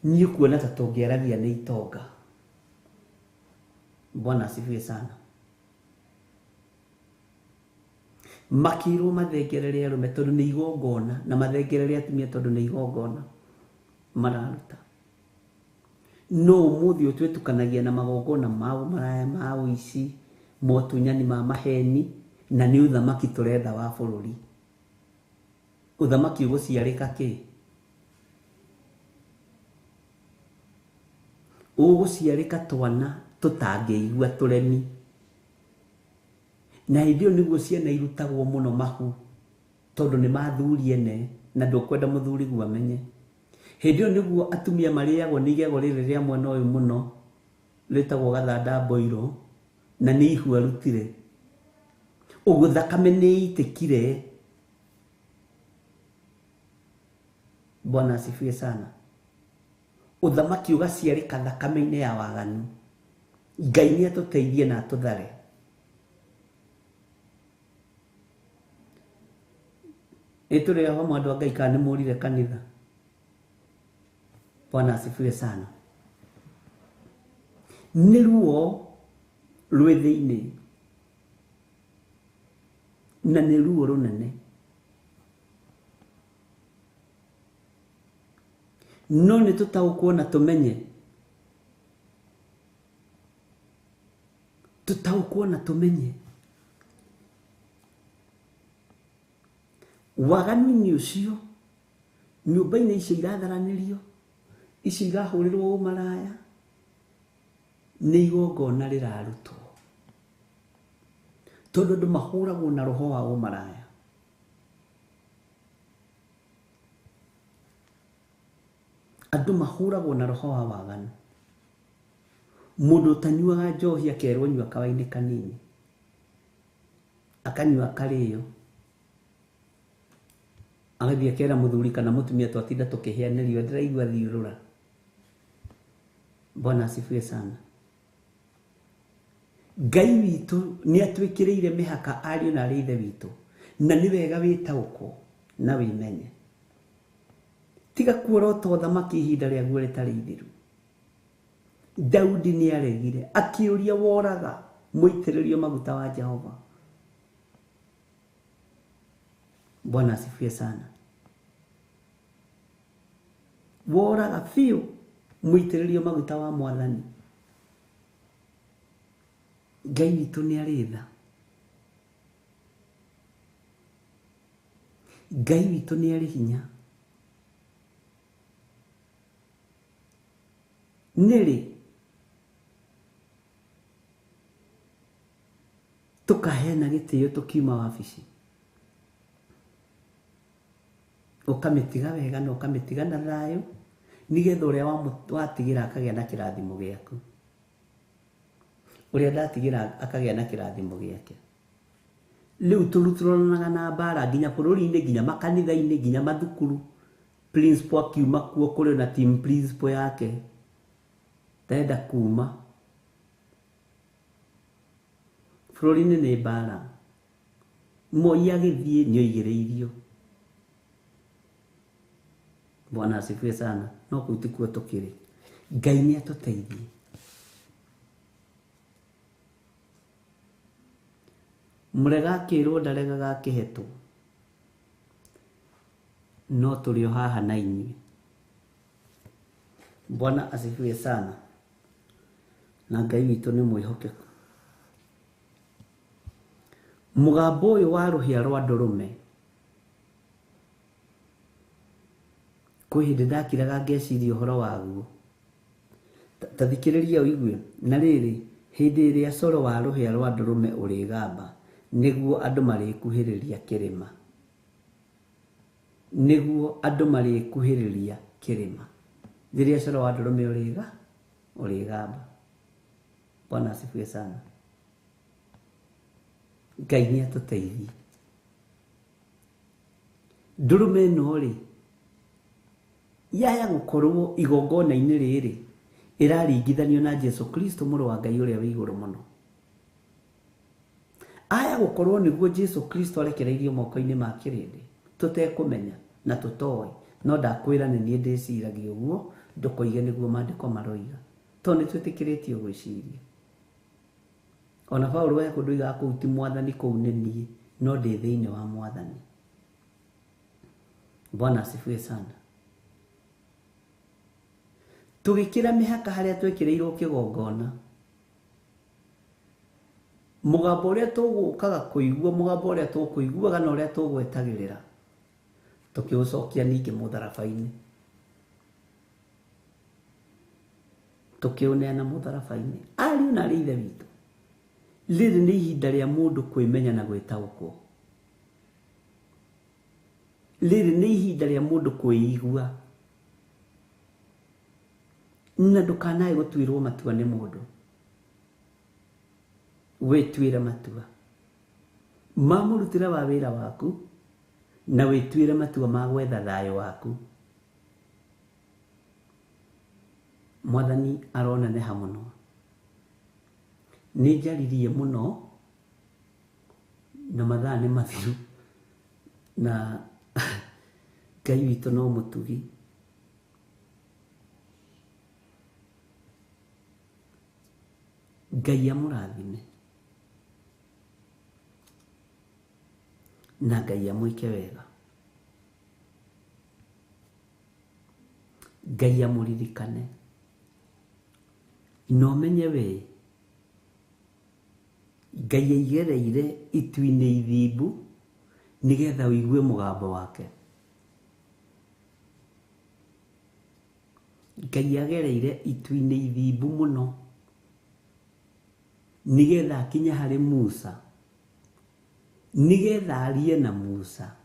S4: Ni kuona ta tungiaragia ni itonga. Bwana asifiwe sana. Makirwo mathengerere arume tondu ni igongona, na mathengerere atumia tondu ni igongona mararuta. No umuthi utwetukanagia na magongona mao maraya mao ici, motunyani ma maheni, na ni uthamaki turetha wa bururi. Uthamaki uguciarika ki? Uguciarika twana tutangeigua turemi. Na hĩndĩ niguo ciana irutagwo muno mahu tondu ni mathuri ene na ndukwenda muthuri gwa menye. Hĩndĩ niguo atumia mariagwo ni igego riri ria mwena uyu muno ritagwo gathanda boiro na ni ihu arutire. Uguo thakame ni itikire. Bwana asifiwe sana. Uthamaki ugaciarika thakame-ini ya waganu. Ngai ni atuteithie na atuthare. Ituri ya mwandu wa Ngai kana murire kanitha. Bwana asifiwe sana. Ni ruo rwi thiini na ni ruo runene. No ni tutaukwo na tumenye. Tutaukwo na tumenye. Waganu-ini ucio nyumba-ini icio iratharanirio, icio irahurirwo umaraya, ni igongona rirarutwo. Tondu andu mahuragwo na roho wa umaraya. Andu mahuragwo na roho wa waganu. Mundu utanyuaga njohi akerwo nyua kawaini kanini, akanyua kario, agathie akera muthuri kana mutumia twatinda tukiheanirio ndiraigua thiurura. Bwana asifiwe sana. Ngai witũ nĩ atwĩkĩrĩire mĩhaka ariũ na arĩ ithe witũ, na nĩ wega wĩtaũkwo na wĩmenye. Tiga kuorota ũthamaki ihinda rĩaguo rĩtarĩ ithiru. Daudi nĩ aregire akĩũria woraga mũitĩrĩrio maguta wa Jehova. Bwana asifiwe sana. Woraga fiũ mũitĩrĩrio maguta wa Mwathani. Ngai witũ nĩ arĩ tha. Ngai witũ nĩ arĩ hinya. Nĩrĩ tũkaheana gĩtĩo tũkiuma wabici, ũkamĩtiga wega na ũkamĩtiga na thayũ, nĩgetha ũrĩa watigĩra akagĩa na kĩrathimo gĩaku, ũrĩa ndatigĩra akagĩa na kĩrathimo gĩake. Rĩu tũrutũranaga na mbara nginya bũrũri-inĩ, nginya makanitha-inĩ, nginya mathukuru. Principal akiuma kuo kũrĩ na team principal yake ndenda kuma. Bũrũri-inĩ nĩ mbara. Moi agĩthiĩ nĩ oigĩrĩirio. Bwana asifiwe sana. No kũu tikuo tũkĩrĩ. Ngai nĩ atũteithie. Mũrega akĩrwo ndaregaga akĩhetwo. No tũrĩ o haha na inyuĩ. Bwana asifiwe sana. Na Ngai witũ nĩ mwĩhokeku. Mũgambo ũyũ wa rũhĩa rwa ndũrũme, kwĩ hĩndĩ ndakiraga ngeciria ũhoro waguo. Ta thikĩrĩria ũigue. Na rĩrĩ, hĩndĩ ĩrĩa coro wa rũhĩa rwa ndũrũme ũrĩgamba, nĩguo andũ marĩkuhĩrĩria kĩrĩma. Nĩguo andũ marĩkuhĩrĩria kĩrĩma. Rĩrĩa coro wa ndũrũme ũrĩgamba. Bwana asifiwe sana. Ngai nĩ atũteithie. Ndũrũme ĩno rĩ, yaya gũkorwo igongona-inĩ rĩrĩ ĩraringithanio na Jesu Kristo mũrũ wa Ngai ũrĩa wĩ igũrũ mũno. Aya gũkorwo nĩguo Jesu Kristo arekereirio moko-inĩ ma kĩrĩndĩ, tũtekũmenya na tũtoĩ. No ndakwĩra nĩ niĩ ndĩciragia ũguo, ndũkoige nĩguo maandĩko maroiga, tondũ nĩ twĩtĩkĩrĩtio gwĩciria. Ona Paulo we kũnduiga kũu ti Mwathani, kũu nĩ niĩ, no ndĩ thĩinĩ wa Mwathani. Bwana asifiwe sana. Tũgĩkĩra mĩhaka harĩa twĩkĩrĩirwo kĩgongona, mũgambo ũrĩa tũgũkaga kũigua, mũgambo ũrĩa tũkũiguaga na ũrĩa tũgwetagĩrĩra, tũkĩũcokia ningĩ mũtharaba-inĩ, tũkĩũneana mũtharaba-inĩ. Ariũ na arĩ ithe witũ, rĩrĩ nĩ ihinda rĩa mũndũ kwĩmenya na gwĩtaũkwo. Rĩrĩ nĩ ihinda rĩa mũndũ kwĩigua, na ndũkanae gũtuĩrwo matua nĩ mũndũ. Wĩtuĩre matua ma mũrutĩre wa wĩra waku, na wĩtuĩre matua ma gwetha thayũ waku. Mwathani aroneneha mũno. Nĩ njaririe mũno na mathaa nĩ mathiru, na Ngai witũ no mũtugi. Ngai amũrathime na Ngai amwĩke wega. Ngai amũririkane na ũmenye we Ngai aigereire itu-inĩ ithimbu nĩgetha ũigue mũgambo wake. Ngai agereire itu-inĩ ithimbu mũno nĩgetha akinya harĩ Musa, nĩgetha arie na Musa,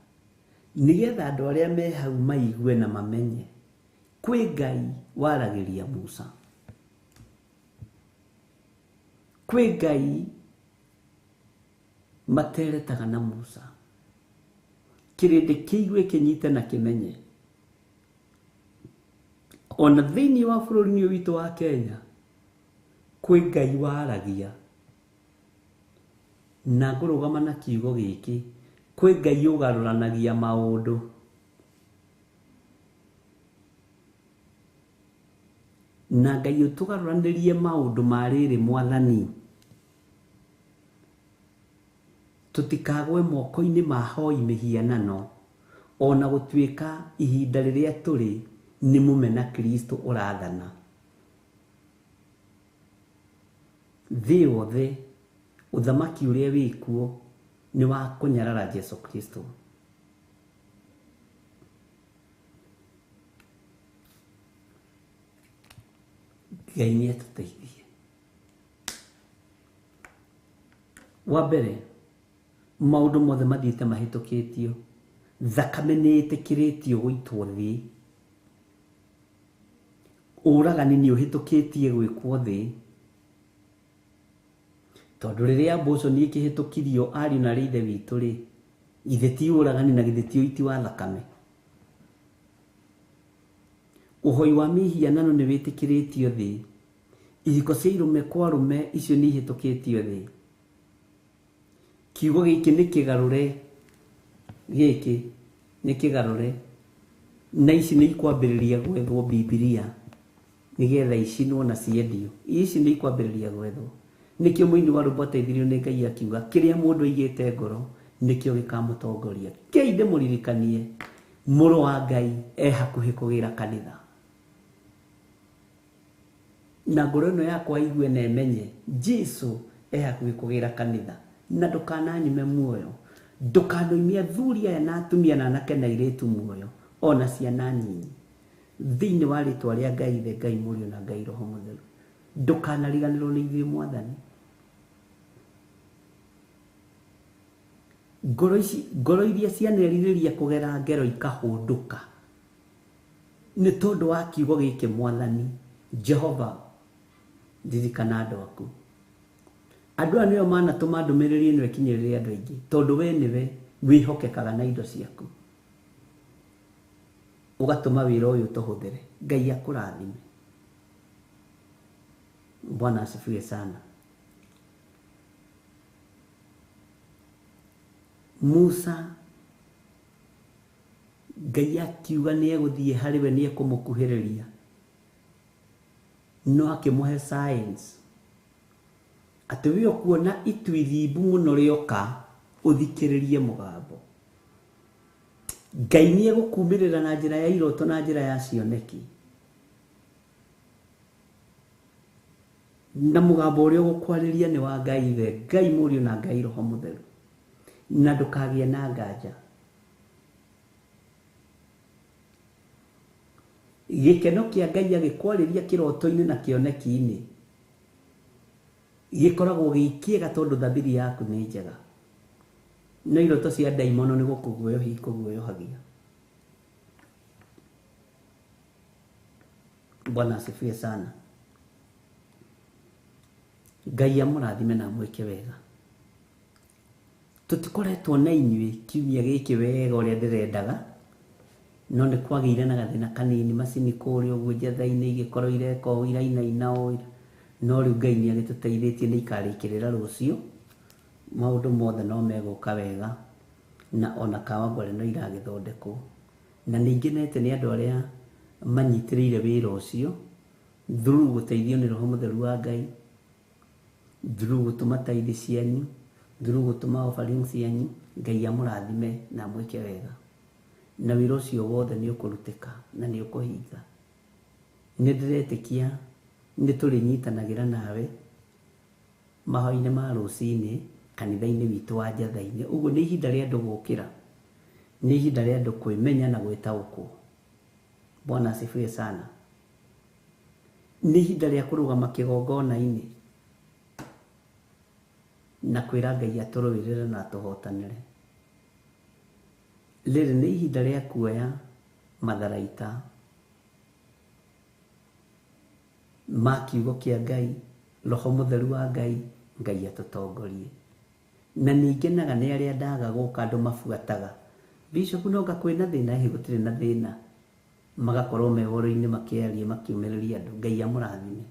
S4: nĩgetha andũ arĩa me hau maigue na mamenye kwĩ Ngai waragĩria Musa, kwĩ Ngai materetaga na Musa. Kĩrĩndĩ kĩigue kĩnyite na kĩmenye ona thĩinĩ wa bũrũri-inĩ witũ wa Kenya kwĩ Ngai waragia na ngũrũgama na kiugo gĩkĩ kwĩ Ngai ũgarũranagia maũndũ. Na Ngai ũtũgarũranĩrie maũndũ ma rĩrĩ Mwathani, tũtikagwe moko-inĩ ma hoi mĩhianano, ona gũtuĩka ihinda rĩrĩa tũrĩ nĩ mũmena Kristo ũrathana. Thĩ yothe ũthamaki ũrĩa wĩkuo nĩ wa kũnyarara Jesu Kristo. Ngai nĩ atũteithie. Wa mbere, maũndũ mothe mathiĩte mahĩtũkĩtio, thakame nĩ ĩtĩkĩrĩtio gũitwo thĩ, ũragani nĩ ũhĩtũkĩtie gwĩkwo thĩ, tondũ rĩrĩa abortion ĩkĩhĩtũkirio ariũ na ithe witũ rĩ, ithe ti ũragani na githĩ ti ũiti wa thakame. Ũhoi wa mĩhianano nĩ wĩtĩkĩrĩtio thĩ, ihiko cia irũme kwa arũme icio nĩ ihĩtũkĩtio thĩ. Kiugo gĩkĩ nĩ kĩgarũre, gĩkĩ nĩ kĩgarũre, na ici nĩ ikwambĩrĩria gwethwo Bibilia nĩgetha icinwo na ciendio. Ici nĩ ikwambĩrĩria gwethwo. Nĩkĩo mũini wa rwĩmbo ateithirio nĩ Ngai akiuga kĩrĩa mũndũ aigĩte ngoro nĩkĩo gĩkamũtongoria. Kĩi ndĩmũririkanie mũrũ wa Ngai hakuhĩ kũgĩra kanitha. Na ngoro ĩno yakwa igue na ĩmenye Jesu hakuhĩ kũgĩra kanitha. Na ndũkananyime muoyo, ndũkanoimie athuri aya na atumia na anake na airĩtu muoyo, ona ciana nyinyi, thĩinĩ wa rĩtwa rĩa Ngai Ithe, Ngai Mũriũ na Ngai Roho Mũtheru. Ndũkanariganĩrwo nĩ ithuĩ Mwathani. Ngoro iria cianerirĩria kũgera ngero ikahũndũka nĩ tondũ wa kiugo gĩkĩ Mwathani Jehova, ririkana andũ aku. Andũ aya nĩo manatũma ndũmĩrĩri ĩno ĩkinyĩrĩre andũ aingĩ, tondũ we nĩwe wĩhokekaga na indo ciaku, ũgatũma wĩra ũyũ tũhũthĩre. Ngai akũrathime. Bwana asifiwe sana. Musa, Ngai akiuga nĩ egũthiĩ harĩ we, nĩ ekũmũkuhĩrĩria, no akĩmũhe science atĩ we ũkuona itu ithiimbu mũno rĩoka ũthikĩrĩrie mũgambo. Ngai nĩ egũkumĩrĩra na njĩra ya iroto na njĩra ya cioneki, na mũgambo ũrĩa ũgũkwarĩria nĩ wa Ngai Ithe, Ngai Mũriũ na Ngai Roho Mũtheru, na ndũkagĩe na nganja. Gĩkeno kĩa Ngai agĩkwarĩria kĩroto-inĩ na kĩoneki-inĩ gĩkoragwo gĩ kĩega tondũ thabiri yaku nĩ njega, no iroto cia ndaimono nĩ gũkũguoyohia ikũguoyohagia. Bwana asifiwe sana. Ngai amũrathime na mwĩke wega. Tũtikoretwo na inyuĩ kiumia gĩkĩ wega ũrĩa ndĩrendaga, no nĩ kwagĩire na gathĩna kanini, macini kũrĩa ũguo njetha-inĩ igĩkorwo ireka o irainaina o ira, no rĩu Ngai nĩ agĩtũteithĩtie nĩ ikarĩkĩrĩra rũciũ, maũndũ mothe no megũka wega, na ona kawangware no iragĩthondekwo. Na nĩ ngenete nĩ andũ arĩa manyitĩrĩire wĩra ũcio through gũteithio nĩ Roho Mũtheru wa Ngai, through gũtũma tithe cianyu, through gũtũma offering cianyu. Ngai amũrathime na mwĩke wega, na wĩra ũcio wothe nĩ ũkũrutĩka na nĩ ũkũhinga. Nĩ ndĩretĩkia nĩ tũrĩnyitanagĩra nawe mahoya-inĩ ma rũcinĩ kanitha-inĩ witũ wa Njatha-inĩ. Ũguo nĩ ihinda rĩa andũ gũkĩra, nĩ ihinda rĩa andũ kwĩmenya na gwĩtaũkwo. Bwana asifiwe sana. Nĩ ihinda rĩa kũrũgama kĩgongona-inĩ na kwĩra Ngai atũrũĩrĩre na atũhotanĩre. Rĩrĩ nĩ ihinda rĩa kuoya matharaita ma kiugo kĩa Ngai, Roho Mũtheru wa Ngai, Ngai atũtongorie. Na nĩngenaga nĩ arĩa ndaga gũka andũ mabuataga, Bishop no gakwĩna thĩna, gũtirĩ na thĩna, magakorwo me woro-inĩ makĩaria makiumĩrĩria andũ. Ngai amũrathime.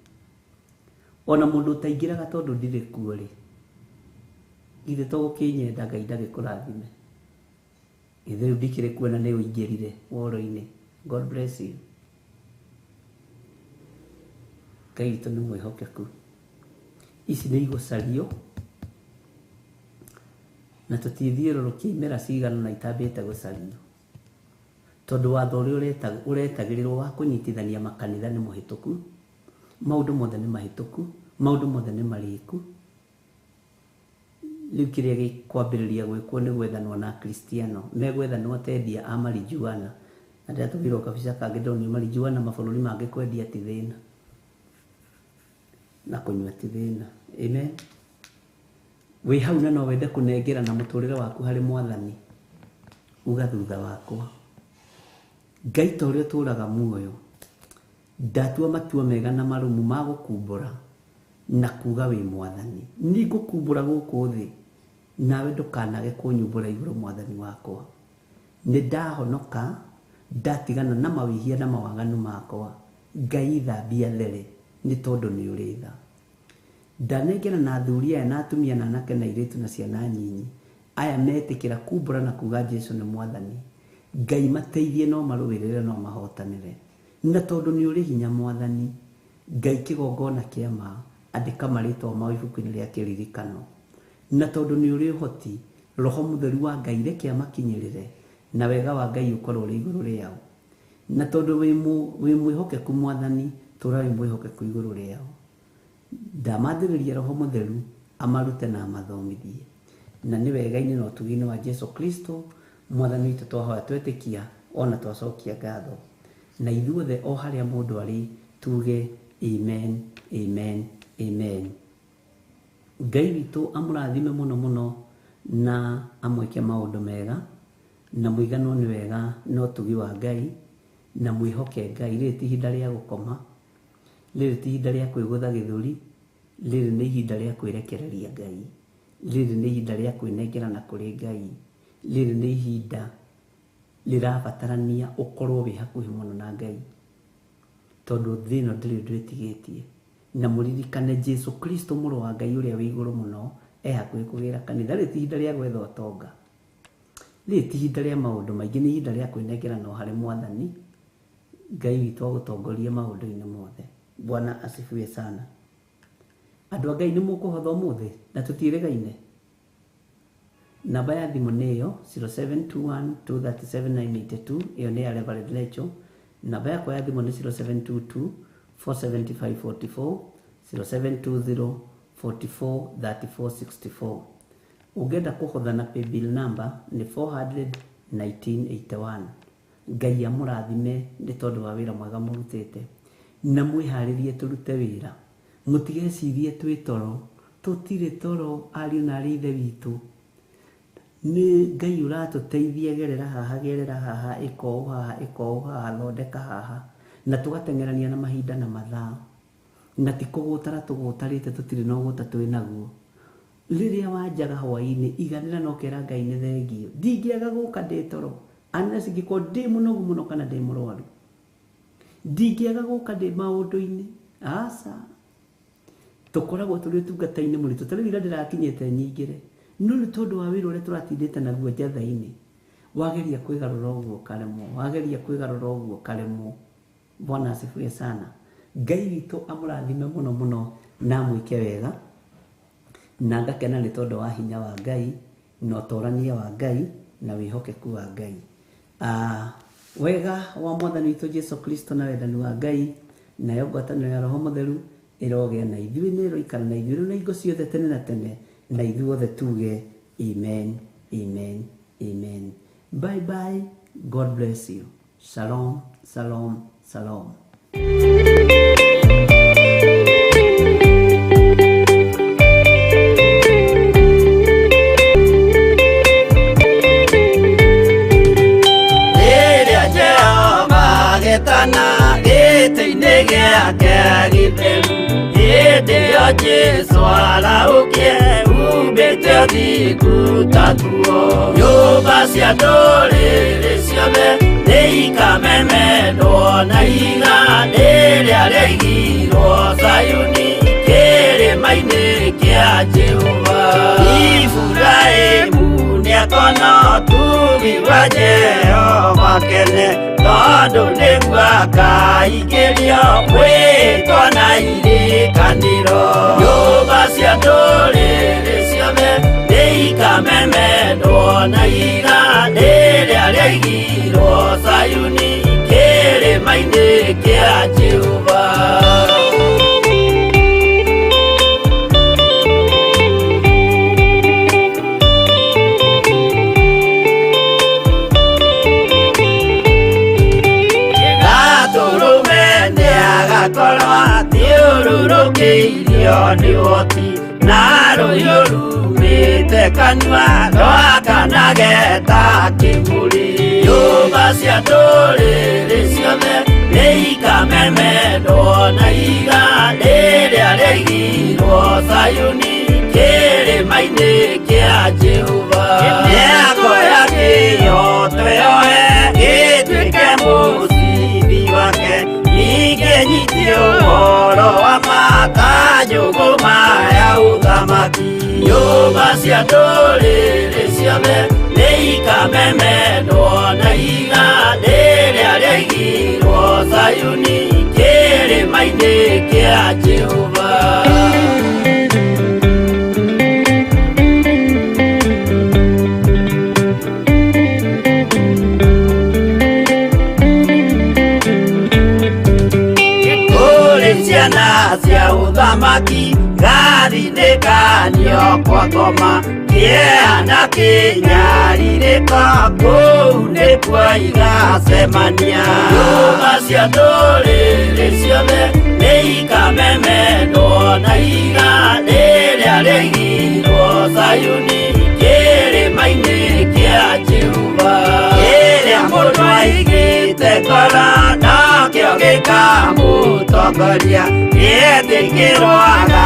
S4: Ona mũndũ ũtaingĩraga tondũ ndirĩ kuo rĩ, ithe to gukinyenda Ngai ndagikurathime ithe riu ndikire kuona ni uingirire woro-ini. God bless you. Ngai witũ nĩ mwĩhokeku. Ici nĩ igũcario na tũtithiũrũrũkia imera cigana na itambĩte gũcario, tondũ watho ũrĩa ũretagĩrĩrwo wa kũnyitithania makanitha nĩ mũhĩtũku. Maũndũ mothe nĩ mahĩtũku, maũndũ mothe nĩ marĩku. Rĩu kĩrĩa gĩkwambĩrĩria gwĩkwo nĩ gwethanwo na Kristiano, megwethanwo atendia a marijuana. Na ndĩratũmĩrwo kabica kangĩ ndonio marijuana mabũrũri mangĩ kwendia ti thĩna na kũnyua ti thĩna. Amen. Wĩ hau na no wende kũnengerana mũtũrĩre waku harĩ Mwathani, uga thutha wakwa. Ngai ta ũrĩa ũtũũraga muoyo, ndatua matua mega na marũmu ma gũkumbũra na kuga wĩ Mwathani. Nĩ ngũkumbũra gũkũ thĩ, nawe ndũkanage kũnyumbũra igũrũ Mwathani wakwa. Nĩ ndahonoka, ndatigana na mawĩhia na mawaganu makwa. Ngai thambia there nĩ tondũ nĩ ũrĩ tha. Ndanengera na athuri aya na atumia na anake na airĩtu na ciana nyinyi aya metĩkĩra kumbũra na kuga Jesũ nĩ Mwathani. Ngai mateithie no marũĩrĩre no mahotanĩre, na tondũ nĩ ũrĩ hinya Mwathani. Ngai kĩgongona kĩa ma, andĩka marĩtwa mao ibuku-inĩ rĩa kĩririkano, na tondũ nĩ ũrĩ ũhoti, Roho Mũtheru wa Ngai reke amakinyĩrĩre na wega wa Ngai ũkorwo ũrĩ igũrũ rĩao. Na tondũ wĩ mwĩhokeku Mwathani, tũra wĩ mwĩhokeku igũrũ rĩao. Ndamathĩrĩria Roho Mũtheru amarute na amathomithie, na nĩ wega-inĩ na ũtugi-inĩ wa Jesũ Kristo Mwathani witũ twahoya twetĩkia ona twacokia ngatho. Na ithuothe o harĩa mũndũ arĩ tuge amen, amen, amen. Ngai witũ amũrathime mũno mũno na amwĩke maũndũ mega, na mũiganwo nĩ wega no ũtugi wa Ngai, na mwĩhoke Ngai. Rĩrĩ ti ihinda rĩa gũkoma, rĩrĩ ti ihinda rĩa kwĩgũtha gĩthũri, rĩrĩ nĩ ihinda rĩa kwĩrekereria Ngai, rĩrĩ nĩ ihinda rĩa kwĩnengerana kũrĩ Ngai, rĩrĩ nĩ ihinda rĩrabatarania ũkorwo wĩ hakuhĩ mũno na Ngai, tondũ thĩ ĩno ndĩrĩ ũndũ ĩtigĩtie. Na mũririkane Jesũ Kristo mũrũ wa Ngai ũrĩa wĩ igũrũ mũno hakuhĩ kũgĩra kanitha. Rĩrĩ ti ihinda rĩa gwetha ũtonga, rĩrĩ ti ihinda rĩa maũndũ maingĩ, nĩ ihinda rĩa kwĩnengerana harĩ Mwathani. Ngai witũ agũtongorie maũndũ-inĩ mothe. Bwana asifiwe sana. Andũ a Ngai nĩ mũkũhotha ũmũthĩ na tũtiĩrĩgaine. Namba ya thimũ nĩ ĩyo 0721237982, ĩyo nĩ ya Reverend Lecho. Namba yakwa ya thimũ nĩ 0722475544, 0720443464. Ũngĩenda kũhotha na paybill number nĩ 4001981. Ngai amũrathime nĩ tondũ wa wĩra mwega mũrutĩte, na mwĩharĩrie tũrute wĩra. Mũtigecirie twĩ toro, tũtirĩ toro ariũ na arĩ ithe witũ. Nĩ Ngai ũratũteithia, gerera haha, gerera haha, ĩka ũũ haha, ĩka ũũ haha, thondeka haha, na tũgateng'erania na mahinda na mathaa, na ti kũgũtara tũgũtarĩte, tũtirĩ na ũgũta twĩ naguo. Rĩrĩa wanjaga hwaĩ-inĩ iganĩra na ũkera Ngai nĩ thengio. Ndingĩaga gũka ndĩ toro, unless ingĩkorwo ndĩ mũnogu mũno kana ndĩ mũrwaru. Ndingĩaga gũka ndĩ maũndũ-inĩ, aca. Tũkoragwo tũrĩ ũtungata-inĩ mũritũ, ta rĩu ira ndĩrakinyĩte nyingĩre, no nĩ tondũ wa wĩra ũrĩa tũratindĩte naguo njatha-inĩ. Wageria kwĩgarũra ũguo karemwo, wageria kwĩgarũra ũguo karemwo. Bwana asifiwe sana. Ngai witũ amũrathime mũno mũno na amwĩke wega, na ngakena nĩ tondũ wa hinya wa Ngai na ũtorania wa Ngai na wĩhokeku wa Ngai. Wega wa Mwathani witũ Jesũ Kristo na wendani wa Ngai na ngwatanĩro ya Roho Mũtheru ĩrogĩa na ithuĩ, nĩ ĩroikara na ithuĩ na hingo ciothe tene na tene, na ithuothe tuge amen, amen, amen. Bye bye. God bless you. Shalom, shalom, shalom.
S2: Jesũ araũkie umbĩte ũthingu tatuo. Nyũmba cia ndũrĩrĩ ciothe nĩ ikamemendwo na iga rĩrĩa rĩaigirwo Zayuni kĩrĩma-inĩ kĩa Jehova. kono tugiwa Jehova kene tondu nĩguo akaigerio mwĩtwo na irikanĩro. Nyũmba cia ndũrĩrĩ ciothe nĩikamemendwo na iga rĩrĩa rĩaigirwo Sayuni kĩrĩma-inĩ kĩa Jehova. Thiũrũrũkĩirio nĩ ũhoti na rũhiũ rumĩte kanua rwakanageta kĩmũrĩ. Nyũmba cia ndũrĩrĩ ciothe nĩikamemendwo na iga rĩrĩa rĩaigirwo Sayuni kĩrĩma-inĩ kĩa Jehova. Mĩako ya kĩhooto yohe gĩtuĩke mũcibi wake, ningĩnyitio ũhoro wa makanjũgũma ya ũthamaki. Nyũmba cia ndũrĩrĩ ciothe nĩikamemendwo na iga rĩrĩa rĩaigirwo Sayuni kĩrĩma-inĩ kĩa Jehova. Ciana cia ũthamaki gathinĩkanio kwa ngoma, kĩeha na kĩnyarirĩko kũu nĩkuo igacemania. Nyũmba cia ndũrĩrĩ ciothe nĩikamemendwo na iga rĩrĩa rĩaigirwo Sayuni kĩrĩma-inĩ kĩa Jehova. Kĩrĩa mũndũ aigĩte ngoro nakĩo gĩkamũtongoria, gĩetĩkĩrwaga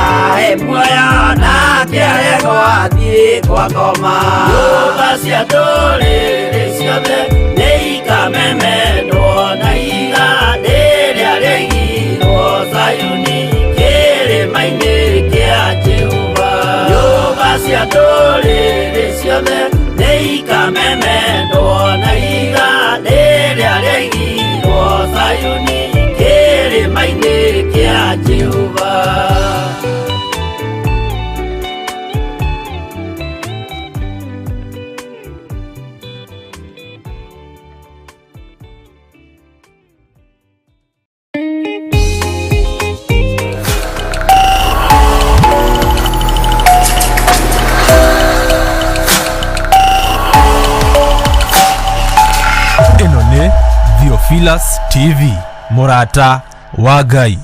S2: muoyo nake arego athiĩ kwa ngoma. Nyũmba cia ndũrĩrĩ ciothe nĩikamemendwo na iga rĩrĩa rĩaigirwo Sayuni kĩrĩma-inĩ kĩa Jehova. Nyũmba cia ndũrĩrĩ ciothe nĩikamemendwo na iga rĩrĩa rĩaigirwo Sayuni kĩrĩma-inĩ kĩa Jehova.
S1: Ĩno nĩ Theophilus TV, mũrata wa Ngai.